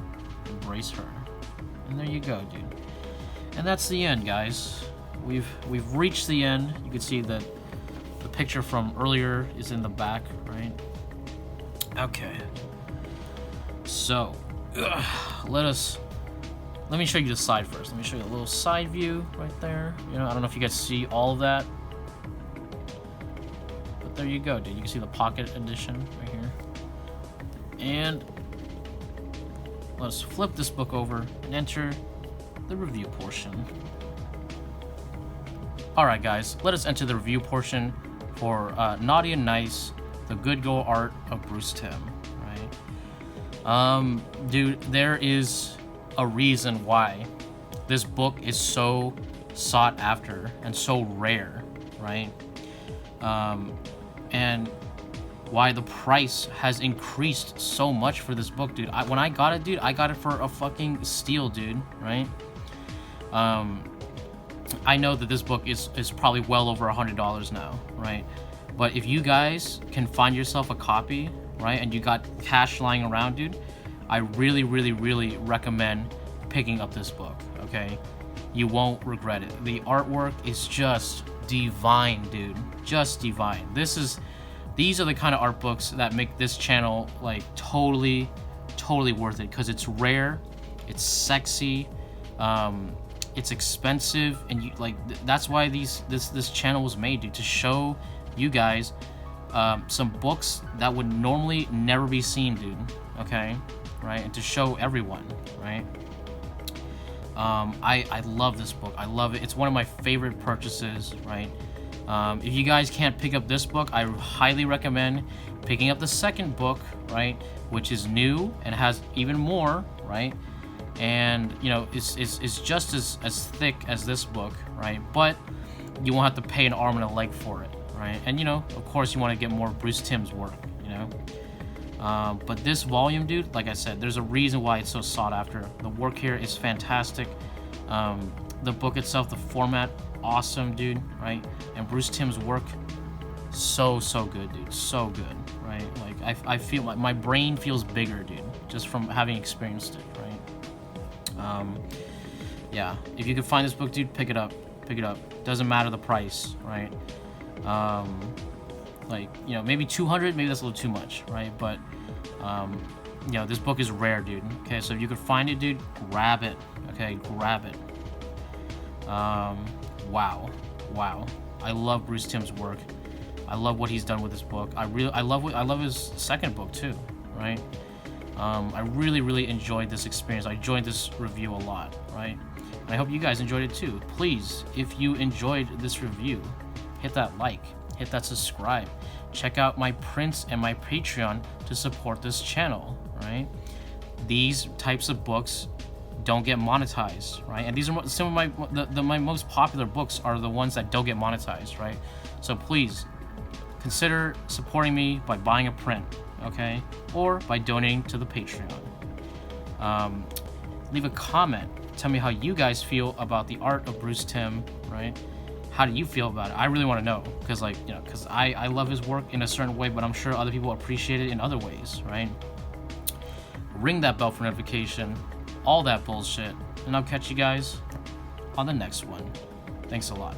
embrace her. And there you go, dude. And that's the end, guys. We've reached the end. You can see that the picture from earlier is in the back, right? Okay. So, let me show you the side first. Let me show you a little side view right there. You know, I don't know if you guys see all of that, but there you go, dude. You can see the pocket edition right here. And let's flip this book over and enter the review portion. Alright guys, let us enter the review portion for Naughty and Nice, The Good Girl Art of Bruce Timm, right? Dude, there is a reason why this book is so sought after and so rare, right? And why the price has increased so much for this book, dude. When I got it, dude, I got it for a fucking steal, dude, right? I know that this book is probably well over $100 now, right? But if you guys can find yourself a copy, right, and you got cash lying around, dude, I really, really, really recommend picking up this book, okay? You won't regret it. The artwork is just divine, dude. Just divine. This is these are the kind of art books that make this channel like totally worth it, because it's rare, it's sexy, it's expensive, and you like that's why this channel was made, dude, to show you guys some books that would normally never be seen, dude. Okay, right, and to show everyone, right? I love this book. I love it. It's one of my favorite purchases, right? If you guys can't pick up this book, I highly recommend picking up the second book, right, which is new and has even more, right? And you know, it's just as thick as this book, right? But you won't have to pay an arm and a leg for it, right? And you know, of course, you want to get more Bruce Timm's work, you know. But this volume, dude, like I said, there's a reason why it's so sought after. The work here is fantastic. The book itself, the format, awesome, dude, right? And Bruce Timm's work, so good, dude, so good, right? Like I feel like my brain feels bigger, dude, just from having experienced it, right? Yeah, if you can find this book, dude, pick it up. Doesn't matter the price, right? Like, you know, maybe 200, maybe that's a little too much, right? But you know, this book is rare, dude. Okay, so if you could find it, dude, grab it. Okay, grab it. Wow, I love Bruce Timm's work. I love what he's done with this book. I love his second book too, right? I really enjoyed this experience. I enjoyed this review a lot, right? And I hope you guys enjoyed it too. Please, if you enjoyed this review, hit that like, hit that subscribe. Check out my prints and my Patreon to support this channel, right? These types of books don't get monetized, right? And these are some of my most popular books are the ones that don't get monetized, right? So please consider supporting me by buying a print, okay? Or by donating to the Patreon. Leave a comment. Tell me how you guys feel about the art of Bruce Timm, right? How do you feel about it? I really want to know, because like, you know, because I love his work in a certain way, but I'm sure other people appreciate it in other ways, right? Ring that bell for notification, all that bullshit, and I'll catch you guys on the next one. Thanks a lot.